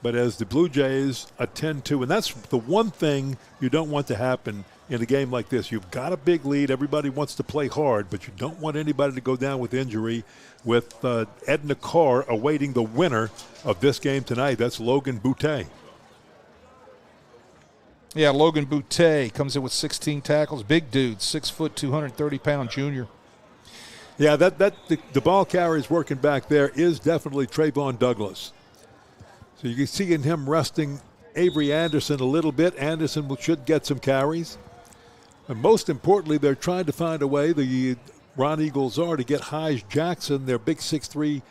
but as the Blue Jays attend to, and that's the one thing you don't want to happen in a game like this. You've got a big lead. Everybody wants to play hard, but you don't want anybody to go down with injury, with Edna Carr awaiting the winner of this game tonight. That's Logan Boutte. Yeah, Logan Boutte comes in with 16 tackles. Big dude, 6 foot, 230-pound junior. Yeah, the ball carrier working back there is definitely Trayvon Douglas. So you can see in him resting Avery Anderson a little bit. Anderson should get some carries. And most importantly, they're trying to find a way, the Ron Eagles are, to get Hige Jackson, their big 6'3",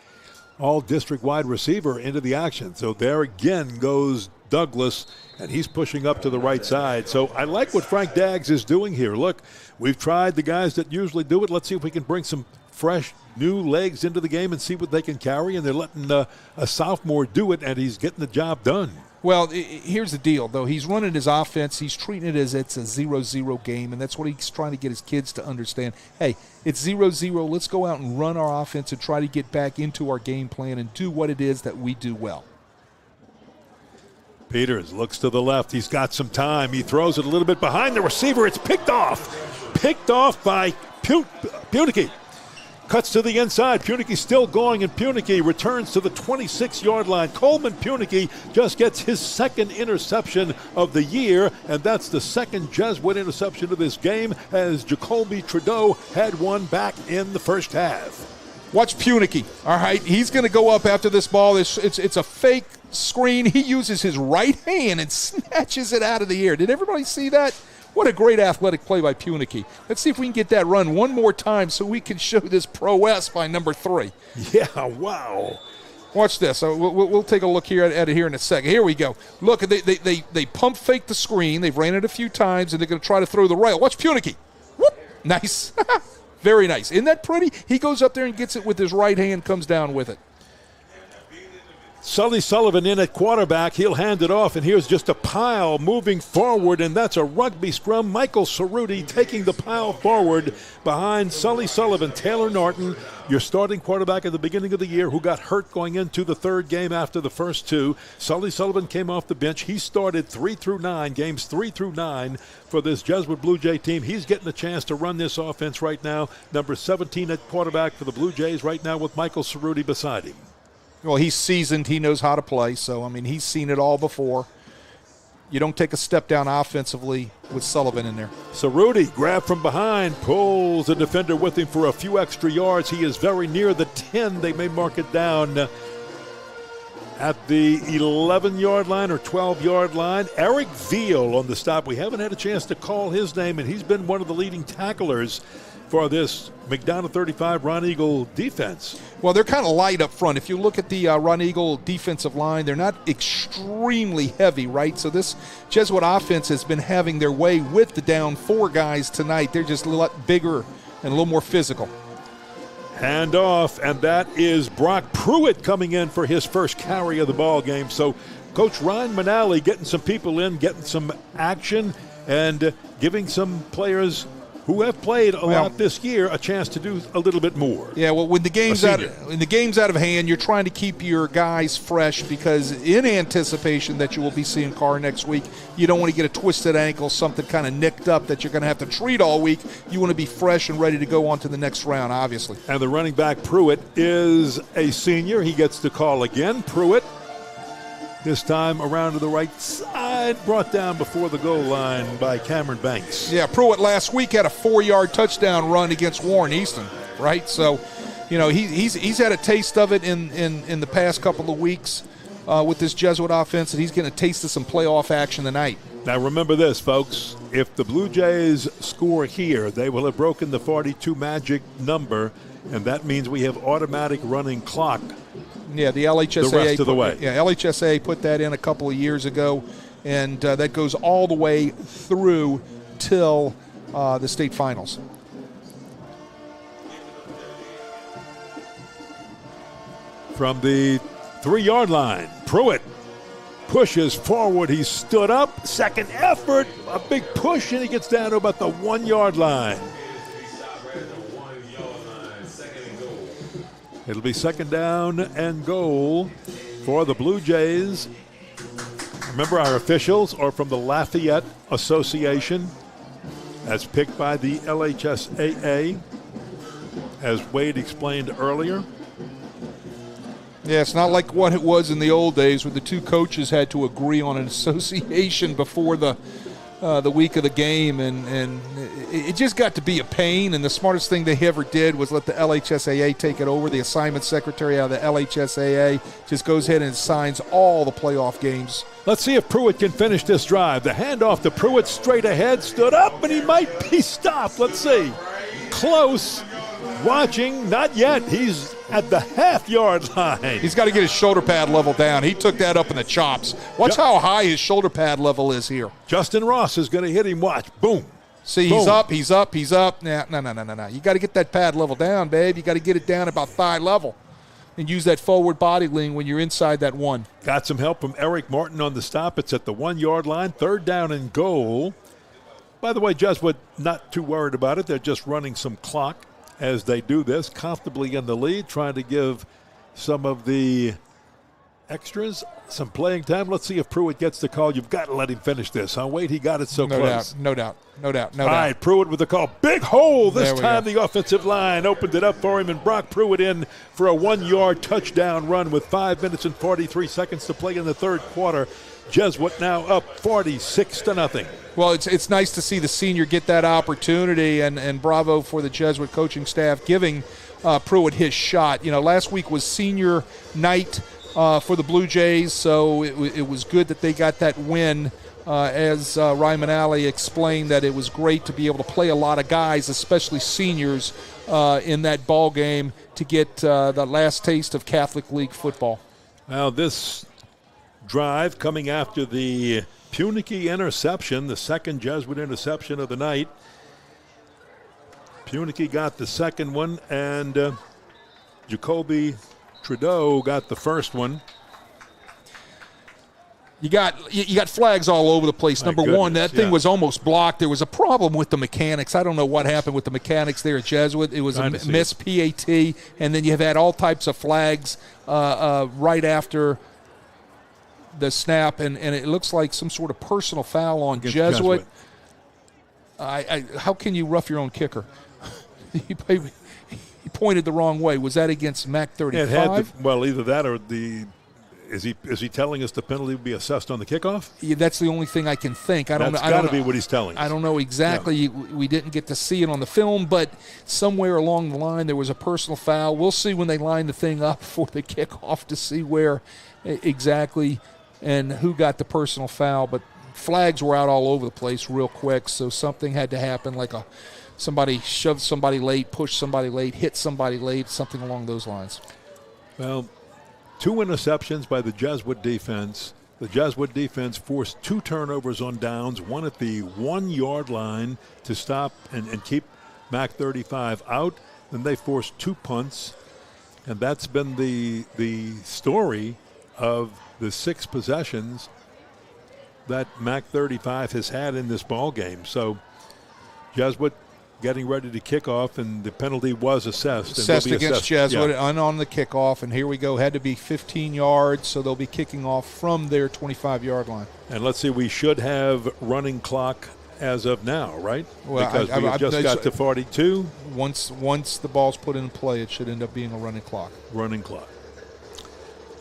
all-district wide receiver, into the action. So there again goes Douglas, and he's pushing up to the right side. So I like what Frank Daggs is doing here. Look, we've tried the guys that usually do it. Let's see if we can bring some fresh new legs into the game and see what they can carry, and they're letting a sophomore do it, and he's getting the job done. Well, here's the deal, though. He's running his offense. He's treating it as it's a 0-0 game, and that's what he's trying to get his kids to understand. Hey, it's 0-0. Let's go out and run our offense and try to get back into our game plan and do what it is that we do well. Peters looks to the left. He's got some time. He throws it a little bit behind the receiver. It's picked off. Picked off by Punicky. Cuts to the inside. Punicky still going, and Punicky returns to the 26-yard line. Coleman Punicky just gets his second interception of the year, and that's the second Jesuit interception of this game, as Jacoby Trudeau had one back in the first half. Watch Punicky, all right? He's going to go up after this ball. It's a fake screen. He uses his right hand and snatches it out of the air. Did everybody see that? What a great athletic play by Punicky. Let's see if we can get that run one more time so we can show this prowess by number 3. Yeah, wow. Watch this. We'll take a look here at it here in a second. Here we go. Look, they pump fake the screen. They've ran it a few times, and they're going to try to throw the rail. Watch Punicky. Whoop. Nice. Very nice. Isn't that pretty? He goes up there and gets it with his right hand, comes down with it. Sully Sullivan in at quarterback. He'll hand it off, and here's just a pile moving forward, and that's a rugby scrum. Michael Cerruti taking the pile forward behind Sully Sullivan. Taylor Norton, your starting quarterback at the beginning of the year, who got hurt going into the third game after the first two. Sully Sullivan came off the bench. He started 3 through 9, games 3 through 9 for this Jesuit Blue Jay team. He's getting a chance to run this offense right now. Number 17 at quarterback for the Blue Jays right now with Michael Cerruti beside him. Well, he's seasoned. He knows how to play. So, I mean, he's seen it all before. You don't take a step down offensively with Sullivan in there. Cerruti grabbed from behind, pulls the defender with him for a few extra yards. He is very near the 10. They may mark it down at the 11-yard line or 12-yard line. Eric Veal on the stop. We haven't had a chance to call his name, and he's been one of the leading tacklers for this McDonogh 35 Ron Eagle defense. Well, they're kind of light up front. If you look at the Ron Eagle defensive line, they're not extremely heavy, right? So this Jesuit offense has been having their way with the down 4 guys tonight. They're just a lot bigger and a little more physical. Hand off, and that is Brock Pruitt coming in for his first carry of the ball game. So Coach Ryan Manali getting some people in, getting some action, and giving some players who have played a lot this year a chance to do a little bit more. Yeah, well, when the game's out of hand, you're trying to keep your guys fresh, because in anticipation that you will be seeing Carr next week, you don't want to get a twisted ankle, something kind of nicked up that you're going to have to treat all week. You want to be fresh and ready to go on to the next round, obviously. And the running back, Pruitt, is a senior. He gets the call again. Pruitt, this time around to the right side, brought down before the goal line by Cameron Banks. Yeah, Pruitt last week had a 4-yard touchdown run against Warren Easton, right? So, you know, he's had a taste of it in the past couple of weeks with this Jesuit offense, and he's getting a taste of some playoff action tonight. Now remember this, folks. If the Blue Jays score here, they will have broken the 42 magic number, and that means we have automatic running clock. Yeah, the LHSAA. The rest of the way. Yeah, LHSAA put that in a couple of years ago, and that goes all the way through till the state finals. From the 3-yard line, Pruitt pushes forward. He stood up. Second effort, a big push, and he gets down to about the 1-yard line. It'll be second down and goal for the Blue Jays. Remember, our officials are from the Lafayette Association, as picked by the LHSAA, as Wade explained earlier. Yeah, it's not like what it was in the old days where the two coaches had to agree on an association before the week of the game, and it just got to be a pain, and the smartest thing they ever did was let the LHSAA take it over. The assignment secretary out of the LHSAA just goes ahead and signs all the playoff games. Let's see if Pruitt can finish this drive. The handoff to Pruitt straight ahead, stood up, and he might be stopped. Let's see. Close. Watching, not yet. He's at the half-yard line. He's got to get his shoulder pad level down. He took that up in the chops. Watch how high his shoulder pad level is here. Justin Ross is going to hit him. Watch. Boom. See, Boom. he's up. No. You got to get that pad level down, babe. You got to get it down about thigh level and use that forward body lean when you're inside that one. Got some help from Eric Martin on the stop. It's at the 1 yard line, 3rd down and goal. By the way, Jesuit not too worried about it. They're just running some clock as they do this, comfortably in the lead, trying to give some of the extras some playing time. Let's see if Pruitt gets the call. You've got to let him finish this. Wait, he got it so close. No doubt. All right, Pruitt with the call. Big hole this time. Go. The offensive line opened it up for him, and Brock Pruitt in for a 1 yard touchdown run with 5 minutes and 43 seconds to play in the third quarter. Jesuit now up 46-0. Well, it's nice to see the senior get that opportunity, and bravo for the Jesuit coaching staff giving Pruitt his shot. Last week was senior night for the Blue Jays, so it was good that they got that win. As Ryman Alley explained, that it was great to be able to play a lot of guys, especially seniors, in that ball game to get the last taste of Catholic League football. Now this drive coming after the Punicky interception, the second Jesuit interception of the night. Punicky got the second one, and Jacoby Trudeau got the first one. You got flags all over the place. Number one, that thing was almost blocked. There was a problem with the mechanics. I don't know what happened with the mechanics there at Jesuit. It was a miss PAT, and then you've had all types of flags right after the snap, and it looks like some sort of personal foul on Jesuit. How can you rough your own kicker? He pointed the wrong way. Was that against Mac 35? Either that or the. Is he telling us the penalty would be assessed on the kickoff? Yeah, that's the only thing I can think. That's got to be what he's telling us. I don't know exactly. Yeah. We didn't get to see it on the film, but somewhere along the line there was a personal foul. We'll see when they line the thing up for the kickoff to see where exactly and who got the personal foul. But flags were out all over the place real quick, so something had to happen, like somebody shoved somebody late, pushed somebody late, hit somebody late, something along those lines. Well, 2 interceptions by the Jesuit defense. The Jesuit defense forced 2 turnovers on downs, one at the 1 yard line to stop and keep Mac 35 out. Then they forced 2 punts, and that's been the story of the 6 possessions that Mac 35 has had in this ball game. So Jesuit getting ready to kick off, and the penalty was assessed. Assessed against Jesuit and on the kickoff, and here we go. Had to be 15 yards, so they'll be kicking off from their 25-yard line. And let's see, we should have running clock as of now, right? Well, because we just got to 42. Once the ball's put in play, it should end up being a running clock. Running clock.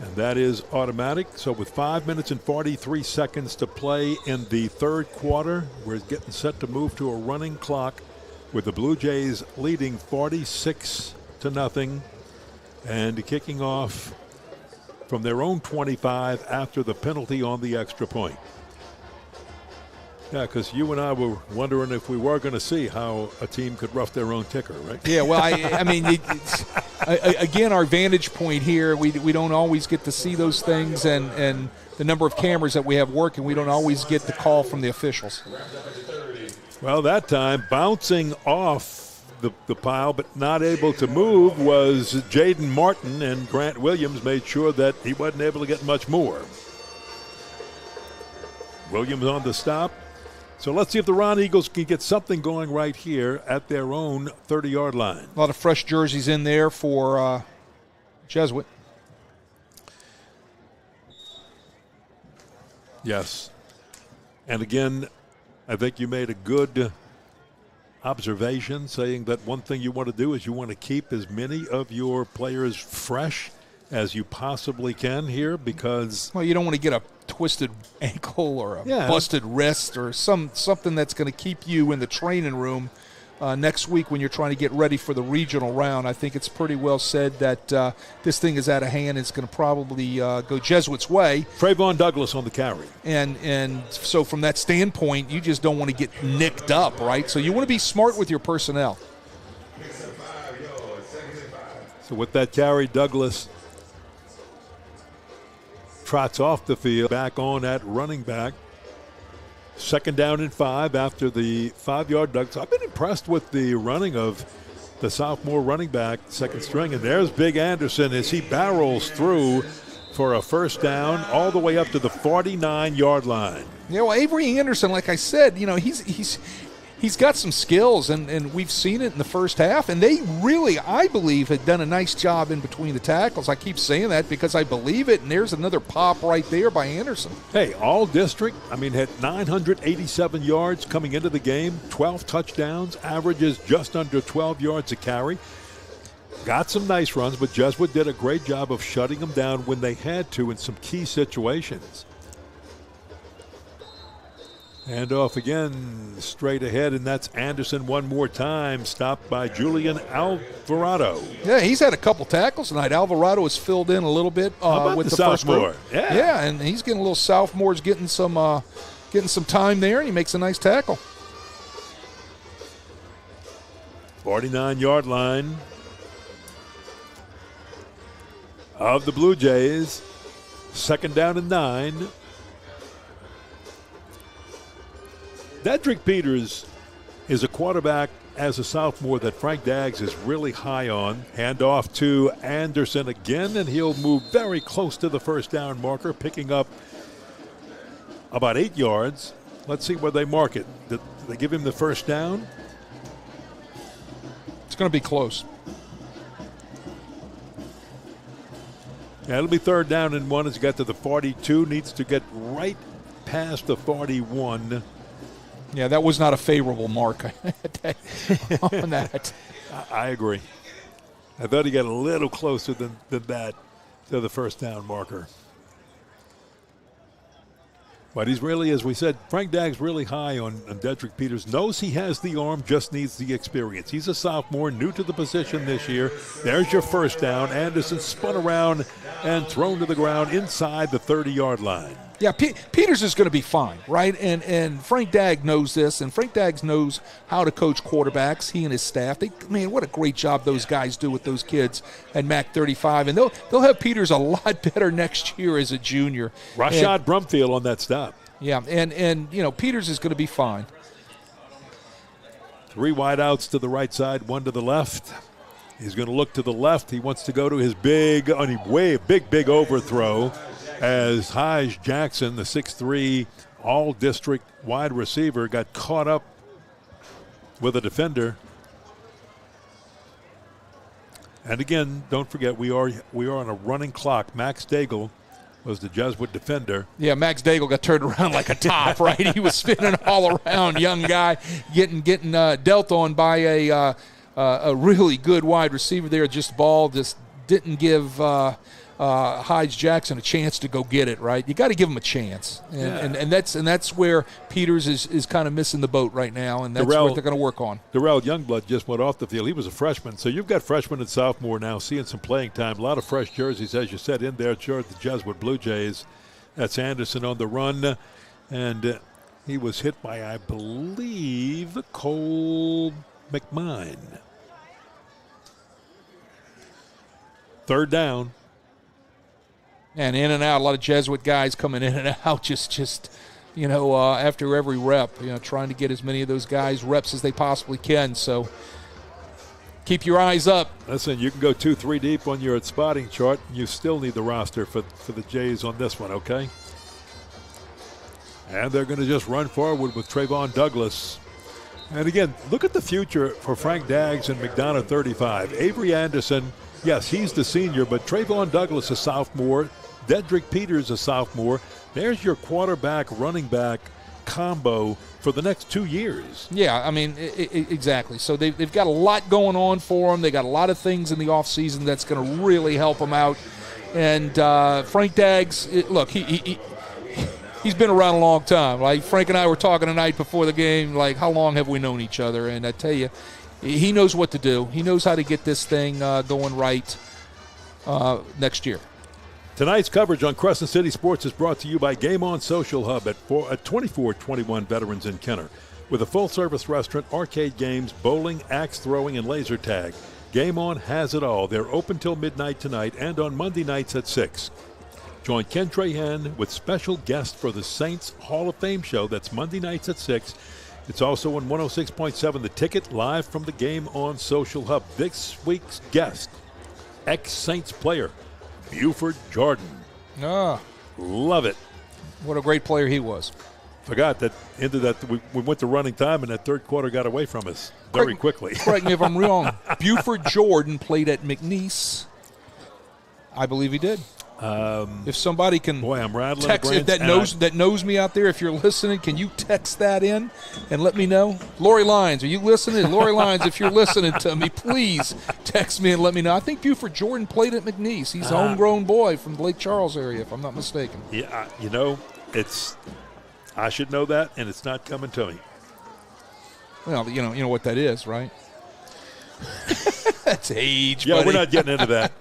And that is automatic. So with 5 minutes and 43 seconds to play in the third quarter, we're getting set to move to a running clock, with the Blue Jays leading 46-0 and kicking off from their own 25 after the penalty on the extra point. Yeah, because you and I were wondering if we were going to see how a team could rough their own kicker, right? Yeah, well, I mean, again, our vantage point here, we don't always get to see those things, and the number of cameras that we have working, we don't always get the call from the officials. Well, that time, bouncing off the pile but not able to move was Jaden Martin, and Grant Williams made sure that he wasn't able to get much more. Williams on the stop. So let's see if the Ron Eagles can get something going right here at their own 30-yard line. A lot of fresh jerseys in there for Jesuit. Yes. And again, I think you made a good observation saying that one thing you want to do is you want to keep as many of your players fresh as you possibly can here, because you don't want to get a twisted ankle or a busted wrist or something that's going to keep you in the training room next week when you're trying to get ready for the regional round. I think it's pretty well said that this thing is out of hand. It's going to probably go Jesuit's way. Trayvon Douglas on the carry. And so from that standpoint, you just don't want to get nicked up, right? So you want to be smart with your personnel. So with that carry, Douglas trots off the field, back on at running back. Second down and 5 after the 5-yard duck. So I've been impressed with the running of the sophomore running back, second string. And there's Big Anderson as he barrels through for a first down all the way up to the 49-yard line. Yeah, well, Avery Anderson, like I said, he's got some skills, and we've seen it in the first half. And they really, I believe, had done a nice job in between the tackles. I keep saying that because I believe it, and there's another pop right there by Anderson. Hey, all district, had 987 yards coming into the game, 12 touchdowns, averages just under 12 yards a carry. Got some nice runs, but Jesuit did a great job of shutting them down when they had to in some key situations. Hand off again, straight ahead, and that's Anderson one more time, stopped by Julian Alvarado. Yeah, he's had a couple tackles tonight. Alvarado has filled in a little bit with the sophomore. First group. Yeah, and he's getting a little sophomores getting some time there, and he makes a nice tackle. 49-yard line of the Blue Jays. Second down and 9. Dedrick Peters is a quarterback as a sophomore that Frank Daggs is really high on. Hand off to Anderson again, and he'll move very close to the first down marker, picking up about 8 yards. Let's see where they mark it. Did they give him the first down? It's going to be close. Yeah, it'll be third down and 1 as he got to the 42. Needs to get right past the 41. Yeah, that was not a favorable mark on that. I agree. I thought he got a little closer than that to the first down marker. But he's really, as we said, Frank Daggs really high on Dedrick Peters. Knows he has the arm, just needs the experience. He's a sophomore, new to the position this year. There's your first down. Anderson spun around and thrown to the ground inside the 30-yard line. Yeah, Peters is going to be fine, right? And Frank Dagg knows this, and Frank Dagg knows how to coach quarterbacks, he and his staff. What a great job those guys do with those kids at MAC 35. And they'll have Peters a lot better next year as a junior. Rashad Brumfield on that stop. Yeah, and Peters is going to be fine. 3 wideouts to the right side, 1 to the left. He's going to look to the left. He wants to go to his big overthrow as Haj Jackson, the 6'3", all-district wide receiver, got caught up with a defender. And again, don't forget, we are on a running clock. Max Daigle was the Jesuit defender. Yeah, Max Daigle got turned around like a top, right? He was spinning all around, young guy, getting dealt on by a really good wide receiver there. Just didn't give Haj Jackson a chance to go get it, right? You got to give him a chance, and that's where Peters is kind of missing the boat right now, and that's what they're going to work on. Darrell Youngblood just went off the field. He was a freshman, so you've got freshman and sophomore now seeing some playing time. A lot of fresh jerseys, as you said, in there. Sure, the Jesuit Blue Jays. That's Anderson on the run, and he was hit by, I believe, Cole McMine. Third down. And in and out, a lot of Jesuit guys coming in and out just after every rep, trying to get as many of those guys reps as they possibly can. So keep your eyes up. Listen, you can go 2-3 deep on your spotting chart, and you still need the roster for the Jays on this one, okay? And they're going to just run forward with Trayvon Douglas. And again, look at the future for Frank Daggs and McDonogh 35. Avery Anderson, yes, he's the senior, but Trayvon Douglas, a sophomore. Dedrick Peters, a sophomore. There's your quarterback, running back combo for the next 2 years. Yeah, exactly. So they've got a lot going on for them. They got a lot of things in the offseason that's going to really help them out. And Frank Daggs, he's been around a long time. Like Frank and I were talking tonight before the game, like how long have we known each other? And I tell you, he knows what to do. He knows how to get this thing going right next year. Tonight's coverage on Crescent City Sports is brought to you by Game On Social Hub at 2421 Veterans in Kenner. With a full-service restaurant, arcade games, bowling, axe throwing, and laser tag. Game On has it all. They're open till midnight tonight and on Monday nights at 6. Join Ken Trahan with special guest for the Saints Hall of Fame show. That's Monday nights at 6. It's also on 106.7 The Ticket, live from the Game on Social Hub. This week's guest, ex-Saints player, Buford Jordan. Love it. What a great player he was. Forgot that into that we went to running time, and that third quarter got away from us very quickly. Correct me if I'm wrong. Buford Jordan played at McNeese. I believe he did. If somebody can I'm rattling text, if that knows me out there, if you're listening, can you text that in and let me know? Lori Lyons, are you listening? Lori Lyons, if you're listening to me, please text me and let me know. I think Buford Jordan played at McNeese. He's a homegrown boy from the Lake Charles area, if I'm not mistaken. Yeah, I should know that, and it's not coming to me. Well, you know what that is, right? That's age, Yeah, buddy. We're not getting into that.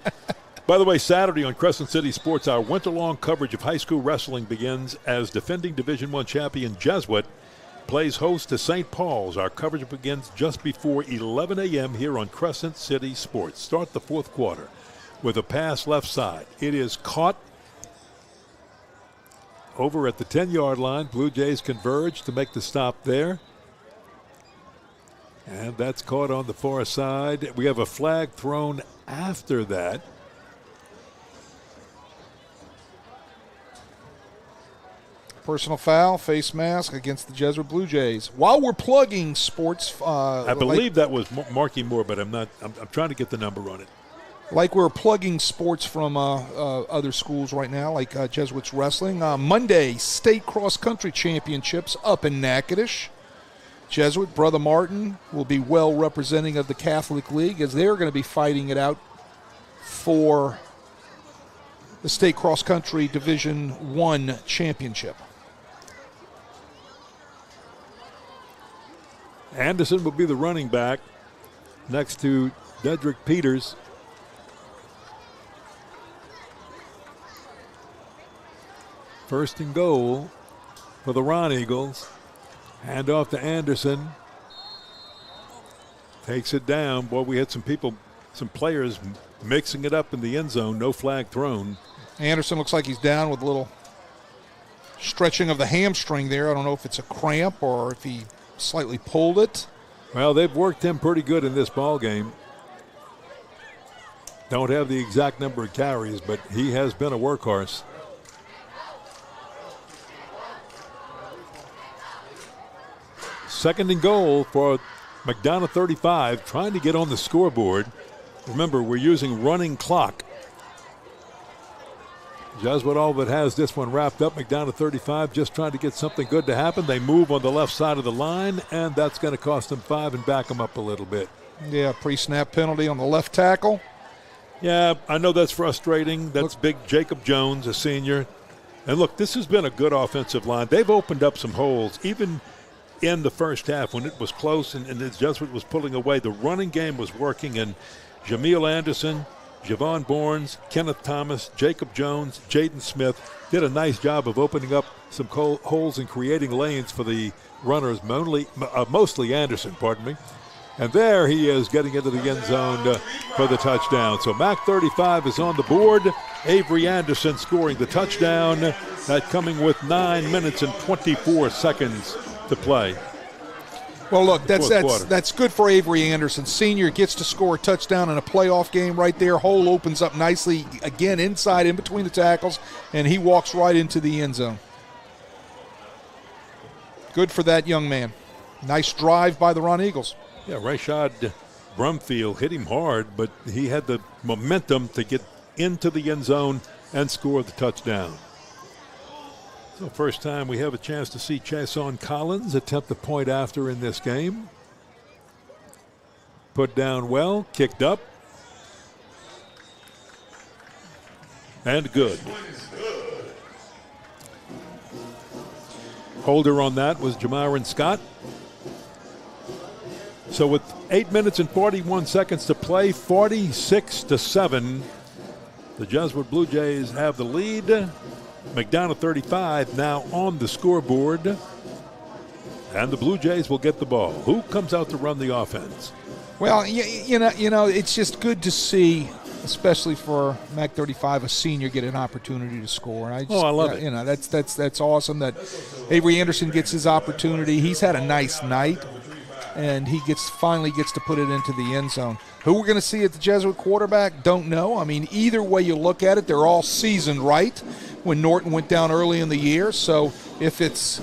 By the way, Saturday on Crescent City Sports, our winter-long coverage of high school wrestling begins as defending Division I champion Jesuit plays host to St. Paul's. Our coverage begins just before 11 a.m. here on Crescent City Sports. Start the fourth quarter with a pass left side. It is caught over at the 10-yard line. Blue Jays converge to make the stop there. And that's caught on the far side. We have a flag thrown after that. Personal foul, face mask against the Jesuit Blue Jays. While we're plugging sports, I believe that was Marky Moore, but I'm trying to get the number on it. Like we're plugging sports from other schools right now, like Jesuits wrestling. Monday, state cross country championships up in Natchitoches. Jesuit Brother Martin will be well representing of the Catholic League as they're going to be fighting it out for the state cross country Division I championship. Anderson will be the running back next to Dedrick Peters. First and goal for the Ron Eagles. Hand off to Anderson. Takes it down. Boy, we had some players mixing it up in the end zone. No flag thrown. Anderson looks like he's down with a little stretching of the hamstring there. I don't know if it's a cramp or if he slightly pulled it. Well, they've worked him pretty good in this ball game. Don't have the exact number of carries, but he has been a workhorse. Second and goal for McDonogh 35, trying to get on the scoreboard. Remember, we're using running clock. Jesuit all but has this one wrapped up. McDonogh 35 just trying to get something good to happen. They move on the left side of the line, and that's going to cost them 5 and back them up a little bit. Yeah, pre-snap penalty on the left tackle. Yeah, I know that's frustrating. That's big Jacob Jones, a senior. And look, this has been a good offensive line. They've opened up some holes, even in the first half when it was close and the Jesuit was pulling away. The running game was working, and Jameel Anderson, Javon Bournes, Kenneth Thomas, Jacob Jones, Jaden Smith did a nice job of opening up some holes and creating lanes for the runners, mostly Anderson, pardon me. And there he is getting into the end zone for the touchdown. So Mac 35 is on the board. Avery Anderson scoring the touchdown. That coming with 9 minutes and 24 seconds to play. Well, look, that's good for Avery Anderson. Senior gets to score a touchdown in a playoff game right there. Hole opens up nicely, again, inside in between the tackles, and he walks right into the end zone. Good for that young man. Nice drive by the Ron Eagles. Yeah, Rashad Brumfield hit him hard, but he had the momentum to get into the end zone and score the touchdown. So first time we have a chance to see Chason Collins attempt the point after in this game. Put down well, kicked up. And good. Holder on that was Jamarian Scott. So with 8 minutes and 41 seconds to play, 46-7, the Jesuit Blue Jays have the lead. McDonogh 35 now on the scoreboard. And the Blue Jays will get the ball. Who comes out to run the offense? Well, you know, it's just good to see especially for Mac 35, a senior, get an opportunity to score. And I love it. You know, that's awesome that Avery Anderson gets his opportunity. He's had a nice night, and he finally gets to put it into the end zone. Who we're going to see at the Jesuit quarterback, don't know. I mean, either way you look at it, they're all seasoned right when Norton went down early in the year. So if it's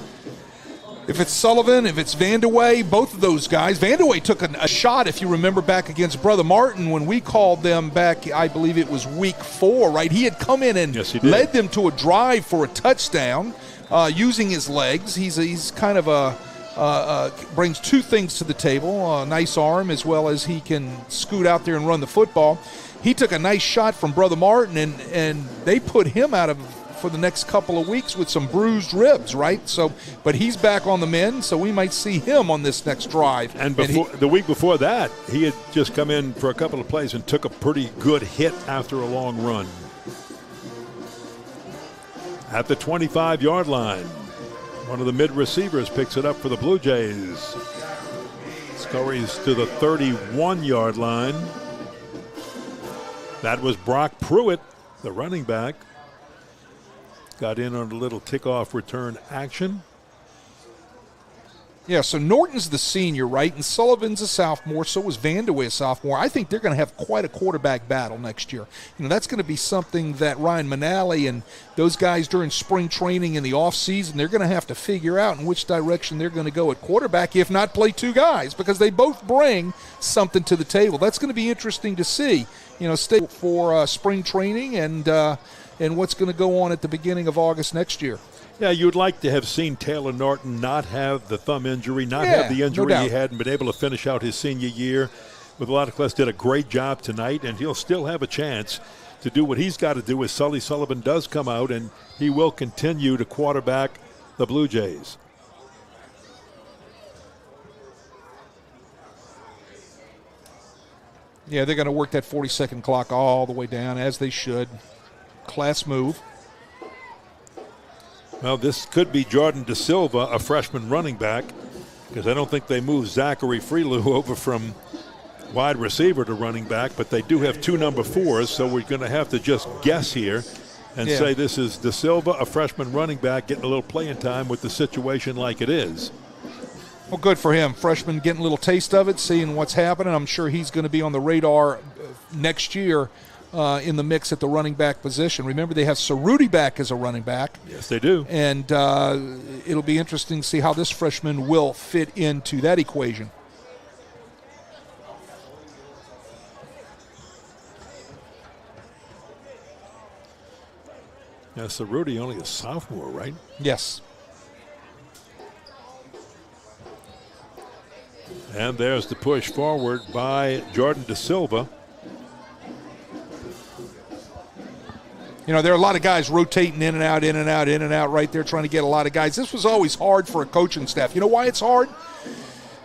Sullivan, if it's Vandeweghe, both of those guys. Vandeweghe took a shot, if you remember, back against Brother Martin when we called them back, I believe it was week 4, right? He had come in and led them to a drive for a touchdown using his legs. He's kind of brings two things to the table, a nice arm as well as he can scoot out there and run the football. He took a nice shot from Brother Martin, and they put him out of for the next couple of weeks with some bruised ribs, right? So, but he's back on the mend, so we might see him on this next drive. And the week before that, he had just come in for a couple of plays and took a pretty good hit after a long run. At the 25-yard line, one of the mid receivers picks it up for the Blue Jays. Scurries to the 31-yard line. That was Brock Pruitt, the running back. Got in on a little kickoff return action. Yeah, so Norton's the senior, right? And Sullivan's a sophomore, so was Vandeweghe a sophomore. I think they're going to have quite a quarterback battle next year. You know, that's going to be something that Ryan Manali and those guys during spring training in the offseason, they're going to have to figure out in which direction they're going to go at quarterback, if not play two guys, because they both bring something to the table. That's going to be interesting to see, you know, stay for spring training and what's going to go on at the beginning of August next year. Yeah, you'd like to have seen Taylor Norton not have the thumb injury, not have the injury he had, and been able to finish out his senior year with a lot of class. Did a great job tonight, and he'll still have a chance to do what he's got to do as Sully Sullivan does come out, and he will continue to quarterback the Blue Jays. Yeah, they're going to work that 40-second clock all the way down, as they should. Class move. Well, this could be Jordan Da Silva, a freshman running back, because I don't think they moved Zachary Freelou over from wide receiver to running back, but they do have two number 4s, so we're going to have to just guess here and say this is Da Silva, a freshman running back, getting a little playing time with the situation like it is. Well, good for him. Freshman getting a little taste of it, seeing what's happening. I'm sure he's going to be on the radar next year in the mix at the running back position. Remember, they have Cerruti back as a running back. Yes, they do. And it'll be interesting to see how this freshman will fit into that equation. Yeah, Cerruti only a sophomore, right? Yes. And there's the push forward by Jordan Da Silva. You know, there are a lot of guys rotating in and out, in and out, in and out right there, trying to get a lot of guys. This was always hard for a coaching staff. You know why it's hard?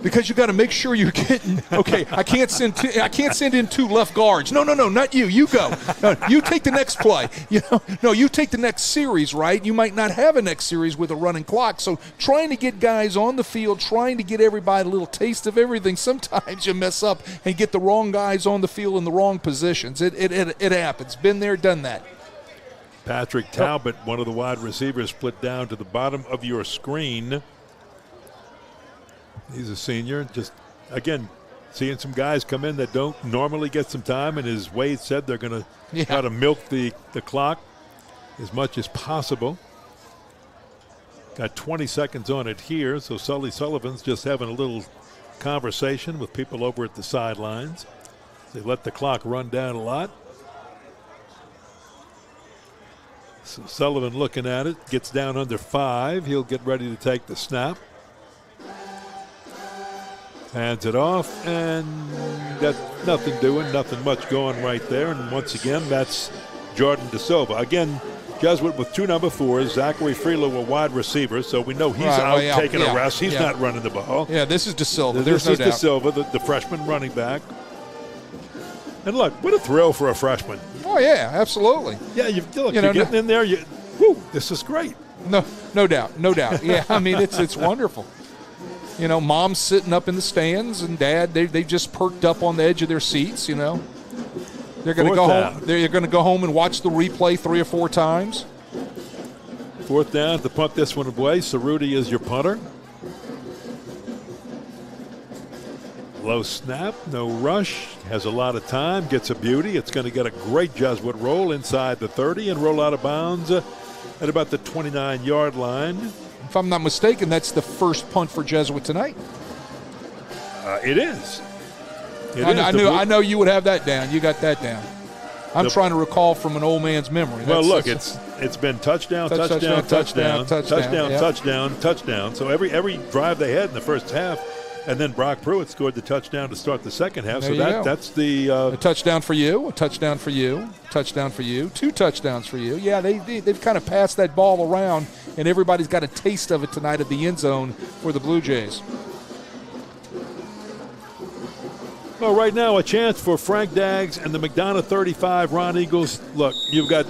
Because you got to make sure you're getting. Okay, I can't send in two left guards. No, not you. You go. No, you take the next play. You take the next series. Right? You might not have a next series with a running clock. So trying to get guys on the field, trying to get everybody a little taste of everything. Sometimes you mess up and get the wrong guys on the field in the wrong positions. It happens. Been there, done that. Patrick Talbot, one of the wide receivers, split down to the bottom of your screen. He's a senior. Just, again, seeing some guys come in that don't normally get some time, and as Wade said, they're going to try to milk the clock as much as possible. Got 20 seconds on it here, so Sully Sullivan's just having a little conversation with people over at the sidelines. They let the clock run down a lot. So Sullivan looking at it, gets down under 5. He'll get ready to take the snap. Hands it off, and got nothing doing, nothing much going right there. And once again, that's Jordan Da Silva. Again, Jesuit with two number 4s. Zachary Freelou, a wide receiver, so we know he's out taking a rest. He's not running the ball. Yeah, this is Da Silva. This is Da Silva, the freshman running back. And look, what a thrill for a freshman. Oh, yeah, absolutely. Yeah, you're getting in there. This is great. No doubt. Yeah, I mean, it's wonderful. You know, mom's sitting up in the stands, and dad, they just perked up on the edge of their seats, you know. They're going to go home. They're going to go home and watch the replay 3 or 4 times. 4th down to punt this one away. Cerruti is your punter. Low snap, no rush, has a lot of time, gets a beauty. It's going to get a great Jesuit roll inside the 30 and roll out of bounds at about the 29-yard line. If I'm not mistaken, that's the first punt for Jesuit tonight. It is. I know you would have that down. You got that down. I'm trying to recall from an old man's memory. It's been touchdown. So every drive they had in the first half, and then Brock Pruitt scored the touchdown to start the second half. That's the a touchdown for you, a touchdown for you, a touchdown for you, 2 touchdowns for you. Yeah, they've kind of passed that ball around, and everybody's got a taste of it tonight at the end zone for the Blue Jays. Well, right now, a chance for Frank Daggs and the McDonogh 35 Ron Eagles. Look, you've got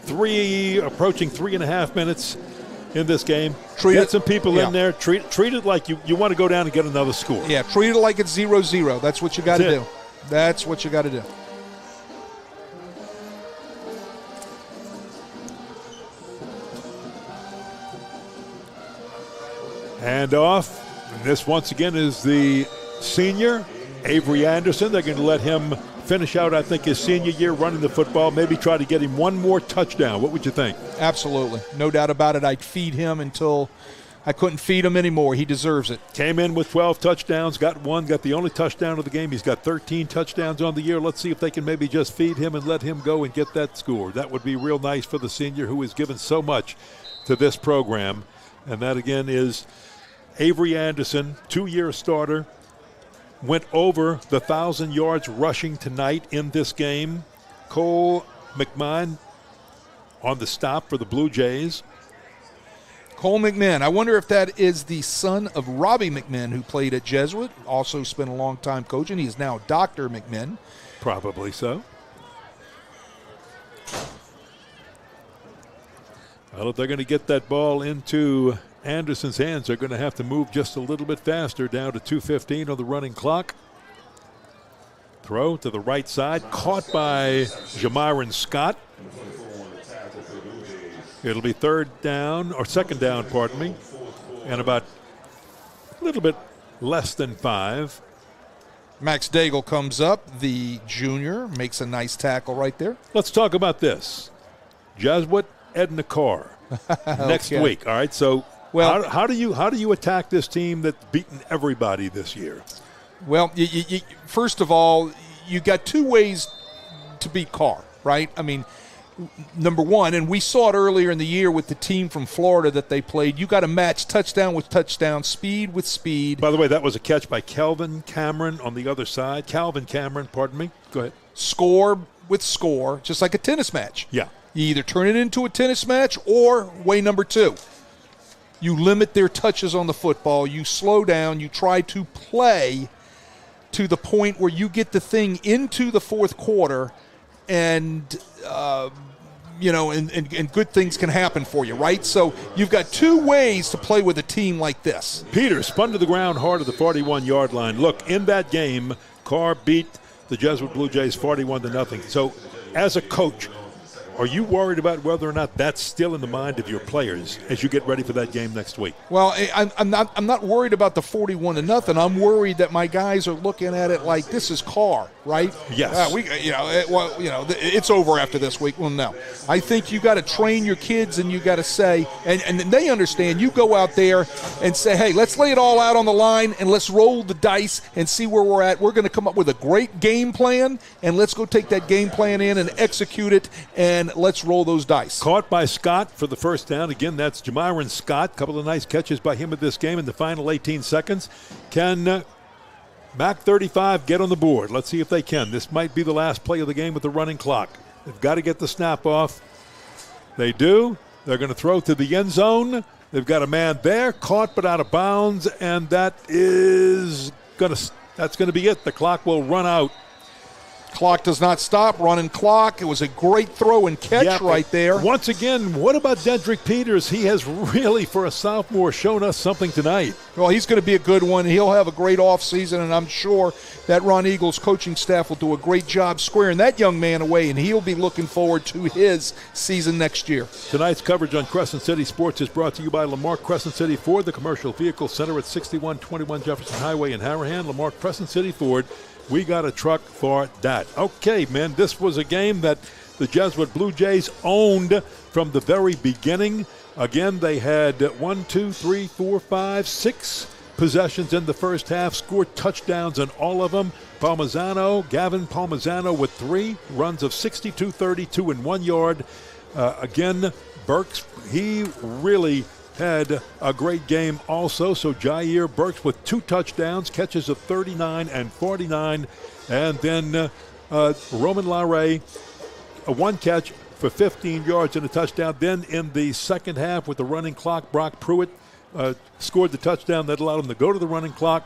approaching 3.5 minutes in this game. Get some people in there. Treat it like you want to go down and get another score. Yeah, treat it like it's 0-0. That's what you got to do. That's what you got to do. Hand off. And this, once again, is the senior, Avery Anderson. They're going to let him finish out, I think, his senior year running the football, maybe try to get him one more touchdown. What would you think? Absolutely. No doubt about it. I'd feed him until I couldn't feed him anymore. He deserves it. Came in with 12 touchdowns, got the only touchdown of the game. He's got 13 touchdowns on the year. Let's see if they can maybe just feed him and let him go and get that score. That would be real nice for the senior who has given so much to this program. And that, again, is Avery Anderson, 2-year starter. Went over the 1,000 yards rushing tonight in this game. Cole McMahon on the stop for the Blue Jays. Cole McMahon. I wonder if that is the son of Robbie McMahon, who played at Jesuit, also spent a long time coaching. He is now Dr. McMahon. Probably so. Well, if they're going to get that ball into Anderson's hands, they're going to have to move just a little bit faster, down to 2:15 on the running clock. Throw to the right side, caught by Jamiron Scott. It'll be second down, and about a little bit less than 5. Max Daigle comes up, the junior, makes a nice tackle right there. Let's talk about this. Jesuit, Edna Carr next week. All right, so how do you attack this team that's beaten everybody this year? Well, you first of all, you got 2 ways to beat Carr, right? I mean, number one, and we saw it earlier in the year with the team from Florida that they played, you got to match touchdown with touchdown, speed with speed. By the way, that was a catch by Calvin Cameron on the other side. Calvin Cameron, pardon me. Go ahead. Score with score, just like a tennis match. Yeah. You either turn it into a tennis match or way number 2. You limit their touches on the football. You slow down. You try to play to the point where you get the thing into the fourth quarter and good things can happen for you, right? So you've got 2 ways to play with a team like this. Peter spun to the ground hard at the 41-yard line. Look, in that game, Carr beat the Jesuit Blue Jays 41-0. So as a coach, are you worried about whether or not that's still in the mind of your players as you get ready for that game next week? Well, I'm not worried about the 41-0. I'm worried that my guys are looking at it like this is Carr, right? Yes. It's over after this week. Well, no. I think you got to train your kids, and you got to say, and they understand. You go out there and say, hey, let's lay it all out on the line and let's roll the dice and see where we're at. We're going to come up with a great game plan, and let's go take that game plan in and execute it, and let's roll those dice. Caught by Scott for the first down. Again, that's Jamiron Scott. A couple of nice catches by him in this game in the final 18 seconds. Can Mac 35 get on the board? Let's see if they can. This might be the last play of the game with the running clock. They've got to get the snap off. They do. They're going to throw to the end zone. They've got a man there, caught but out of bounds, and that's going to be it. The clock will run out Clock does not stop. Running clock. It was a great throw and catch right there. Once again, what about Dedrick Peters? He has really, for a sophomore, shown us something tonight. Well, he's going to be a good one. He'll have a great offseason, and I'm sure that Ron Eagles coaching staff will do a great job squaring that young man away, and he'll be looking forward to his season next year. Tonight's coverage on Crescent City Sports is brought to you by Lamar Crescent City Ford, the commercial vehicle center at 6121 Jefferson Highway in Harahan. Lamar Crescent City Ford. We got a truck for that. Okay, man, this was a game that the Jesuit Blue Jays owned from the very beginning. Again, they had 6 possessions in the first half, scored touchdowns on all of them. Gavin Palmisano with 3 runs of 62-32 and 1 yard. Again, Burks, he really had a great game also. So Jair Burks with 2 touchdowns, catches of 39 and 49. And then Roman Larray, 1 catch for 15 yards and a touchdown. Then in the second half with the running clock, Brock Pruitt scored the touchdown that allowed him to go to the running clock,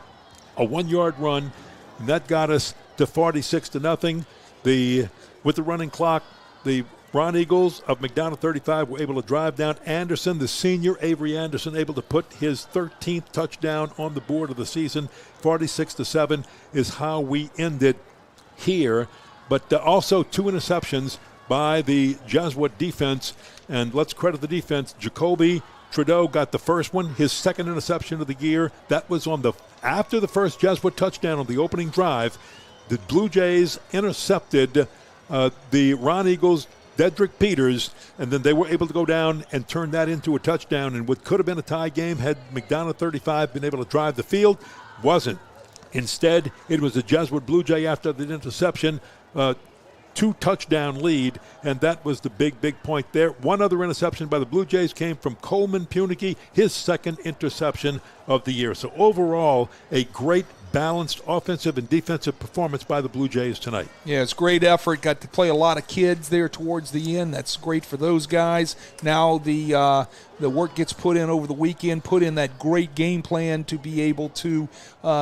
a 1-yard run, and that got us to 46-0. With the running clock, the Ron Eagles of McDonogh 35 were able to drive down Anderson, the senior, Avery Anderson, able to put his 13th touchdown on the board of the season. 46-7 is how we ended here. But also 2 interceptions by the Jesuit defense. And let's credit the defense. Jacoby Trudeau got the first one, his second interception of the year. That was after the first Jesuit touchdown on the opening drive. The Blue Jays intercepted the Ron Eagles' Dedrick Peters, and then they were able to go down and turn that into a touchdown. And what could have been a tie game had McDonogh 35 been able to drive the field, wasn't. Instead, it was the Jesuit Blue Jay after the interception, 2-touchdown lead, and that was the big point there. One other interception by the Blue Jays came from Coleman Punicky, his second interception of the year. So overall, a great balanced offensive and defensive performance by the Blue Jays tonight. Yeah, it's great effort. Got to play a lot of kids there towards the end. That's great for those guys. Now the work gets put in over the weekend, put in that great game plan to be able to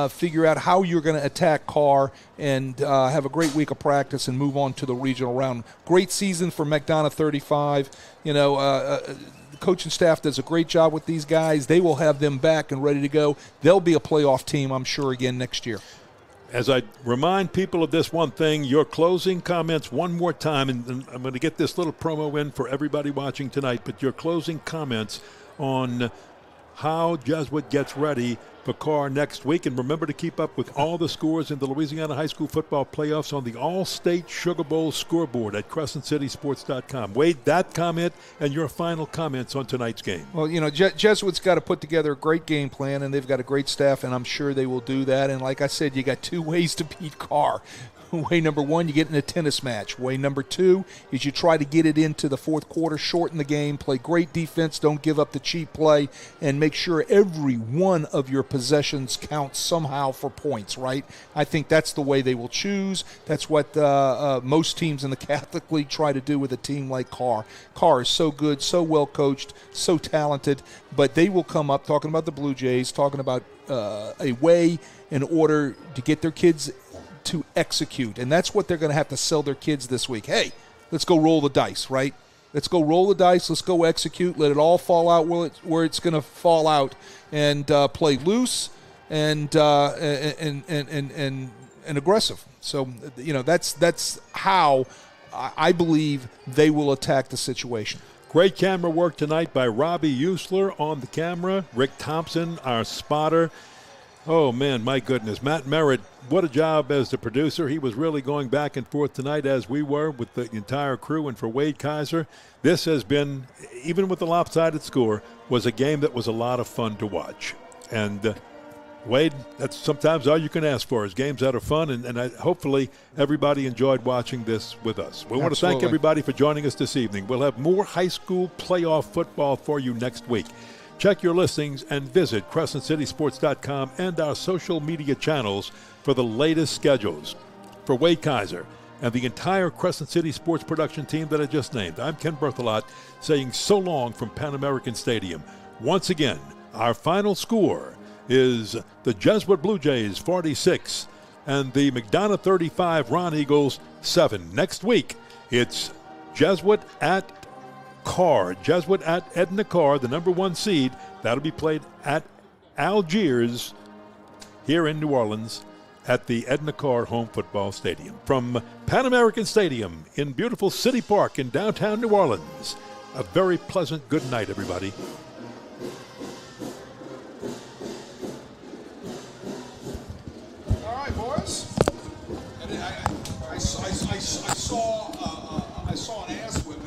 figure out how you're going to attack Carr and have a great week of practice and move on to the regional round. Great season for McDonogh 35. The coaching staff does a great job with these guys. They will have them back and ready to go. They'll be a playoff team, I'm sure, again next year. As I remind people of this one thing, your closing comments one more time, and I'm going to get this little promo in for everybody watching tonight, but your closing comments on how Jesuit gets ready for Carr next week. And remember to keep up with all the scores in the Louisiana High School Football Playoffs on the All-State Sugar Bowl scoreboard at CrescentCitySports.com. Wade, that comment and your final comments on tonight's game. Well, Jesuit's got to put together a great game plan, and they've got a great staff, and I'm sure they will do that. And like I said, you got 2 ways to beat Carr. Way number 1, you get in a tennis match. Way number 2 is you try to get it into the fourth quarter, shorten the game, play great defense, don't give up the cheap play, and make sure every one of your possessions counts somehow for points, right? I think that's the way they will choose. That's what most teams in the Catholic League try to do with a team like Carr. Carr is so good, so well coached, so talented, but they will come up talking about the Blue Jays, talking about a way in order to get their kids to execute, and that's what they're going to have to sell their kids this week. Hey, let's go roll the dice, right? Let's go roll the dice. Let's go execute. Let it all fall out where it's going to fall out, and play loose and aggressive. So that's how I believe they will attack the situation. Great camera work tonight by Robbie Usler on the camera. Rick Thompson, our spotter. Oh, man, my goodness. Matt Merritt, what a job as the producer. He was really going back and forth tonight, as we were, with the entire crew. And for Wade Kaiser, this has been, even with the lopsided score, was a game that was a lot of fun to watch. And, Wade, that's sometimes all you can ask for is games that are fun. And hopefully everybody enjoyed watching this with us. We want to thank everybody for joining us this evening. We'll have more high school playoff football for you next week. Check your listings and visit CrescentCitySports.com and our social media channels for the latest schedules. For Wade Kaiser and the entire Crescent City Sports production team that I just named, I'm Ken Berthelot saying so long from Pan American Stadium. Once again, our final score is the Jesuit Blue Jays 46 and the McDonogh 35, Ron Eagles 7. Next week, it's Jesuit at Carr. Jesuit at Edna Carr, the number 1 seed. That'll be played at Algiers here in New Orleans at the Edna Carr Home Football Stadium. From Pan American Stadium in beautiful City Park in downtown New Orleans, a very pleasant good night, everybody. All right, boys. And I saw an ass.